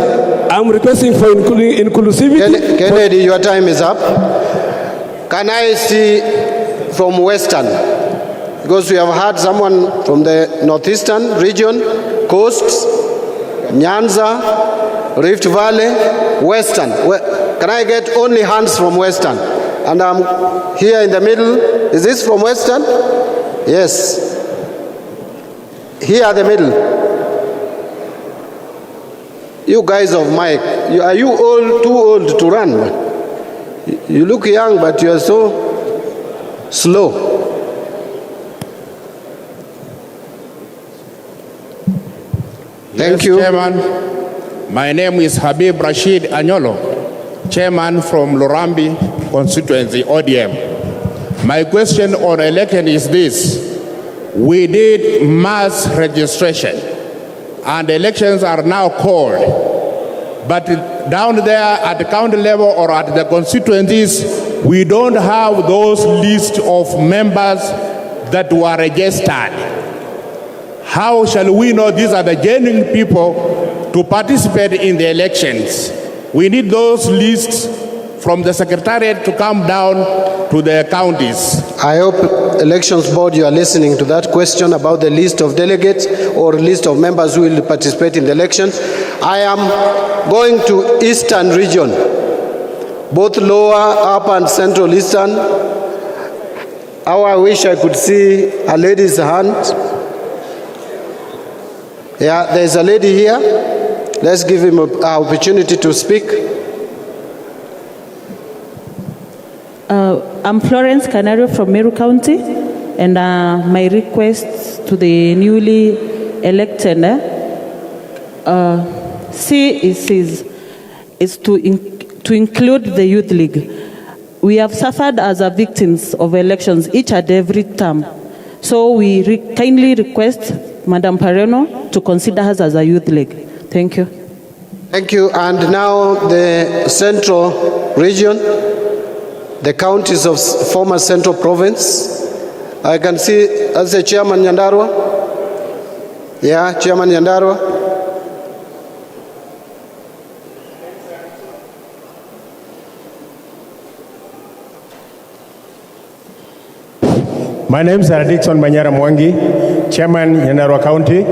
I'm requesting for inclusivity. Kennedy, your time is up. Can I see from Western? Because we have had someone from the Northeastern region, Coast, Nyanza, Rift Valley, Western. Can I get only hands from Western? And I'm here in the middle. Is this from Western? Yes. Here at the middle. You guys of Mike, are you all too old to run? You look young, but you are so slow. Thank you. Chairman, my name is Habib Rashid Anyolo, Chairman from Lurambi constituency, ODM. My question on election is this. We did mass registration and elections are now called. But down there at the county level or at the constituencies, we don't have those lists of members that were registered. How shall we know these are the genuine people to participate in the elections? We need those lists from the Secretariat to come down to the counties. I hope Elections Board, you are listening to that question about the list of delegates or list of members who will participate in the election. I am going to Eastern region, both lower, upper and central Eastern. How I wish I could see a lady's hand. Yeah, there's a lady here. Let's give him an opportunity to speak. I'm Florence Canario from Meru County, and my request to the newly elected is to include the Youth League. We have suffered as victims of elections each and every term. So we kindly request Madam Pareno to consider us as a Youth League. Thank you. Thank you. And now the Central Region, the counties of former Central Province. I can see as the Chairman Nyandarua. Yeah, Chairman Nyandarua. My name is Dixon Manyara Mwangi, Chairman Nyandarua County.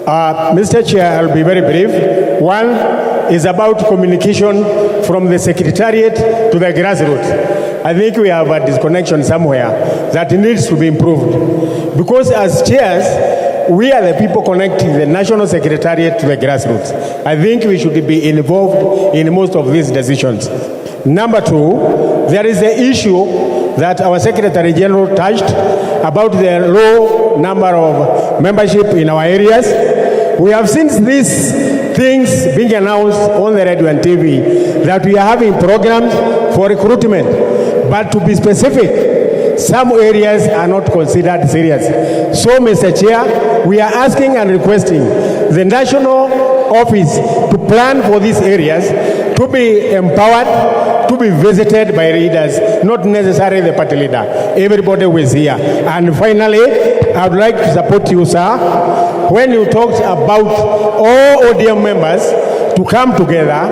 Mr. Chair, I'll be very brief. One is about communication from the Secretariat to the grassroots. I think we have a disconnection somewhere that needs to be improved. Because as chairs, we are the people connecting the National Secretariat to the grassroots. I think we should be involved in most of these decisions. Number two, there is the issue that our Secretary General touched about the low number of membership in our areas. We have seen these things being announced on the radio and TV that we are having programs for recruitment. But to be specific, some areas are not considered serious. So, Mr. Chair, we are asking and requesting the national office to plan for these areas to be empowered, to be visited by leaders, not necessarily the party leader. Everybody was here. And finally, I would like to support you, sir, when you talked about all ODM members to come together,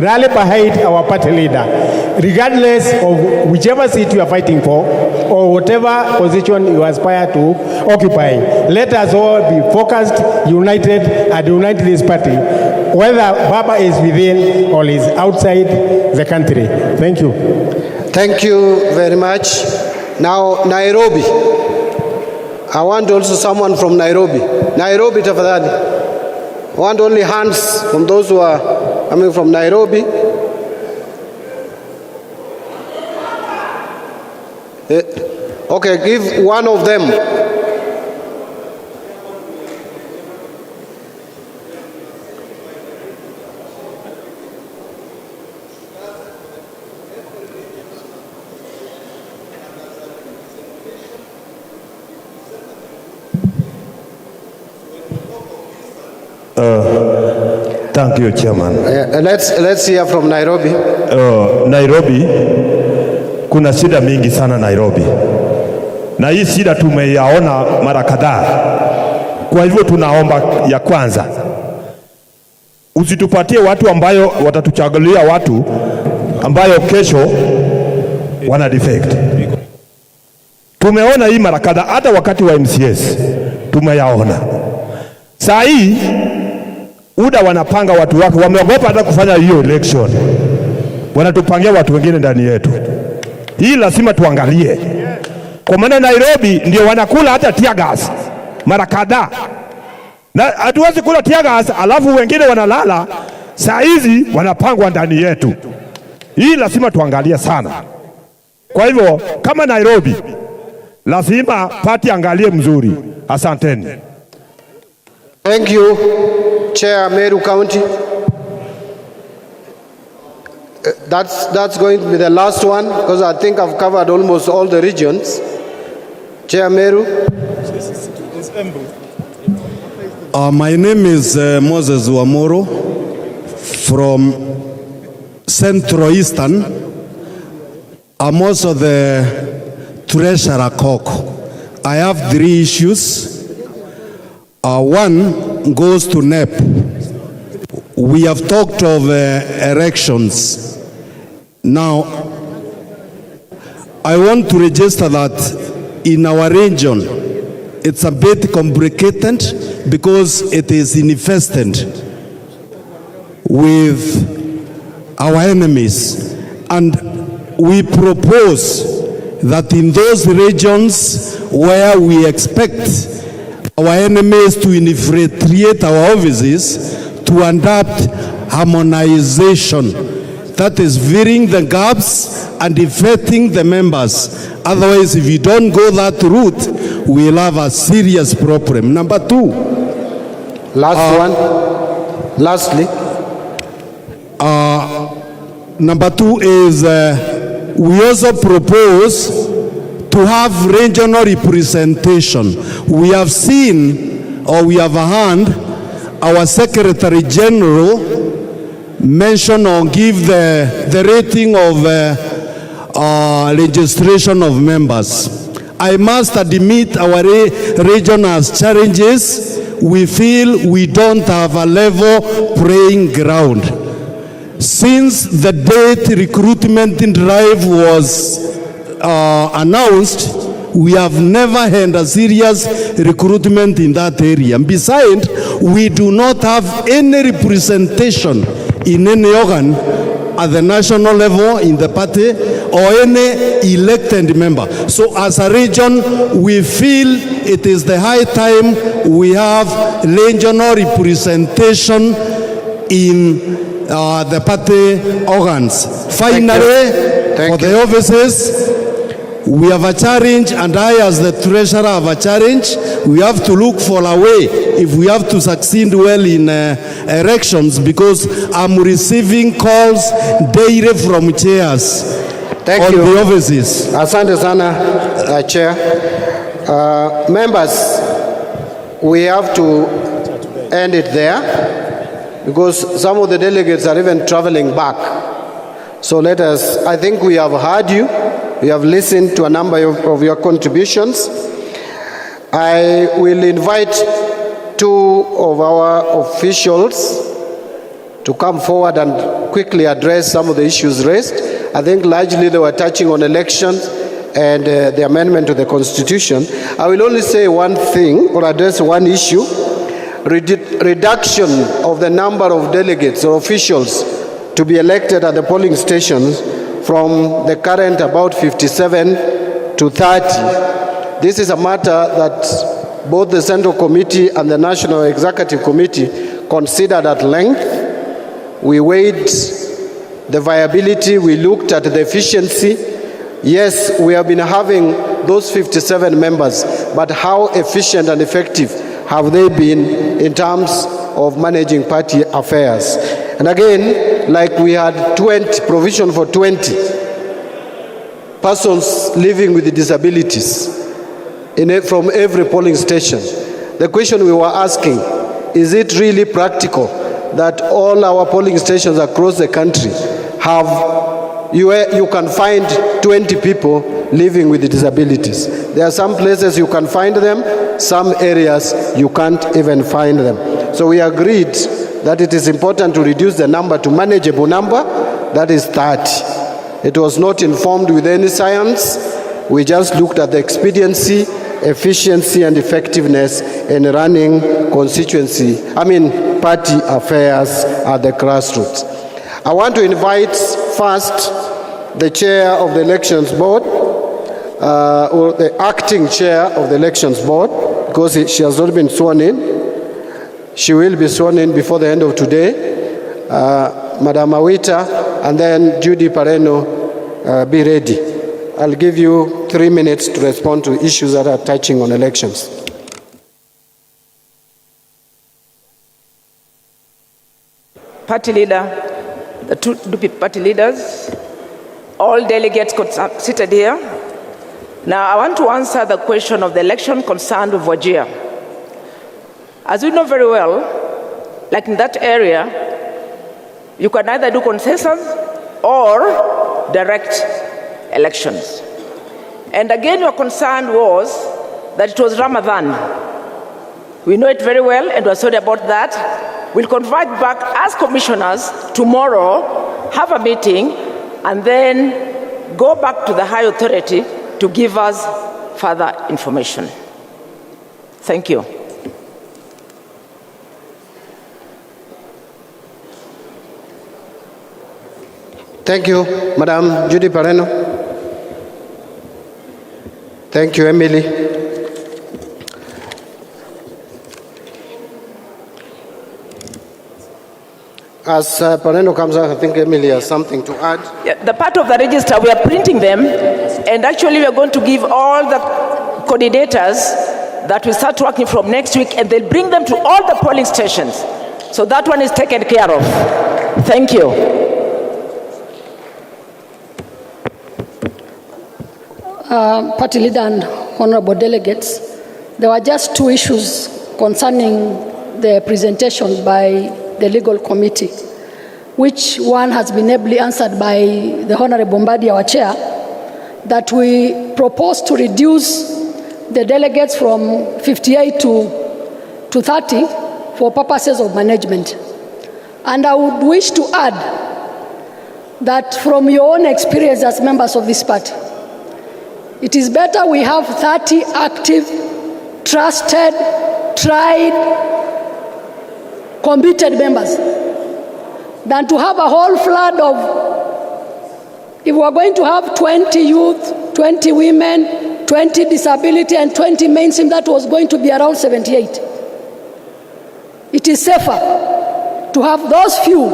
rally behind our party leader, regardless of whichever seat you are fighting for or whatever position you aspire to occupy. Let us all be focused, united, and unite this party, whether Baba is within or is outside the country. Thank you. Thank you very much. Now, Nairobi. I want also someone from Nairobi. Nairobi, tafadhali. I want only hands from those who are coming from Nairobi. Okay, give one of them. Thank you, Chairman. Let's hear from Nairobi. Nairobi, kuna shida mingi sana Nairobi, na hii shida tumeyaona mara kadhaa. Kwa hivyo tunaomba ya kwanza, usitupatie watu ambayo watatuchagulia watu ambayo kesho wana defect. Tumeona hii mara kadhaa, hata wakati wa MCS tumeyaona. Saa hii UDA wanapanga watu wake, wameogopa hata kufanya hiyo election, wanatupangia watu wengine ndani yetu. Hii lazima tuangalie, kwa maana Nairobi ndio wanakula hata tear gas mara kadhaa, na hatuwezi kula tear gas alafu wengine wanalala. Saa hizi wanapangwa ndani yetu. Hii lazima tuangalie sana. Kwa hivyo kama Nairobi, lazima party angalie mzuri. Asanteni. Thank you. Chair, Meru County. That's going to be the last one because I think I've covered almost all the regions. Chair Meru. My name is Moses Wamoro from Central Eastern. I'm also the Treasurer Cock. I have 3 issues. One goes to NEP. We have talked of erections. Now, I want to register that in our region, it's a bit complicated because it is infested with our enemies. And we propose that in those regions where we expect our enemies to infiltrate our offices, to adopt harmonization, that is filling the gaps and affecting the members. Otherwise, if you don't go that route, we'll have a serious problem. Number 2. Lastly. Number 2 is we also propose to have regional representation. We have seen, or we have heard, our Secretary General mention or give the rating of registration of members. I must admit our region has challenges. We feel we don't have a level playing ground. Since the date recruitment drive was announced, we have never had a serious recruitment in that area. And besides, we do not have any representation in any organ at the national level in the party or any elected member. So as a region, we feel it is the high time we have regional representation in the party organs. Finally, for the offices, we have a challenge, and I as the treasurer have a challenge. We have to look for a way if we have to succeed well in elections, because I'm receiving calls daily from chairs on the offices. Asante sana, Chair. Members, we have to end it there because some of the delegates are even traveling back. So let us, I think we have heard you. We have listened to a number of your contributions. I will invite 2 of our officials to come forward and quickly address some of the issues raised. I think largely they were touching on elections and the amendment to the Constitution. I will only say one thing or address one issue: reduction of the number of delegates or officials to be elected at the polling stations from the current about 57 to 30. This is a matter that both the Central Committee and the National Executive Committee considered at length. We weighed the viability, we looked at the efficiency. Yes, we have been having those 57 members, but how efficient and effective have they been in terms of managing party affairs? And again, like we had 20, provision for 20 persons living with disabilities from every polling station. The question we were asking, is it really practical that all our polling stations across the country have, you can find 20 people living with disabilities? There are some places you can find them, some areas you can't even find them. So we agreed that it is important to reduce the number to manageable number, that is 30. It was not informed with any science. We just looked at the expediency, efficiency, and effectiveness in running party affairs at the grassroots. I want to invite first the chair of the elections board, or the acting chair of the elections board, because she has not been sworn in. She will be sworn in before the end of today. Madam Awita, and then Judy Pareno, be ready. I'll give you 3 minutes to respond to issues that are touching on elections. party leader, the two party leaders, all delegates seated here. Now, I want to answer the question of the election concerned with Wajir. As we know very well, like in that area, you can either do consensus or direct elections. And again, your concern was that it was Ramadan. We know it very well, and we're sorry about that. We'll convert back as commissioners tomorrow, have a meeting, and then go back to the high authority to give us further information. Thank you. Thank you, Madam Judy Pareno. Thank you, Emily. As Pareno comes out, I think Emily has something to add. Yeah, the part of the register, we are printing them, and actually we are going to give all the coordinators that will start working from next week, and they'll bring them to all the polling stations. So that one is taken care of. Thank you. Party leader and honorable delegates, there were just two issues concerning the presentation by the legal committee, which one has been ably answered by the Honorable Mbadi, our chair, that we propose to reduce the delegates from 58 to 30 for purposes of management. And I would wish to add that from your own experience as members of this party, it is better we have 30 active, trusted, tried, committed members than to have a whole flood of, if we are going to have 20 youth, 20 women, 20 disability, and 20 mainstream, that was going to be around 78. It is safer to have those few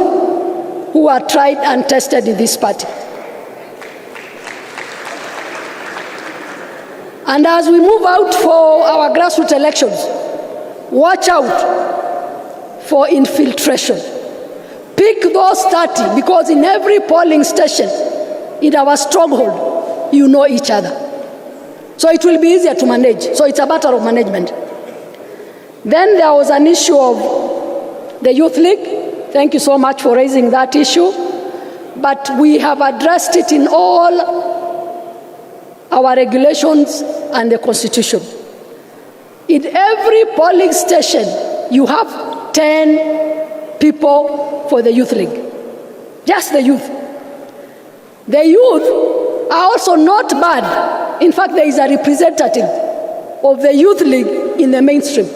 who are tried and tested in this party. And as we move out for our grassroots elections, watch out for infiltration. Pick those 30, because in every polling station, in our stronghold, you know each other. So it will be easier to manage. So it's a matter of management. Then there was an issue of the Youth League. Thank you so much for raising that issue. But we have addressed it in all our regulations and the Constitution. In every polling station, you have 10 people for the Youth League. Just the youth. The youth are also not bad. In fact, there is a representative of the Youth League in the mainstream.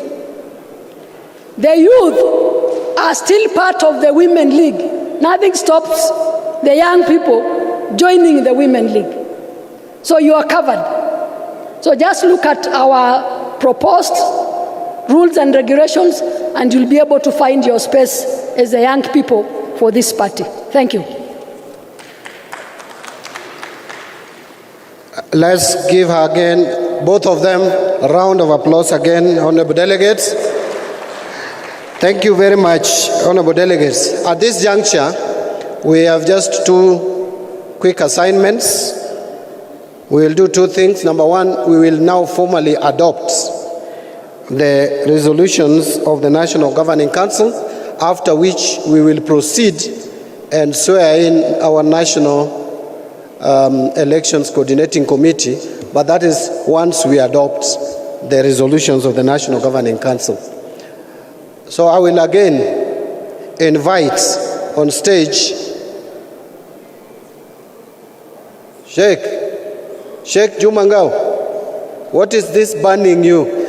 The youth are still part of the Women League. Nothing stops the young people joining the Women League. So you are covered. So just look at our proposed rules and regulations, and you'll be able to find your space as the young people for this party. Thank you. Let's give her again, both of them, a round of applause again, honorable delegates. Thank you very much, honorable delegates. At this juncture, we have just two quick assignments. We will do two things. Number one, we will now formally adopt the resolutions of the National Governing Council, after which we will proceed and swear in our National Elections Coordinating Committee, but that is once we adopt the resolutions of the National Governing Council. So I will again invite on stage Sheikh Jumangao. What is this burning you?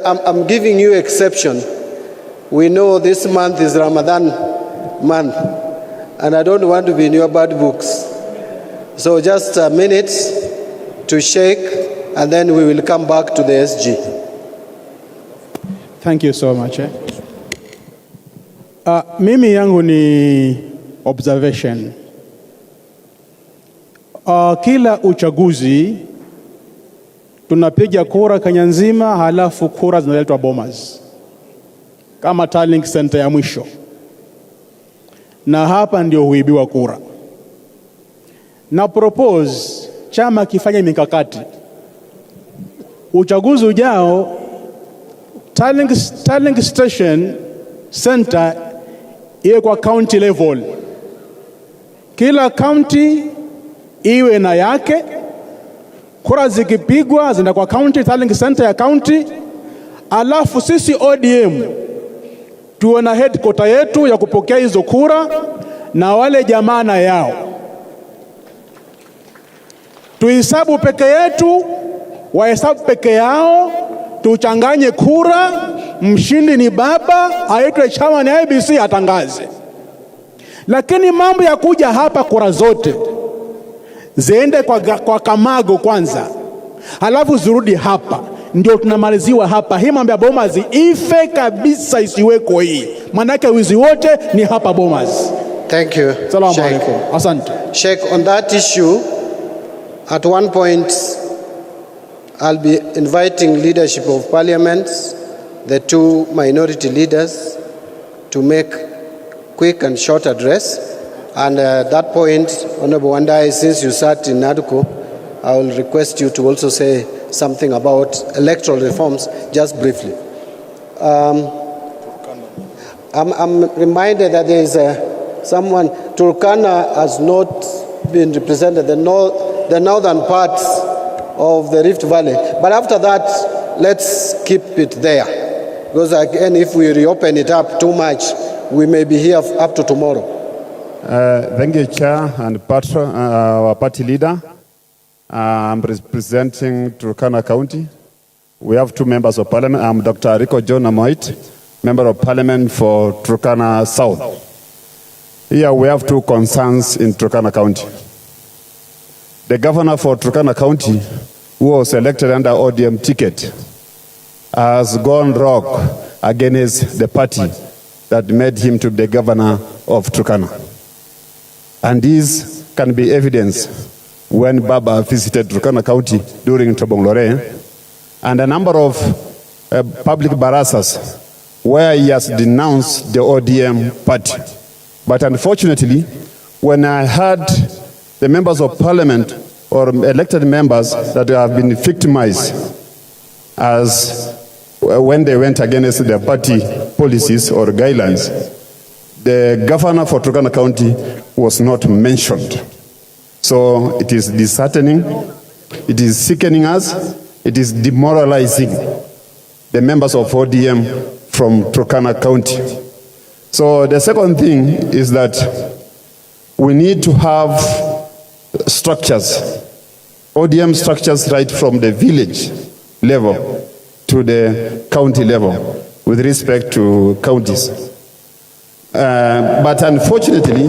I'm giving you exception. We know this month is Ramadan month, and I don't want to be in your bad books. So just a minute to shake, and then we will come back to the SG. Thank you so much. Mimi yangu ni observation. Kila uchaguzi tunapiga kura Kenya nzima, halafu kura zinaletwa Bomas kama tallying center ya mwisho. na hapa ndio huibiwa kura. Na propose chama kifanye mikakati. Uchaguzi ujao, tallying station center iwe kwa county level. Kila county iwe na yake. Kura zikipigwa zinaenda kwa county tallying center ya county. Alafu sisi ODM tuwe na headquarter yetu ya kupokea hizo kura na wale jamana yao. Tuhesabu peke yetu, wahesabu peke yao, tuchanganye kura, mshindi ni baba, aitwe chama ni IBC atangaze. Lakini mambo ya kuja hapa kura zote ziende kwa Kamago kwanza, halafu zirudi hapa, ndio tunamaliziwa hapa. Hii mambo ya Bomas ife kabisa, isiweko hii. Manake wizi wote ni hapa Bomas. Thank you. Salamu alaikum. Asante. Sheikh, on that issue, at one point, I'll be inviting leadership of parliament, the two minority leaders, to make quick and short address. And at that point, Honorable Wandai, since you sat in Naduko, I will request you to also say something about electoral reforms, just briefly. I'm reminded that there is someone, Turkana has not been represented, the northern parts of the Rift Valley. But after that, let's keep it there. Because again, if we reopen it up too much, we may be here up to tomorrow. Thank you, Chair and Patron, our party leader. I'm representing Turkana County. We have two members of parliament. I'm Dr. Rico John Amoit, member of parliament for Turkana South. Here we have two concerns in Turkana County. The governor for Turkana County, who was elected under ODM ticket, has gone rogue against the party that made him to be the governor of Turkana. And this can be evidence when Baba visited Turkana County during Tobonglore, and a number of public barasas where he has denounced the ODM party. But unfortunately, when I heard the members of parliament or elected members that have been victimized as when they went against their party policies or guidelines, the governor for Turkana County was not mentioned. So it is disheartening, it is sickening us, it is demoralizing the members of ODM from Turkana County. So the second thing is that we need to have structures, ODM structures right from the village level to the county level with respect to counties. But unfortunately,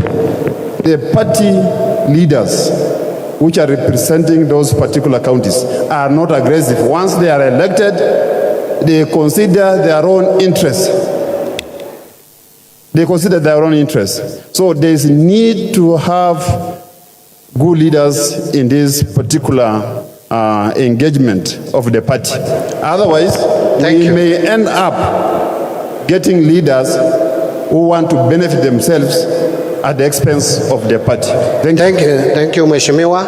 the party leaders which are representing those particular counties are not aggressive. Once they are elected, they consider their own interests. They consider their own interests. So there is need to have good leaders in this particular engagement of the party. Otherwise, we may end up getting leaders who want to benefit themselves at the expense of the party. Thank you, Mheshimiwa.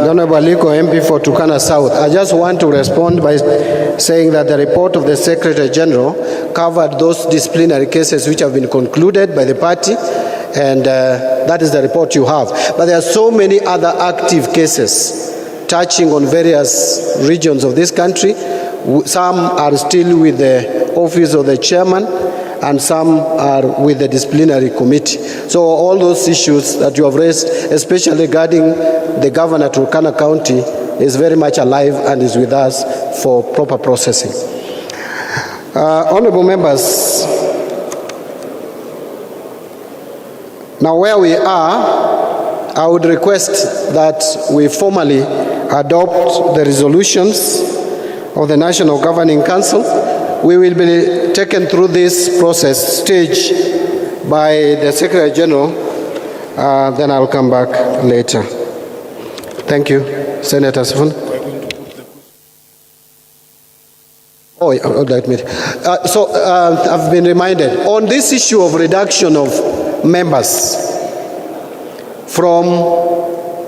Honorable Aliko, MP for Turkana South. I just want to respond by saying that the report of the Secretary General covered those disciplinary cases which have been concluded by the party, and that is the report you have. But there are so many other active cases touching on various regions of this country. Some are still with the office of the chairman, and some are with the disciplinary committee. So all those issues that you have raised, especially regarding the governor to Turkana County, is very much alive and is with us for proper processing. Honorable members, now where we are, I would request that we formally adopt the resolutions of the National Governing Council. We will be taken through this process stage by the Secretary General, then I'll come back later. Thank you. Senator Sifun. I've been reminded, on this issue of reduction of members from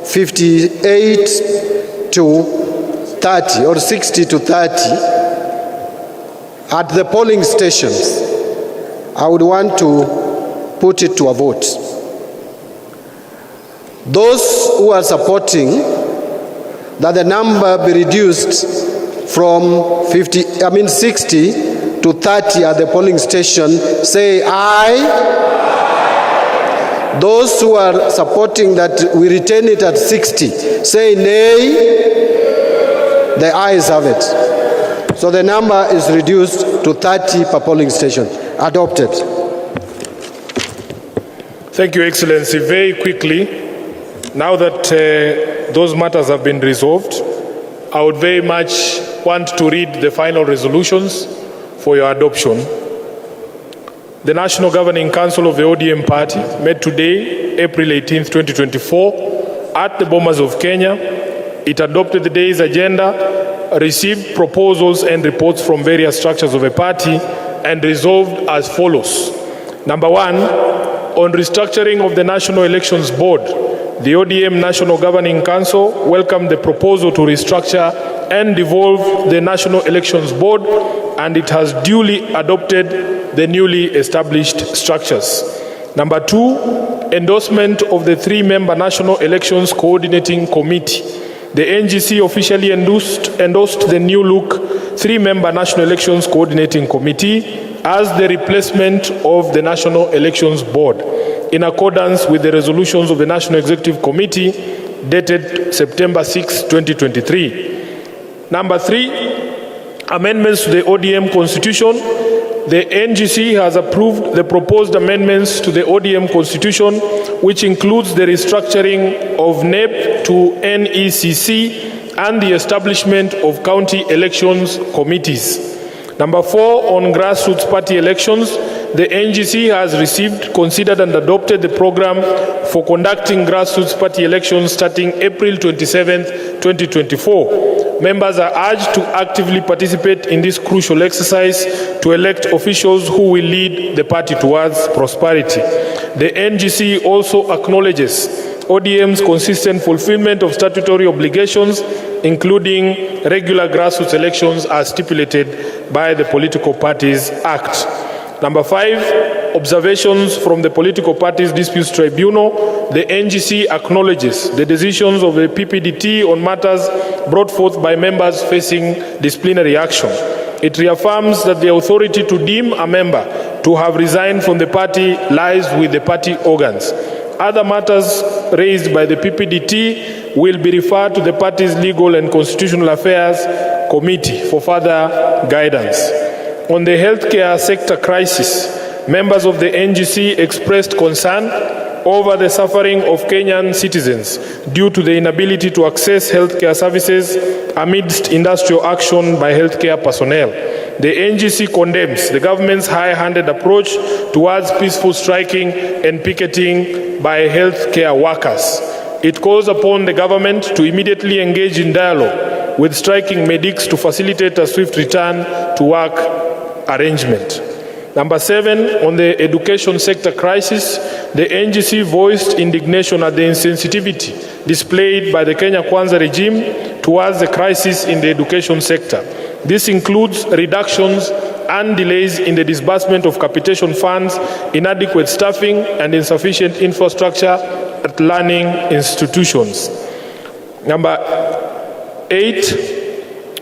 58 to 30 or 60 to 30 at the polling stations, I would want to put it to a vote. Those who are supporting that the number be reduced from 60 to 30 at the polling station, say aye. Those who are supporting that we retain it at 60, say nay. The ayes have it. So the number is reduced to 30 per polling station. Adopted. Thank you, Excellency. Very quickly, now that those matters have been resolved, I would very much want to read the final resolutions for your adoption. The National Governing Council of the ODM Party met today, April 18th, 2024, at the Bomas of Kenya. It adopted the day's agenda, received proposals and reports from various structures of the party, and resolved as follows. Number one, on restructuring of the National Elections Board, the ODM National Governing Council welcomed the proposal to restructure and devolve the National Elections Board, and it has duly adopted the newly established structures. Number two, endorsement of the 3-member National Elections Coordinating Committee. The NGC officially endorsed the new look 3-member National Elections Coordinating Committee as the replacement of the National Elections Board, in accordance with the resolutions of the National Executive Committee dated September 6, 2023. Number three, amendments to the ODM Constitution. The NGC has approved the proposed amendments to the ODM Constitution, which includes the restructuring of NEP to NECC and the establishment of county elections committees. Number four, on grassroots party elections, the NGC has received, considered and adopted the program for conducting grassroots party elections starting April 27, 2024. Members are urged to actively participate in this crucial exercise to elect officials who will lead the party towards prosperity. The NGC also acknowledges ODM's consistent fulfillment of statutory obligations, including regular grassroots elections as stipulated by the Political Parties Act. Number five, observations from the Political Parties Disputes Tribunal. The NGC acknowledges the decisions of the PPDT on matters brought forth by members facing disciplinary action. It reaffirms that the authority to deem a member to have resigned from the party lies with the party organs. Other matters raised by the PPDT will be referred to the party's Legal and Constitutional Affairs Committee for further guidance. On the healthcare sector crisis, members of the NGC expressed concern over the suffering of Kenyan citizens due to the inability to access healthcare services amidst industrial action by healthcare personnel. The NGC condemns the government's high-handed approach towards peaceful striking and picketing by healthcare workers. It calls upon the government to immediately engage in dialogue with striking medics to facilitate a swift return to work arrangement. Number seven, on the education sector crisis, the NGC voiced indignation at the insensitivity displayed by the Kenya Kwanza regime towards the crisis in the education sector. This includes reductions and delays in the disbursement of capitation funds, inadequate staffing, and insufficient infrastructure at learning institutions. Number eight,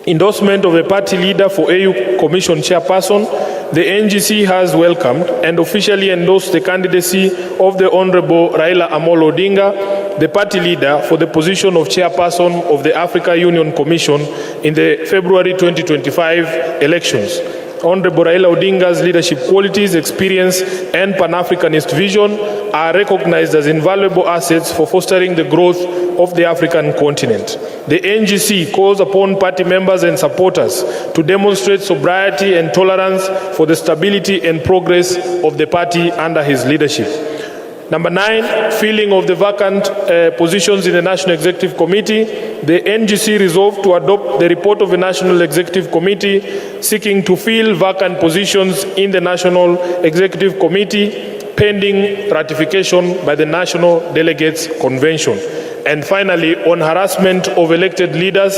endorsement of a party leader for AU Commission chairperson. The NGC has welcomed and officially endorsed the candidacy of the Honorable Raila Odinga, the party leader for the position of chairperson of the Africa Union Commission in the February 2025 elections. Honorable Raila Odinga's leadership qualities, experience, and Pan-Africanist vision are recognized as invaluable assets for fostering the growth of the African continent. The NGC calls upon party members and supporters to demonstrate sobriety and tolerance for the stability and progress of the party under his leadership. Number nine, filling of the vacant positions in the National Executive Committee. The NGC resolved to adopt the report of the National Executive Committee seeking to fill vacant positions in the National Executive Committee pending ratification by the National Delegates Convention. And finally, on harassment of elected leaders,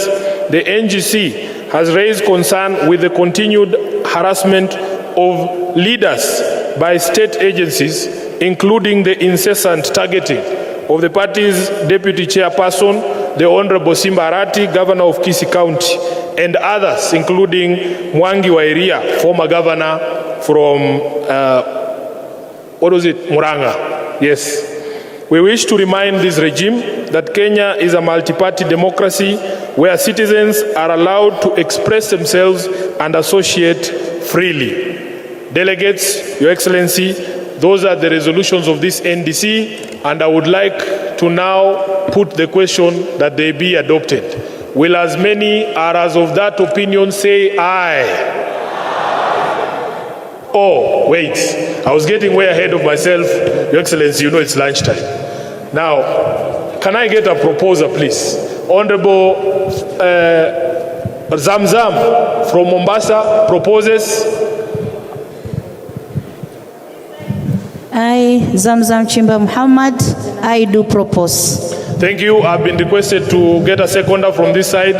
the NGC has raised concern with the continued harassment of leaders by state agencies, including the incessant targeting of the party's deputy chairperson, the Honorable Simba Arati, governor of Kisii County, and others, including Mwangi wa Iria, former governor from, Muranga. Yes. We wish to remind this regime that Kenya is a multi-party democracy where citizens are allowed to express themselves and associate freely. Delegates, Your Excellency, those are the resolutions of this NDC, and I would like to now put the question that they be adopted. Will as many as of that opinion say aye? Oh, wait. I was getting way ahead of myself. Your Excellency, you know it's lunchtime. Now, can I get a proposer, please? Honorable Zamzam from Mombasa proposes. I, Zamzam Chimba Muhammad, I do propose. Thank you. I've been requested to get a seconder from this side.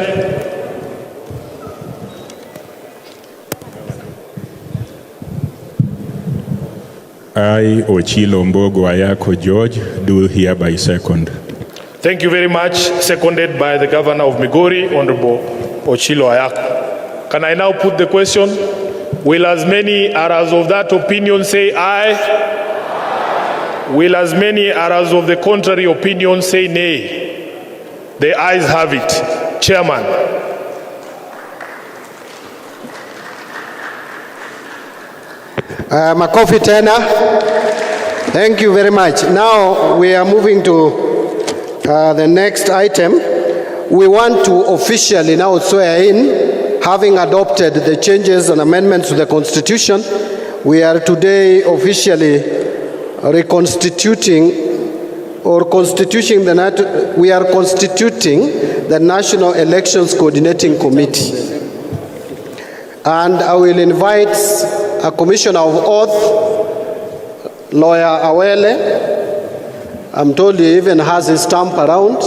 I, Ochilo Mbogo Ayako George, do hereby second. Thank you very much. Seconded by the Governor of Migori, Honorable Ochilo Ayako. Can I now put the question? Will as many as of that opinion say aye? Will as many as of the contrary opinion say nay? The ayes have it. Chairman. Makofi tena. Thank you very much. Now we are moving to the next item. We want to officially now swear in, having adopted the changes and amendments to the Constitution. We are today officially reconstituting or constituting we are constituting the National Elections Coordinating Committee. And I will invite a Commissioner of Oath, Lawyer Awele. I'm told he even has his stamp around,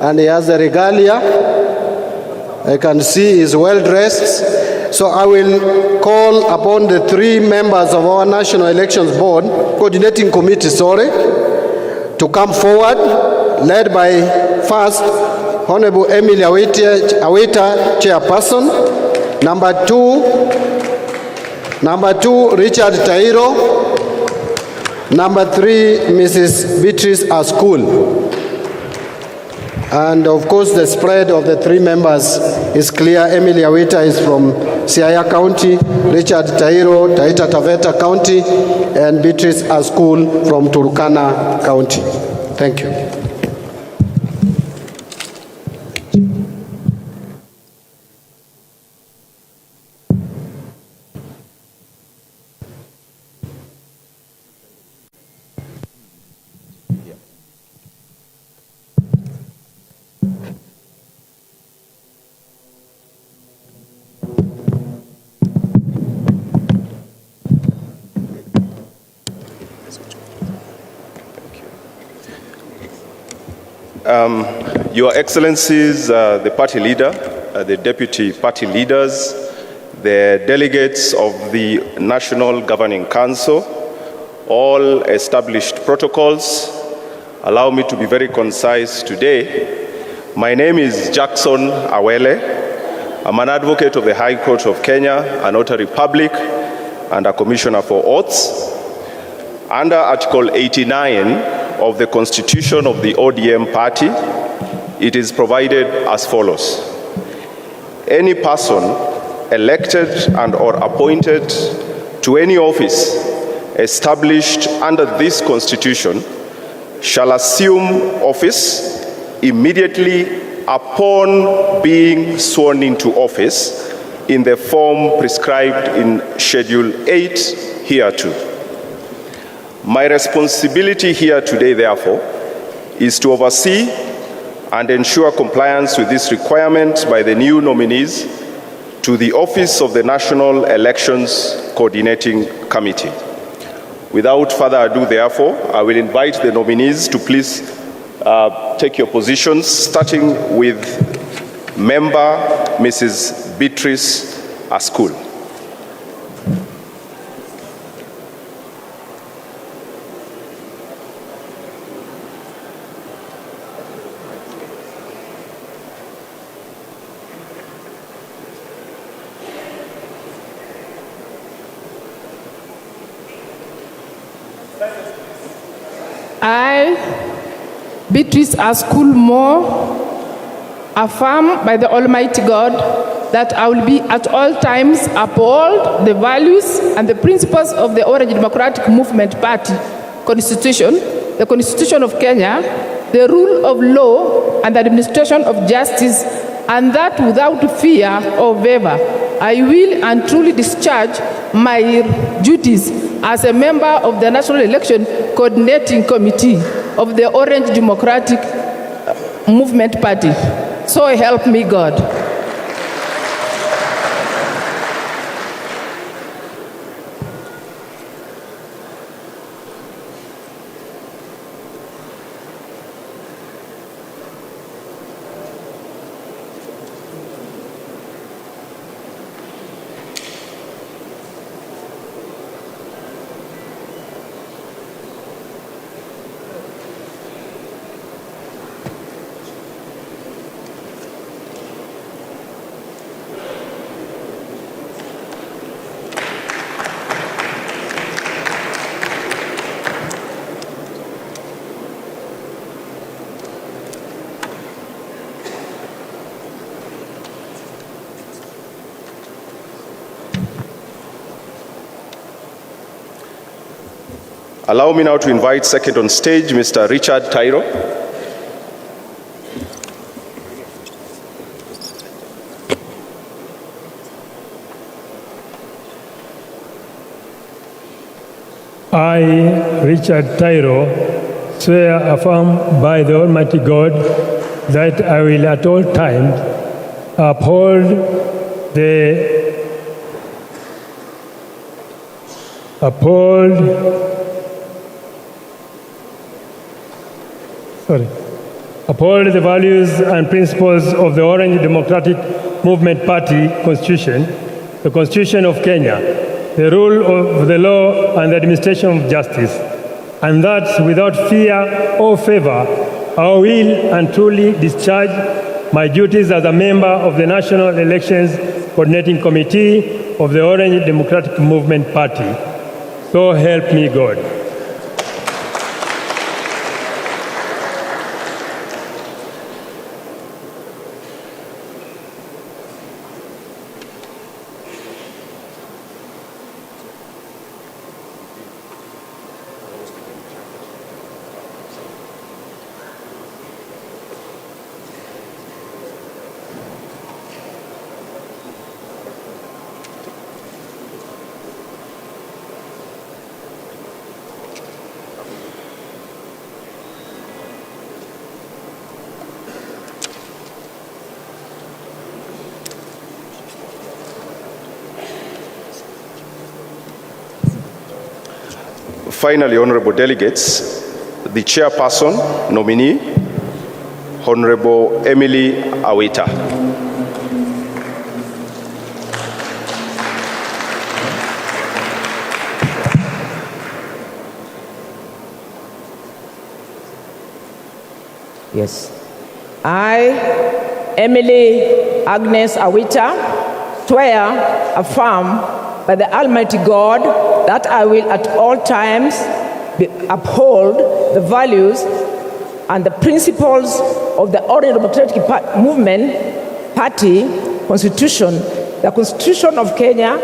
and he has the regalia. I can see he's well dressed. So I will call upon the three members of our National Elections Board, Coordinating Committee, to come forward, led by first Honorable Emily Awita, Chairperson. Number two, Richard Tairo. Number three, Mrs. Beatrice Askul. And of course, the spread of the three members is clear. Emily Awita is from Siaya County, Richard Tairo, Taita Taveta County, and Beatrice Askul from Turkana County. Thank you. Your Excellencies, the party leader, the deputy party leaders, the delegates of the National Governing Council, all established protocols, allow me to be very concise today. My name is Jackson Awele. I'm an advocate of the High Court of Kenya, a notary public, and a commissioner for oaths. Under Article 89 of the Constitution of the ODM party, it is provided as follows. Any person elected and or appointed to any office established under this Constitution shall assume office immediately upon being sworn into office in the form prescribed in Schedule 8 hereto. My responsibility here today, therefore, is to oversee and ensure compliance with this requirement by the new nominees to the office of the National Elections Coordinating Committee. Without further ado, therefore, I will invite the nominees to please take your positions, starting with member Mrs. Beatrice Askul. I, Beatrice Askul Moore, affirm by the Almighty God that I will be at all times uphold the values and the principles of the Orange Democratic Movement Party Constitution, the Constitution of Kenya, the rule of law and the administration of justice, and that without fear or favor, I will and truly discharge my duties as a member of the National Election Coordinating Committee of the Orange Democratic Movement Party. So help me God. Allow me now to invite second on stage, Mr. Richard Tairo. I, Richard Tairo, swear affirm by the Almighty God that I will at all times uphold the values and principles of the Orange Democratic Movement Party Constitution, the Constitution of Kenya, the rule of the law and the administration of justice, and that without fear or favor, I will and truly discharge my duties as a member of the National Elections Coordinating Committee of the Orange Democratic Movement Party. So help me God. Finally, honorable delegates, the chairperson nominee, Honorable Emily Awita. Yes. I, Emily Agnes Awita, swear, affirm by the Almighty God that I will at all times uphold the values and the principles of the Orange Democratic Movement Party Constitution, the Constitution of Kenya,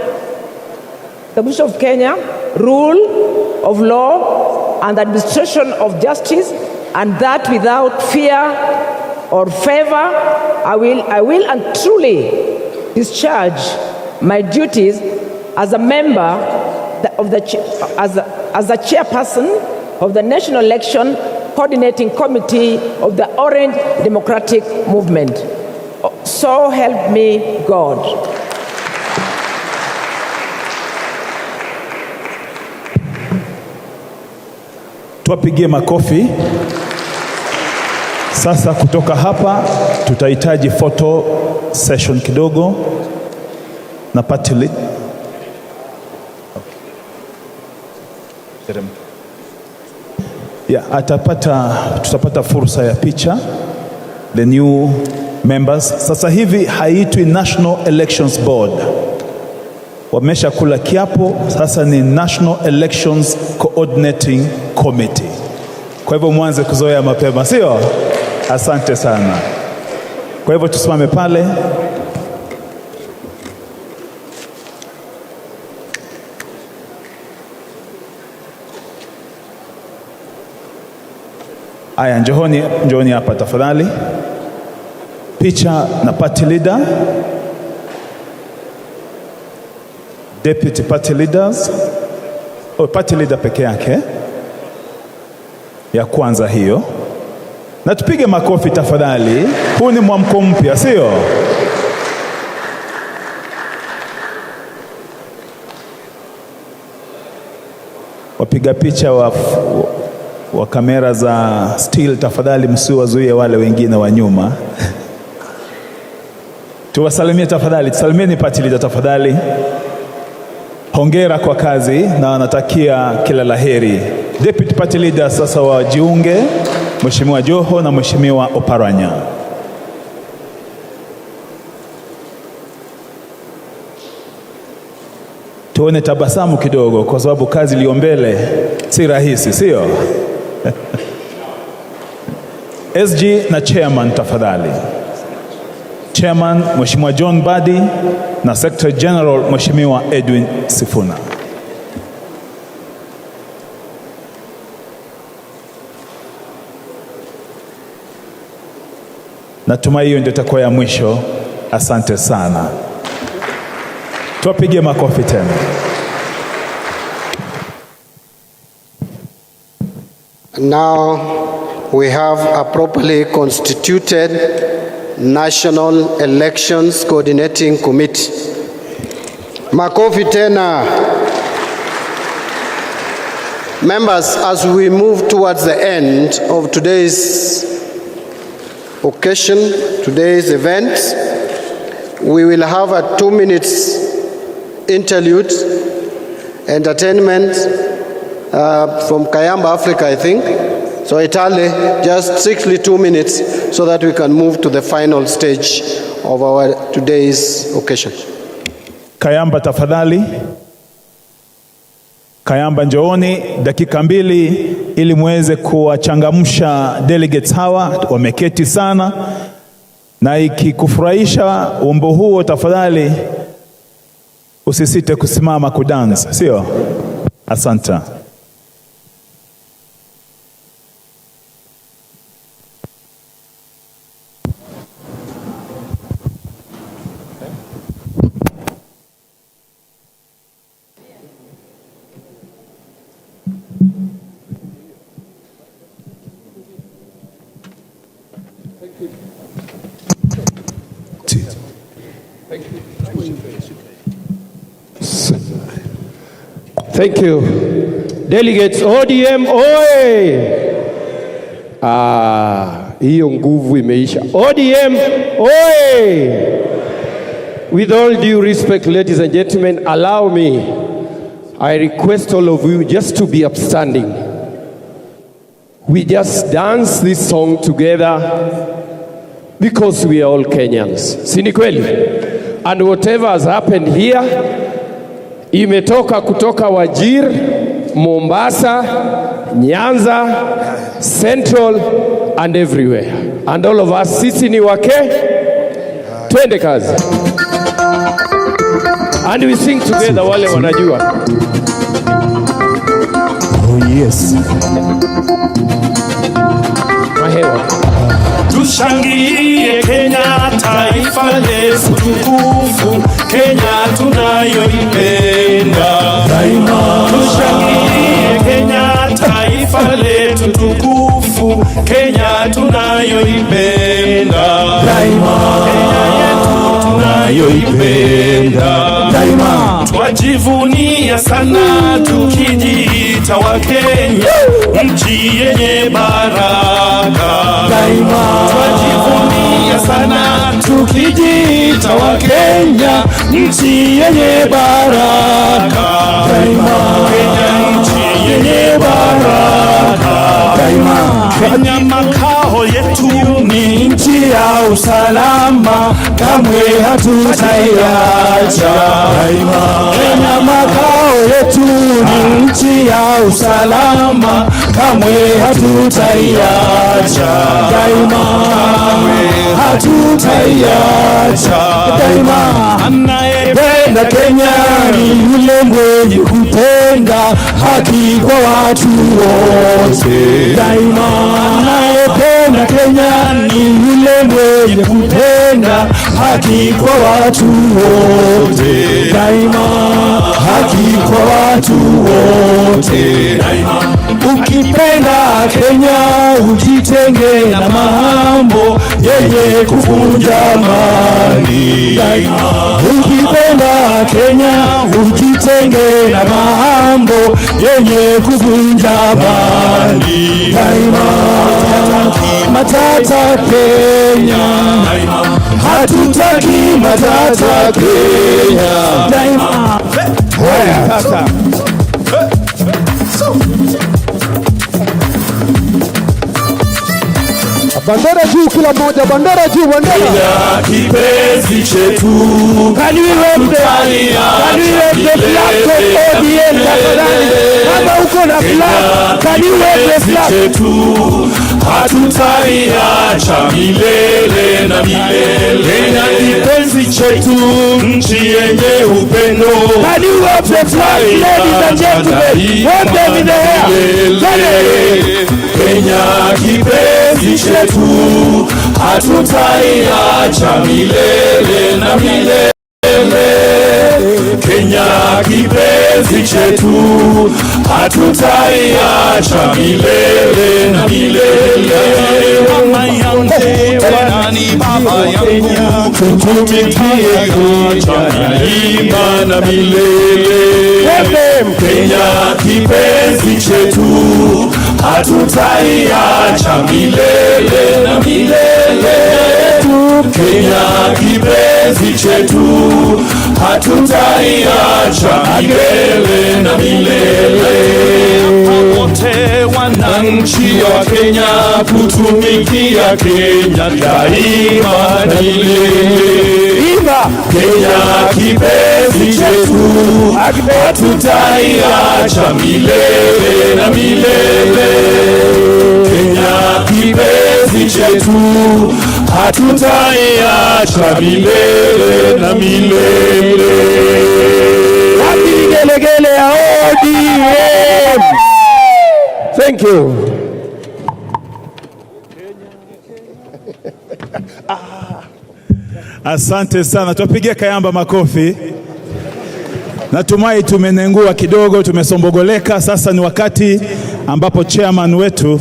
rule of law and administration of justice, and that without fear or favor, I will and truly discharge my duties as a member of as a chairperson of the National Election Coordinating Committee of the Orange Democratic Movement. So help me God. Tuwapigie makofi. Sasa kutoka hapa tutahitaji photo session kidogo na party lead. Yeah, tutapata fursa ya picha, the new members. Sasa hivi haitwi National Elections Board, wamesha kula kiapo, sasa ni National Elections Coordinating Committee. Kwa hivyo mwanze kuzoea mapema, sio? Asante sana. Kwa hivyo tusimame pale. Aya, njooni hapa tafadhali. Picha na party leader, deputy party leaders. Party leader peke yake ya kwanza hiyo. Na tupige makofi tafadhali. Huu ni mwamko mpya, sio? Wapiga picha wa kamera za still tafadhali msiwazuie wale wengine wa nyuma. Tuwasalimie tafadhali, tusalimieni party leader tafadhali. Hongera kwa kazi na natakia kila laheri. Deputy party leader sasa wajiunge, Mheshimiwa Joho na Mheshimiwa Oparanya. Tuone tabasamu kidogo kwa sababu kazi iliyo mbele si rahisi, sio? SG na chairman tafadhali. Chairman Mheshimiwa John Badi na Secretary General Mheshimiwa Edwin Sifuna. Natumai hiyo ndio itakuwa ya mwisho. Asante sana. Tuwapige makofi tena. Now we have a properly constituted National Elections Coordinating Committee. Makofi tena. Members, as we move towards the end of today's occasion, today's event, we will have a 2 minutes interlude, entertainment from Kayamba, Africa, I think. So Italy, just strictly 2 minutes so that we can move to the final stage of our today's occasion. Kayamba tafadhali. Kayamba njooni, dakika 2 ili muweze kuwachangamsha delegates hawa, wameketi sana. Na ikikufurahisha wimbo huo tafadhali usisite kusimama kudance, sio? Asante. Thank you. Delegates, ODM, oye! Hiyo nguvu imeisha. ODM, oye! With all due respect, ladies and gentlemen, allow me, I request all of you just to be upstanding. We just dance this song together because we are all Kenyans. Si ni kweli? And whatever has happened here, imetoka kutoka Wajir, Mombasa, Nyanza, Central and everywhere. And all of us, sisi ni wake, twende kazi. And we sing together wale wanajua. Oh yes. Mahewa. Tushangilie Kenya, taifa letu tukufu, Kenya tunayoipenda daima. Tushangilie Kenya, taifa letu tukufu, Kenya tunayoipenda daima. Kenya yetu tunayoipenda daima. Twajivunia sana tukijiita wa Kenya, nchi yenye baraka daima. Twajivunia sana tukijiita wa Kenya, nchi yenye baraka daima. Kenya nchi yenye baraka daima. Kenya makao yetu ni nchi ya usalama, kamwe hatutaiacha daima. Kenya makao yetu ni nchi ya usalama, kamwe hatutaiacha daima. Hatutaiacha daima. Anayependa Kenya ni yule mwenye kupenda haki kwa watu wote daima. Anayependa Kenya ni yule mwenye kupenda haki kwa watu wote daima. Haki kwa watu wote daima. Ukipenda Kenya ujitenge na mambo yenye kuvunja amani daima. Ukipenda Kenya ujitenge na mambo yenye kuvunja amani daima. Matata Kenya daima. Hatutaki matata Kenya daima. Sasa bandera juu, kila mmoja, bandera juu, bandera. Kenya kipenzi chetu, can we wave the flag of ODM tafadhali? Kama uko na flag, can you wave the flag? Hatutaiacha milele na milele. Kenya kipenzi chetu, nchi yenye upendo. Can you wave the flag, ladies and gentlemen? Wave them in the air. Kenya kipenzi chetu, hatutaiacha milele na milele. Kenya kipenzi chetu, hatutaiacha milele na milele. Mama yangu, wanani baba yangu, tutumikie daima na milele. Kenya kipenzi chetu, hatutaiacha milele na milele. Kenya kipenzi chetu, hatutaiacha milele na milele. Wote wananchi wa Kenya, kutumikia Kenya daima na milele. Kenya kipenzi chetu, hatutaiacha milele na milele. Kenya kipenzi chetu, hatutaiacha milele na milele. Wapi gelegele ya ODM? Thank you. Asante sana, tuwapigie Kayamba makofi. Natumai tumenengua kidogo, tumesombogoleka. Sasa ni wakati ambapo chairman wetu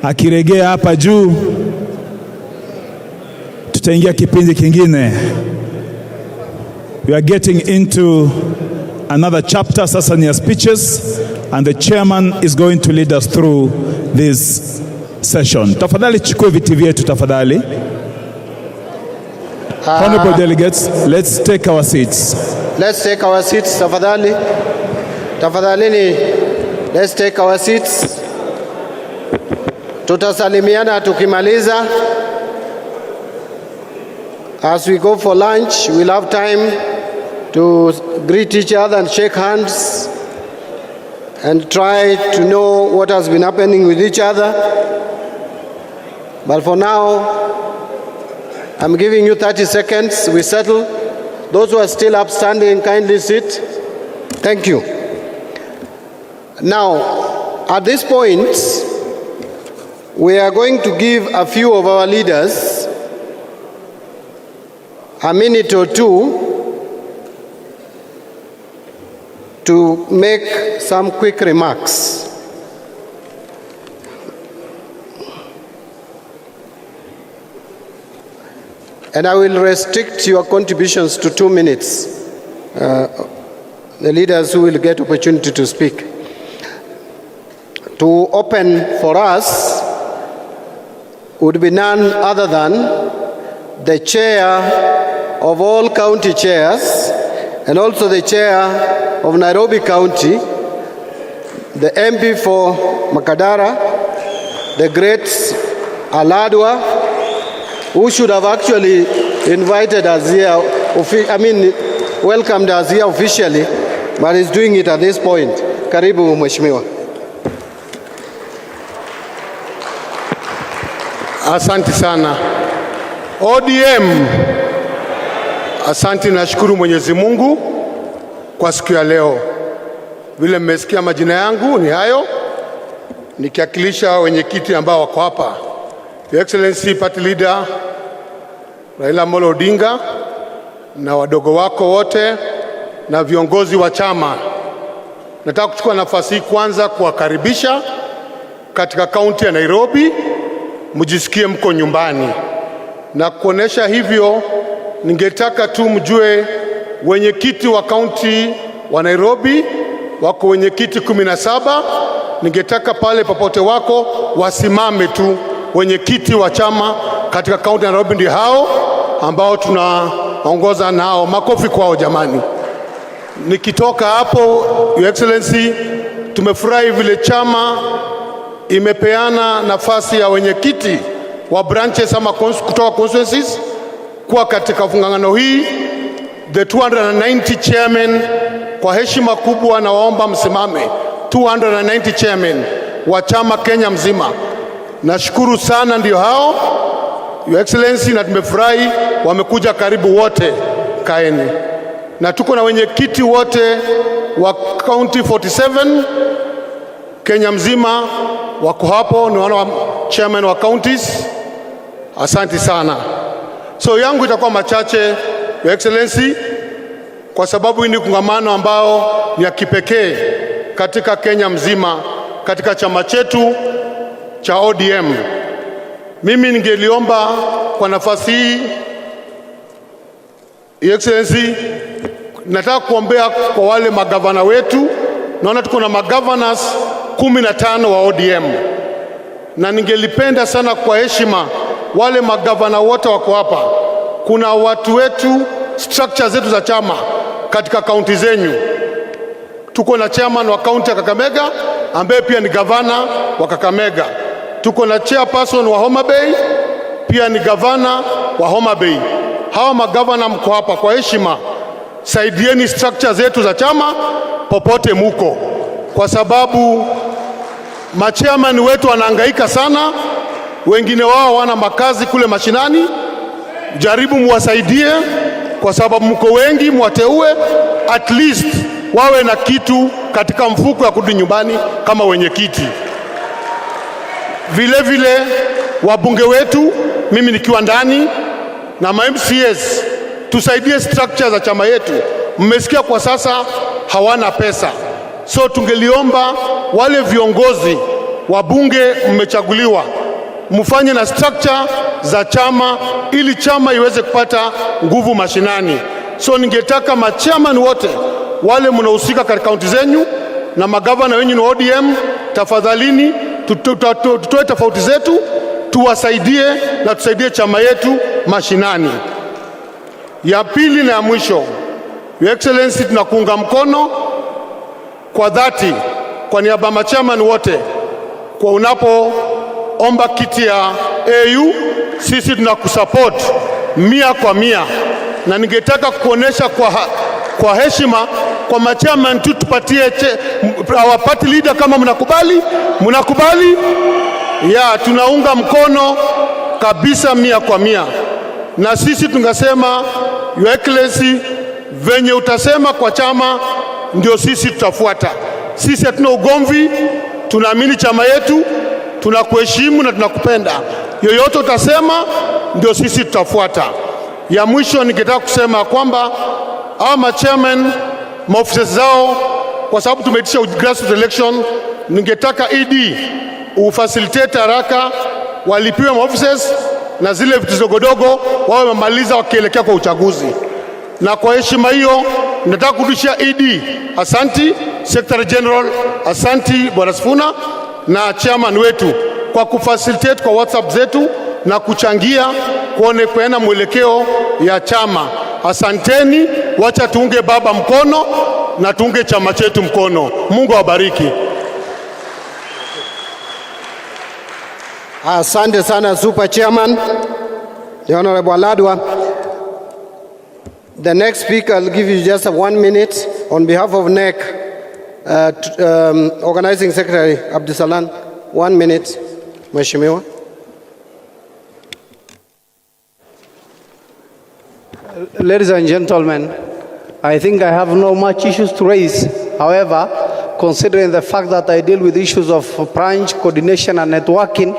akiregea hapa juu, tutaingia kipindi kingine. We are getting into another chapter. Sasa ni ya speeches, and the chairman is going to lead us through this session. Tafadhali chukue viti vyetu tafadhali. Honorable delegates, let's take our seats. Let's take our seats, tafadhali. Tafadhalini, let's take our seats. Tutasalimiana tukimaliza. As we go for lunch, we'll have time to greet each other and shake hands and try to know what has been happening with each other. But for now, I'm giving you 30 seconds. We settle. Those who are still upstanding, kindly sit. Thank you. Now, at this point, we are going to give a few of our leaders a minute or two to make some quick remarks. And I will restrict your contributions to 2 minutes. The leaders who will get opportunity to speak. to open for us would be none other than the chair of all county chairs and also the chair of Nairobi County, the MP for Makadara, the great Aladwa, who should have actually invited us here, welcomed us here officially, but is doing it at this point. Karibu Mheshimiwa. Asante sana. ODM. Asante, nashukuru Mwenyezi Mungu kwa siku ya leo. Vile mmesikia majina yangu ni hayo, nikiwakilisha wenyekiti ambao wako hapa. Your Excellency Party Leader Raila Odinga na wadogo wako wote na viongozi wa chama. Nataka kuchukua nafasi hii kwanza kuwakaribisha katika kaunti ya Nairobi, mjisikie mko nyumbani. Na kuonesha hivyo, ningetaka tu mjue wenyekiti wa kaunti wa Nairobi wako wenyekiti 17. Ningetaka pale popote wako wasimame tu. Wenyekiti wa chama katika kaunti ya Nairobi ndio hao ambao tunaongoza nao. Makofi kwao jamani. Nikitoka hapo, Your Excellency, tumefurahi vile chama imepeana nafasi ya wenyekiti wa branches ama kutoka constituencies kuwa katika fungangano hii. The 290 chairmen, kwa heshima kubwa na waomba msimame. 290 chairmen wa chama Kenya mzima. Nashukuru sana, ndio hao Your Excellency, na tumefurahi wamekuja karibu wote. Kaeni. Na tuko na wenyekiti wote wa county 47 Kenya mzima wako hapo, ni wana chairman wa counties. Asante sana. So yangu itakuwa machache, Your Excellency, kwa sababu hii ni kongamano ambao ni ya kipekee katika Kenya mzima, katika chama chetu cha ODM. Mimi ningeliomba kwa nafasi hii, Your Excellency, nataka kuombea kwa wale magavana wetu. Naona tuko na magovernors 15 wa ODM. Na ningelipenda sana kwa heshima wale magavana wote wako hapa. Kuna watu wetu, structure zetu za chama katika kaunti zenyu. Tuko na chairman wa kaunti ya Kakamega ambaye pia ni gavana wa Kakamega. Tuko na chairperson wa Homa Bay, pia ni gavana wa Homa Bay. Hawa magavana mko hapa, kwa heshima saidieni structure zetu za chama popote muko, kwa sababu machairman wetu wanahangaika sana, wengine wao wana makazi kule mashinani. Jaribu muwasaidie, kwa sababu mko wengi, muwateue at least wawe na kitu katika mfuko ya kurudi nyumbani kama wenyekiti. Vile vile wabunge wetu, mimi nikiwa ndani na MCAs, tusaidie structure za chama yetu. Mmesikia kwa sasa hawana pesa. So tungeliomba wale viongozi wabunge mmechaguliwa, mfanye na structure za chama ili chama iweze kupata nguvu mashinani. So ningetaka machairman wote wale mnahusika katika kaunti zenyu na magavana wenyu na ODM, tafadhalini tutoe tofauti zetu, tuwasaidie na tusaidie chama yetu mashinani. Ya pili na ya mwisho, Your Excellency, tunakuunga mkono kwa dhati kwa niaba ya machairman wote kwa unapoomba kiti ya AU. Sisi tunakusupport 100%. Na ningetaka kuonesha kwa heshima kwa machairman tu, tupatie our party leader kama mnakubali. Mnakubali? Ya, tunaunga mkono kabisa 100%. Na sisi tungasema, Your Excellency, venye utasema kwa chama ndio sisi tutafuata. Sisi hatuna ugomvi, tunaamini chama yetu, tunakuheshimu na tunakupenda. Yoyote utasema ndio sisi tutafuata. Ya mwisho ningetaka kusema kwamba hawa machairman maofisa zao, kwa sababu tumeitisha grassroots election, ningetaka ED ufacilitate haraka walipiwe maofficers na zile vitu zogodogo wawe wamaliza wakielekea kwa uchaguzi. Na kwa heshima hiyo nataka kurudishia ED. Asanti Secretary General, asanti Bwana Sifuna, na chairman wetu kwa kufacilitate kwa WhatsApp zetu na kuchangia kuona mwelekeo ya chama. Asanteni, wacha tuunge baba mkono na tuunge chama chetu mkono. Mungu awabariki. Asante sana Super Chairman, the Honorable Aladwa. The next speaker, I'll give you just 1 minute on behalf of NEC, Organizing Secretary Abdisalan. 1 minute, Mheshimiwa. Ladies and gentlemen, I think I have no much issues to raise. However, considering the fact that I deal with issues of branch coordination and networking,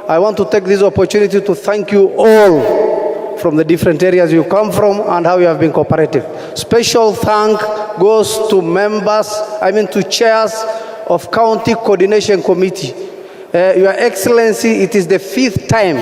I want to take this opportunity to thank you all from the different areas you come from and how you have been cooperative. Special thank goes to members, to chairs of County Coordination Committee. Your Excellency, it is the 5th time,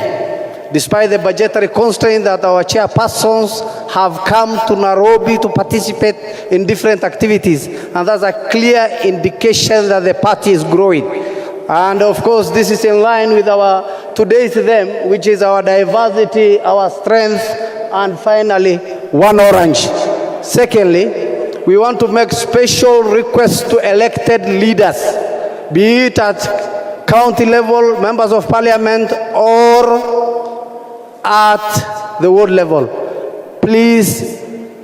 despite the budgetary constraint, that our chairpersons have come to Nairobi to participate in different activities. And that's a clear indication that the party is growing. And of course, this is in line with our today's theme, which is our diversity, our strength, and finally, one orange. Secondly, we want to make special requests to elected leaders, be it at county level, members of parliament, or at the world level. Please,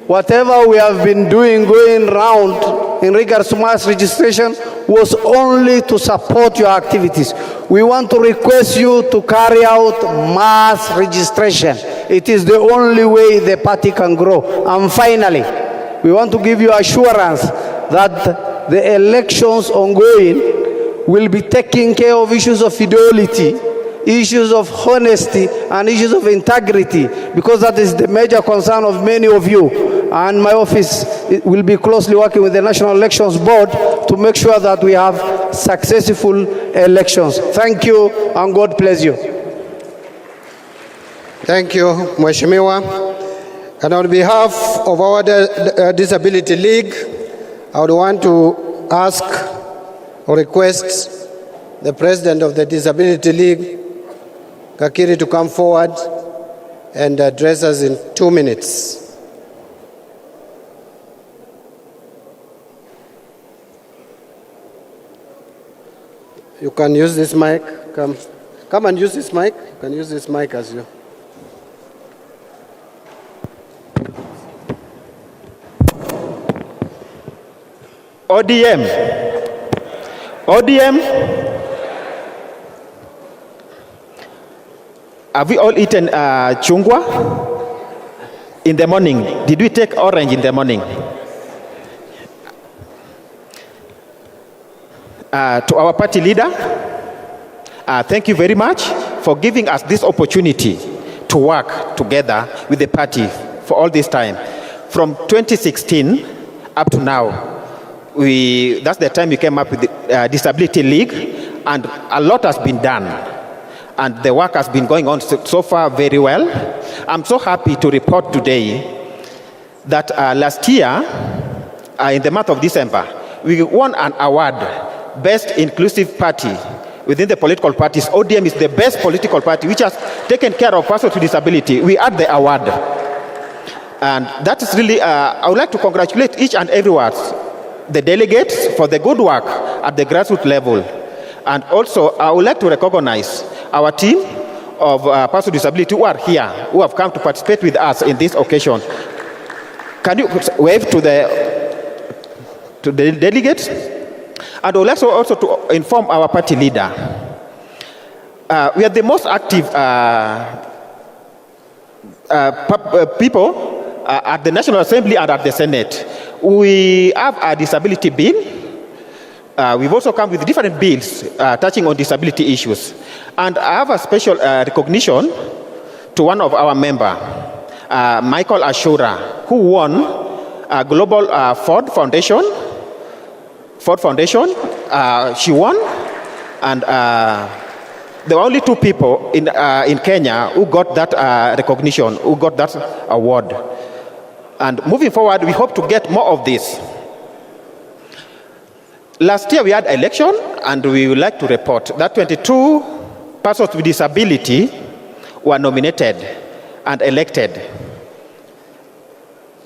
whatever we have been doing going round in regards to mass registration was only to support your activities. We want to request you to carry out mass registration. It is the only way the party can grow. And finally, we want to give you assurance that the elections ongoing will be taking care of issues of fidelity, issues of honesty, and issues of integrity, because that is the major concern of many of you. And my office will be closely working with the National Elections Board to make sure that we have successful elections. Thank you, and God bless you. Thank you, Mheshimiwa. And on behalf of our Disability League, I would want to ask or request the President of the Disability League, Kakiri, to come forward and address us in 2 minutes. You can use this mic. Come and use this mic. You can use this mic as you. ODM. Have we all eaten chungwa in the morning? Did we take orange in the morning? To our party leader, thank you very much for giving us this opportunity to work together with the party for all this time. From 2016 up to now, that's the time we came up with the Disability League, and a lot has been done. And the work has been going on so far very well. I'm so happy to report today that last year, in the month of December, we won an award, Best Inclusive Party within the political parties. ODM is the best political party which has taken care of persons with disability. We had the award. And that is really, I would like to congratulate each and every one, the delegates, for the good work at the grassroots level. And also, I would like to recognize our team of persons with disability who are here, who have come to participate with us in this occasion. Can you wave to the delegates? And I would like also to inform our party leader. We are the most active people at the National Assembly and at the Senate. We have a disability bill. We've also come with different bills touching on disability issues. And I have a special recognition to one of our members, Michael Ashura, who won a Global Ford Foundation. She won, and there were only 2 people in Kenya who got that recognition, who got that award. And moving forward, we hope to get more of this. Last year we had election, and we would like to report that 22 persons with disability were nominated and elected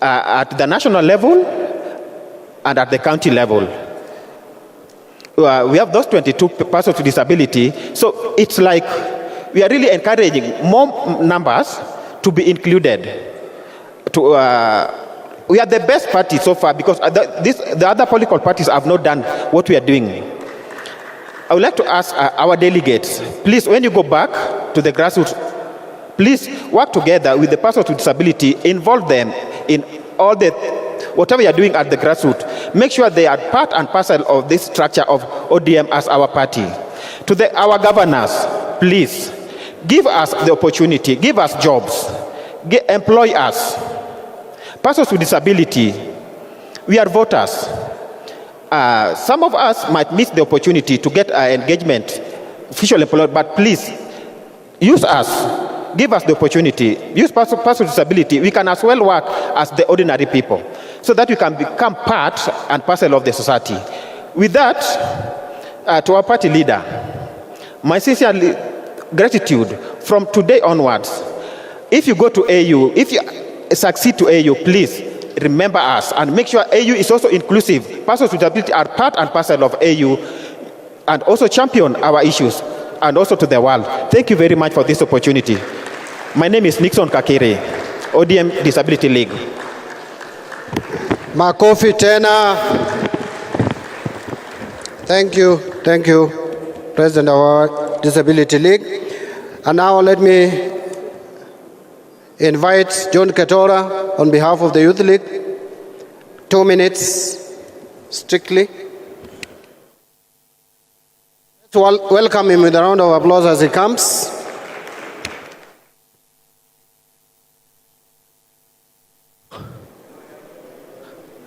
at the national level and at the county level. We have those 22 persons with disability, so it's like we are really encouraging more numbers to be included. We are the best party so far because the other political parties have not done what we are doing. I would like to ask our delegates, please, when you go back to the grassroots, please work together with the persons with disability, involve them in all the whatever you are doing at the grassroots. Make sure they are part and parcel of this structure of ODM as our party. To our governors, please, give us the opportunity, give us jobs, employ us. Persons with disability, we are voters. Some of us might miss the opportunity to get engagement, official employment, but please, use us. Give us the opportunity. Use persons with disability. We can as well work as the ordinary people so that we can become part and parcel of the society. With that, to our party leader, my sincere gratitude from today onwards. If you go to AU, if you succeed to AU, please remember us and make sure AU is also inclusive. Persons with disability are part and parcel of AU and also champion our issues and also to the world. Thank you very much for this opportunity. My name is Nixon Kakere, ODM Disability League. Makofi tena. Thank you, President of our Disability League. And now let me invite John Ketora on behalf of the Youth League. 2 minutes, strictly. Let's welcome him with a round of applause as he comes.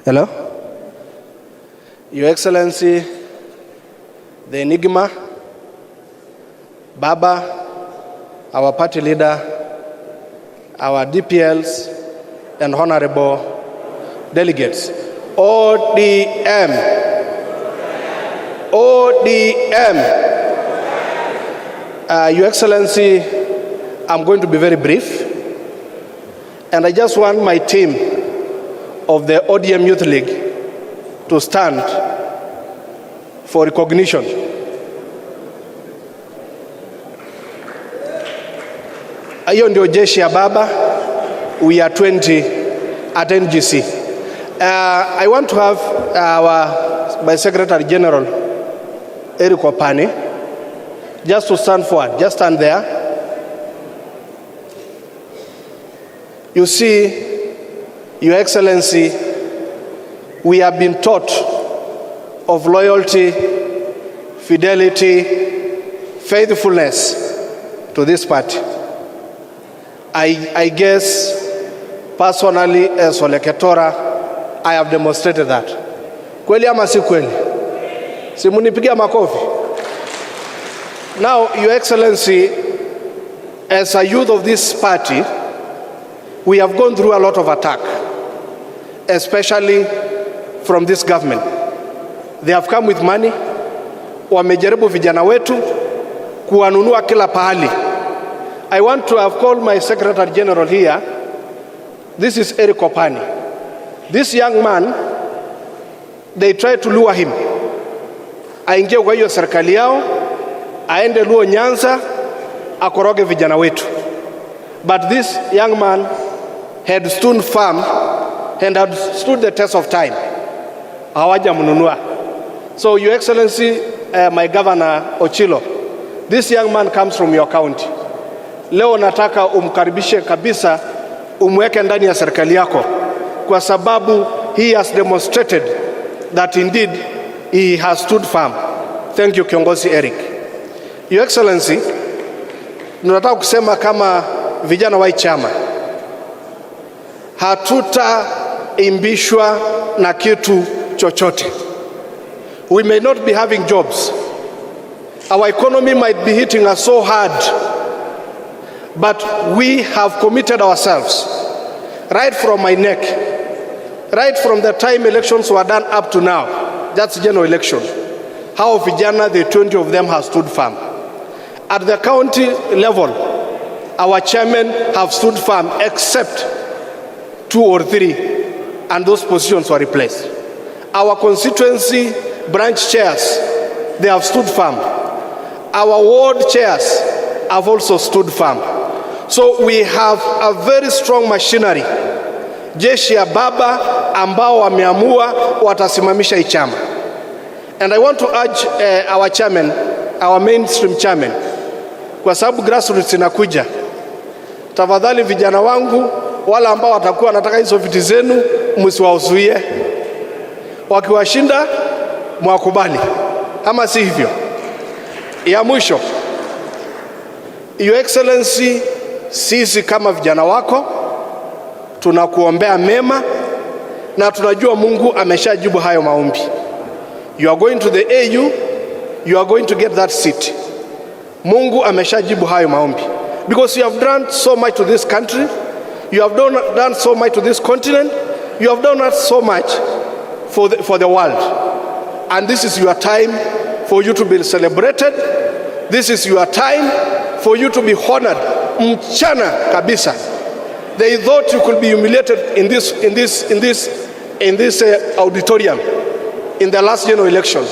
Hello. Your Excellency, the Enigma, Baba, our party leader, our DPLs, and honorable delegates. ODM. ODM. Your Excellency, I'm going to be very brief. And I just want my team of the ODM Youth League to stand for recognition. Hiyo ndio jeshi ya Baba. We are 20 at NGC. I want to have my Secretary General, Eric Opani, just to stand forward. Just stand there. You see, Your Excellency, we have been taught of loyalty, fidelity, faithfulness to this party. I guess personally as Ole Ketora, I have demonstrated that. Kweli ama si kweli? Si munipigia makofi. Now, Your Excellency, as a youth of this party, we have gone through a lot of attack, especially from this government. They have come with money, wamejaribu vijana wetu kuwanunua kila pahali. I want to have called my Secretary General here. This is Eric Opani. This young man, they tried to lure him. Aingie kwa hiyo serikali yao, aende Luo Nyanza, akoroge vijana wetu. But this young man had stood firm and had stood the test of time. Hawaja mununua. So, Your Excellency, my Governor Ochilo, this young man comes from your county. Leo nataka umkaribishe kabisa, umweke ndani ya serikali yako, kwa sababu he has demonstrated that indeed he has stood firm. Thank you, Kiongozi Eric. Your Excellency, tunataka kusema kama vijana wa chama, hatutaimbishwa na kitu chochote. We may not be having jobs. Our economy might be hitting us so hard, but we have committed ourselves, right from my neck, right from the time elections were done up to now, that's general election. how vijana, the 20 of them have stood firm. At the county level, our chairmen have stood firm except 2 or 3, and those positions were replaced. Our constituency branch chairs, they have stood firm. Our ward chairs have also stood firm. So we have a very strong machinery, jeshi ya baba ambao wameamua watasimamisha hii chama. And I want to urge our chairman, our mainstream chairman, kwa sababu grassroots inakuja. Tafadhali vijana wangu, wala ambao watakuwa wanataka hizo viti zenu, msiwazuie. Wakiwashinda, mwakubali. Ama si hivyo. Ya mwisho, Your Excellency, sisi kama vijana wako, tunakuombea mema, na tunajua Mungu ameshajibu hayo maombi. You are going to the AU, you are going to get that seat. Mungu ameshajibu hayo maombi. Because you have done so much to this country, you have done so much to this continent, you have done so much for the world. And this is your time for you to be celebrated. This is your time for you to be honored. Mchana kabisa. They thought you could be humiliated in this auditorium in the last general election.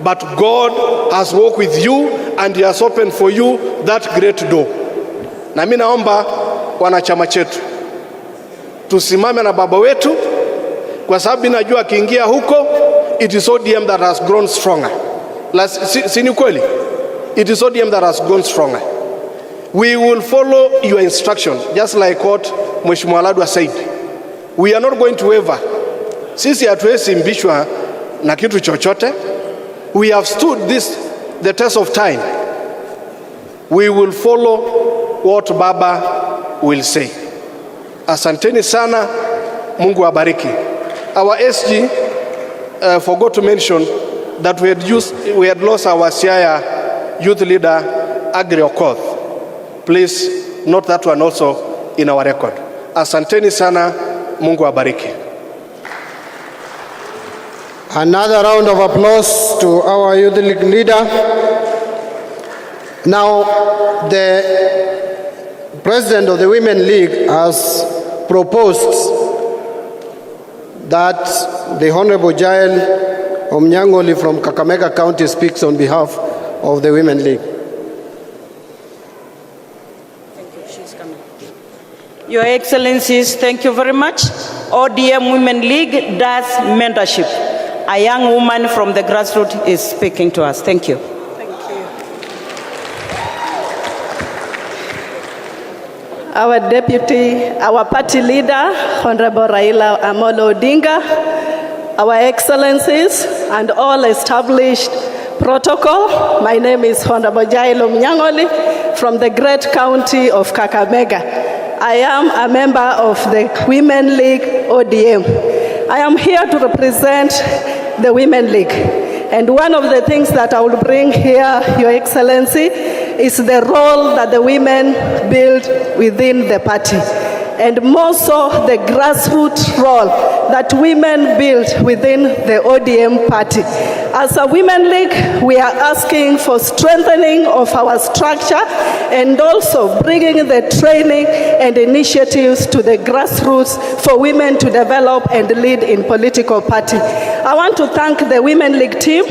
But God has worked with you and He has opened for you that great door. Na mimi naomba wanachama chetu tusimame na baba wetu, kwa sababu najua akiingia huko, it is ODM that has grown stronger. Si ni kweli? It is ODM that has grown stronger. We will follow your instruction, just like what Mheshimiwa Ladwa said. We are not going to waver. Sisi hatuwezi mbishwa na kitu chochote. We have stood the test of time. We will follow what Baba will say. Asanteni sana, Mungu abariki. Our SG forgot to mention that we had lost our Siaya youth leader, Agri Okoth. Please note that one also in our record. Asanteni sana, Mungu abariki. Another round of applause to our youth league leader. Now, the president of the Women League has proposed that the Honorable Jael Omnyang'oli from Kakamega County speaks on behalf of the Women League. Your Excellencies, thank you very much. ODM Women League does mentorship. A young woman from the grassroots is speaking to us. Thank you. Thank you. Our deputy, our party leader, Honorable Raila Odinga, our Excellencies, and all established protocol. My name is Honorable Jael Omnyang'oli from the great county of Kakamega. I am a member of the Women League ODM. I am here to represent the Women League. And one of the things that I will bring here, Your Excellency, is the role that the women build within the party. And more so the grassroots role that women build within the ODM party. As a Women League, we are asking for strengthening of our structure and also bringing the training and initiatives to the grassroots for women to develop and lead in political party. I want to thank the Women League team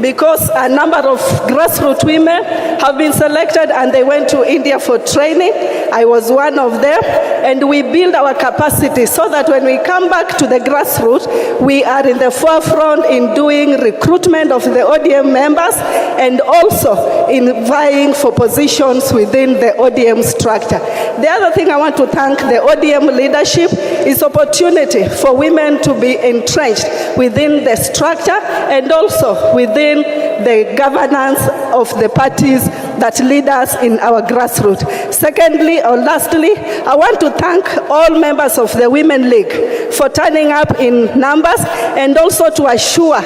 because a number of grassroots women have been selected and they went to India for training. I was one of them, and we build our capacity so that when we come back to the grassroots, we are in the forefront in doing recruitment of the ODM members and also in vying for positions within the ODM structure. The other thing I want to thank the ODM leadership is opportunity for women to be entrenched within the structure and also within the governance of the party's that lead us in our grassroots. Secondly, or lastly, I want to thank all members of the Women League for turning up in numbers, and also to assure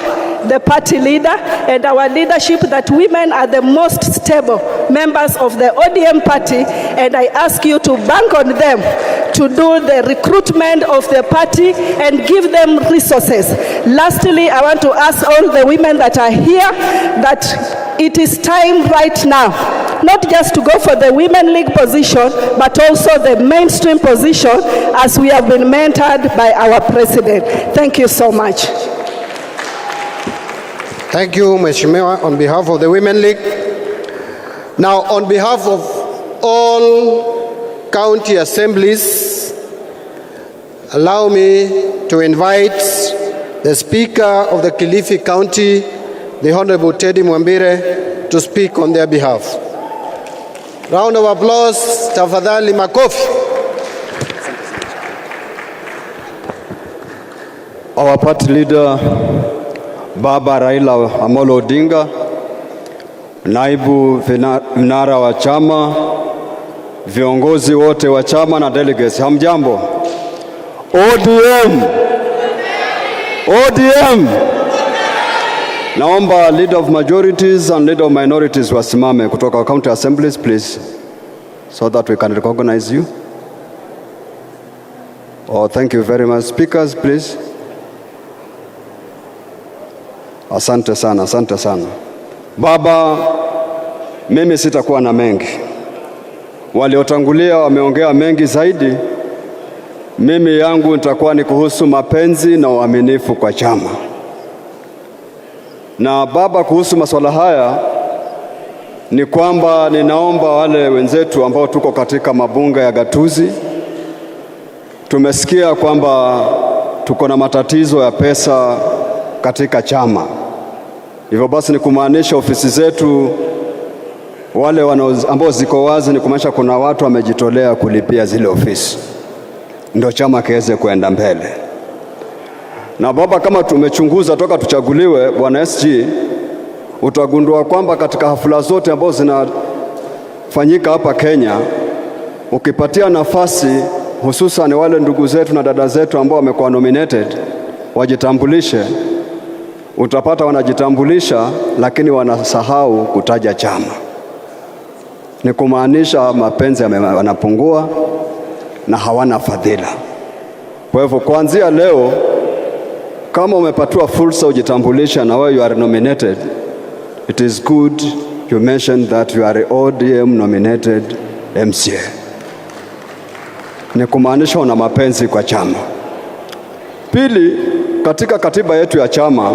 the party leader and our leadership that women are the most stable members of the ODM party, and I ask you to bank on them to do the recruitment of the party and give them resources. Lastly, I want to ask all the women that are here that it is time right now, not just to go for the Women League position, but also the mainstream position as we have been mentored by our president. Thank you so much. Thank you, Mheshimiwa, on behalf of the Women League. Now, on behalf of all county assemblies, allow me to invite the Speaker of the Kilifi County, the Honorable Teddy Mwambire, to speak on their behalf. Round of applause, tafadhali makofi. Our party leader, Baba Raila Odinga, naibu vinara wa chama, viongozi wote wa chama na delegates, hamjambo? ODM! ODM! Naomba leader of majorities and leader of minorities wasimame kutoka county assemblies, please, so that we can recognize you. Oh, thank you very much. Speakers, please. Asante sana, asante sana. Baba, mimi sitakuwa na mengi. Waliotangulia wameongea mengi zaidi. Mimi yangu nitakuwa ni kuhusu mapenzi na uaminifu kwa chama. Na baba, kuhusu masuala haya ni kwamba ninaomba wale wenzetu ambao tuko katika mabunge ya gatuzi, tumesikia kwamba tuko na matatizo ya pesa katika chama. Hivyo basi ni kumaanisha ofisi zetu wale ambao ziko wazi, ni kumaanisha kuna watu wamejitolea kulipia zile ofisi ndio chama kiweze kuenda mbele. Na baba, kama tumechunguza toka tuchaguliwe, bwana SG, utagundua kwamba katika hafla zote ambazo zinafanyika hapa Kenya, ukipatia nafasi hususan wale ndugu zetu na dada zetu ambao wamekuwa nominated wajitambulishe, utapata wanajitambulisha lakini wanasahau kutaja chama. Ni kumaanisha mapenzi yanapungua na hawana fadhila. Kwa hivyo kuanzia leo, kama umepatiwa fursa ujitambulisha na wewe you are nominated, it is good you mention that you are ODM nominated MCA. Ni kumaanisha una mapenzi kwa chama. Pili, katika katiba yetu ya chama,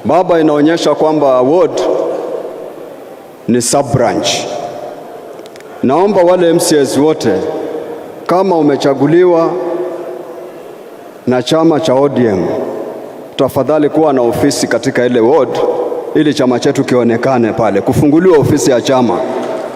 baba, inaonyesha kwamba ward ni sub branch. Naomba wale MCAs wote, kama umechaguliwa na chama cha ODM, tafadhali kuwa na ofisi katika ile ward ili chama chetu kionekane pale. Kufunguliwa ofisi ya chama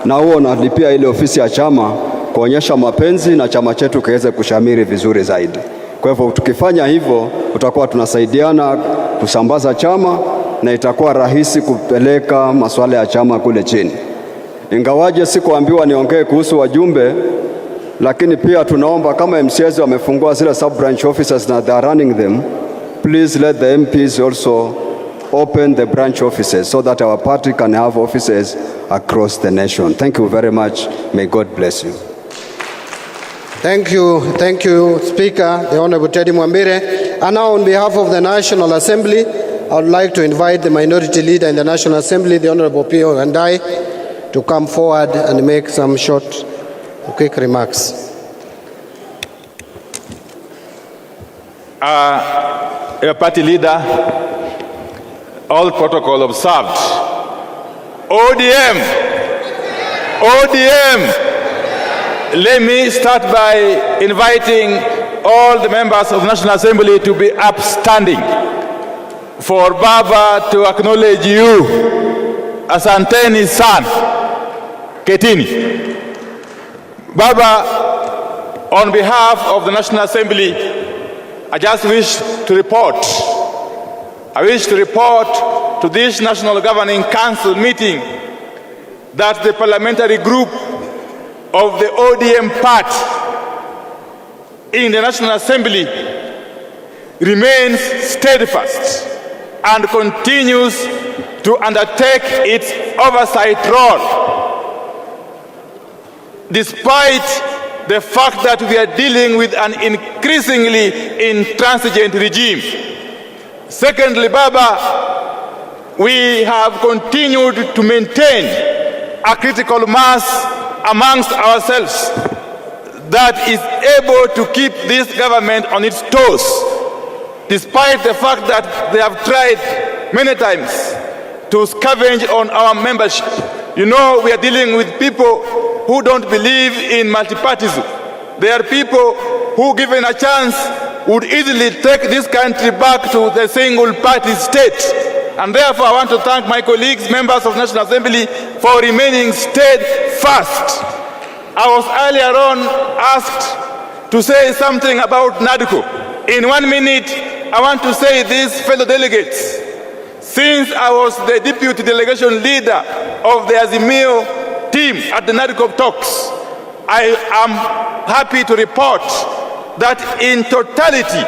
na huo unalipia ile ofisi ya chama, kuonyesha mapenzi na chama chetu kiweze kushamiri vizuri zaidi. Kwa hivyo tukifanya hivyo, tutakuwa tunasaidiana kusambaza chama na itakuwa rahisi kupeleka masuala ya chama kule chini. Ingawaje sikuambiwa niongee kuhusu wajumbe, lakini pia tunaomba kama MCAs wamefungua zile sub branch offices na they are running them, please let the MPs also open the branch offices so that our party can have offices across the nation. Thank you very much. May God bless you. Thank you, Speaker, the Honorable Teddy Mwambire. And now on behalf of the National Assembly, I would like to invite the Minority Leader in the National Assembly, the Honorable P.O. Andai, to come forward and make some short, quick remarks. Your party leader, all protocol observed. ODM. Let me start by inviting all the members of the National Assembly to be upstanding for Baba to acknowledge you. Asanteni san. Ketini. Baba, on behalf of the National Assembly, I just wish to report. I wish to report to this National Governing Council meeting that the parliamentary group of the ODM party in the National Assembly remains steadfast and continues to undertake its oversight role, despite the fact that we are dealing with an increasingly intransigent regime. Secondly, Baba, we have continued to maintain a critical mass amongst ourselves that is able to keep this government on its toes, despite the fact that they have tried many times to scavenge on our membership. You know, we are dealing with people who don't believe in multipartyism. They are people who, given a chance, would easily take this country back to the single-party state. And therefore, I want to thank my colleagues, members of the National Assembly, for remaining steadfast. I was earlier on asked to say something about NADCO. In 1 minute, I want to say this, fellow delegates. Since I was the deputy delegation leader of the Azimio team at the NADCO talks, I am happy to report that in totality,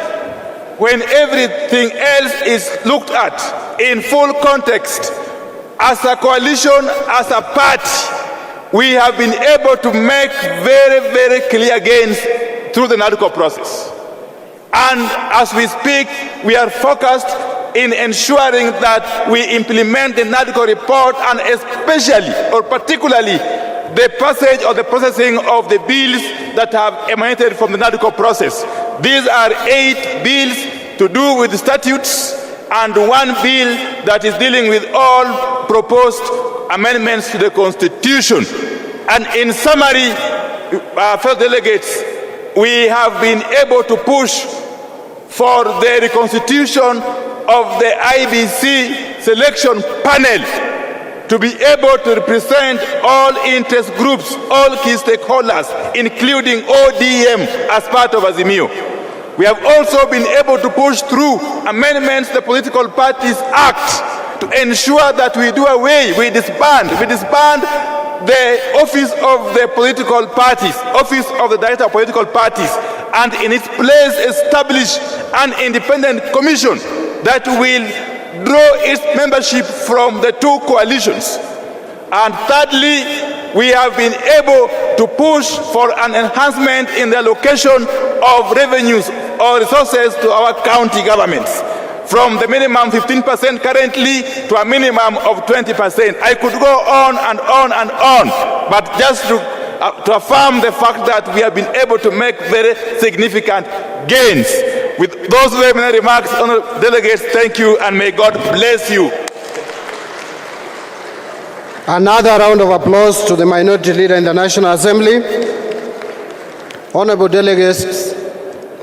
when everything else is looked at in full context, as a coalition, as a party, we have been able to make very, very clear gains through the NADCO process. And as we speak, we are focused in ensuring that we implement the NADCO report, and especially or particularly the passage or the processing of the bills that have emanated from the NADCO process. These are 8 bills to do with the statutes and 1 bill that is dealing with all proposed amendments to the Constitution. And in summary, fellow delegates, we have been able to push for the reconstitution of the IBC selection panel to be able to represent all interest groups, all key stakeholders, including ODM as part of Azimio. We have also been able to push through amendments to the Political Parties Act to ensure that we do away, we disband the office of the political parties, office of the director of political parties, and in its place establish an independent commission that will draw its membership from the 2 coalitions. And thirdly, we have been able to push for an enhancement in the allocation of revenues or resources to our county governments, from the minimum 15% currently to a minimum of 20%. I could go on and on and on, but just to affirm the fact that we have been able to make very significant gains. With those very many remarks, honourable delegates, thank you and may God bless you. Another round of applause to the Minority Leader in the National Assembly. Honourable delegates,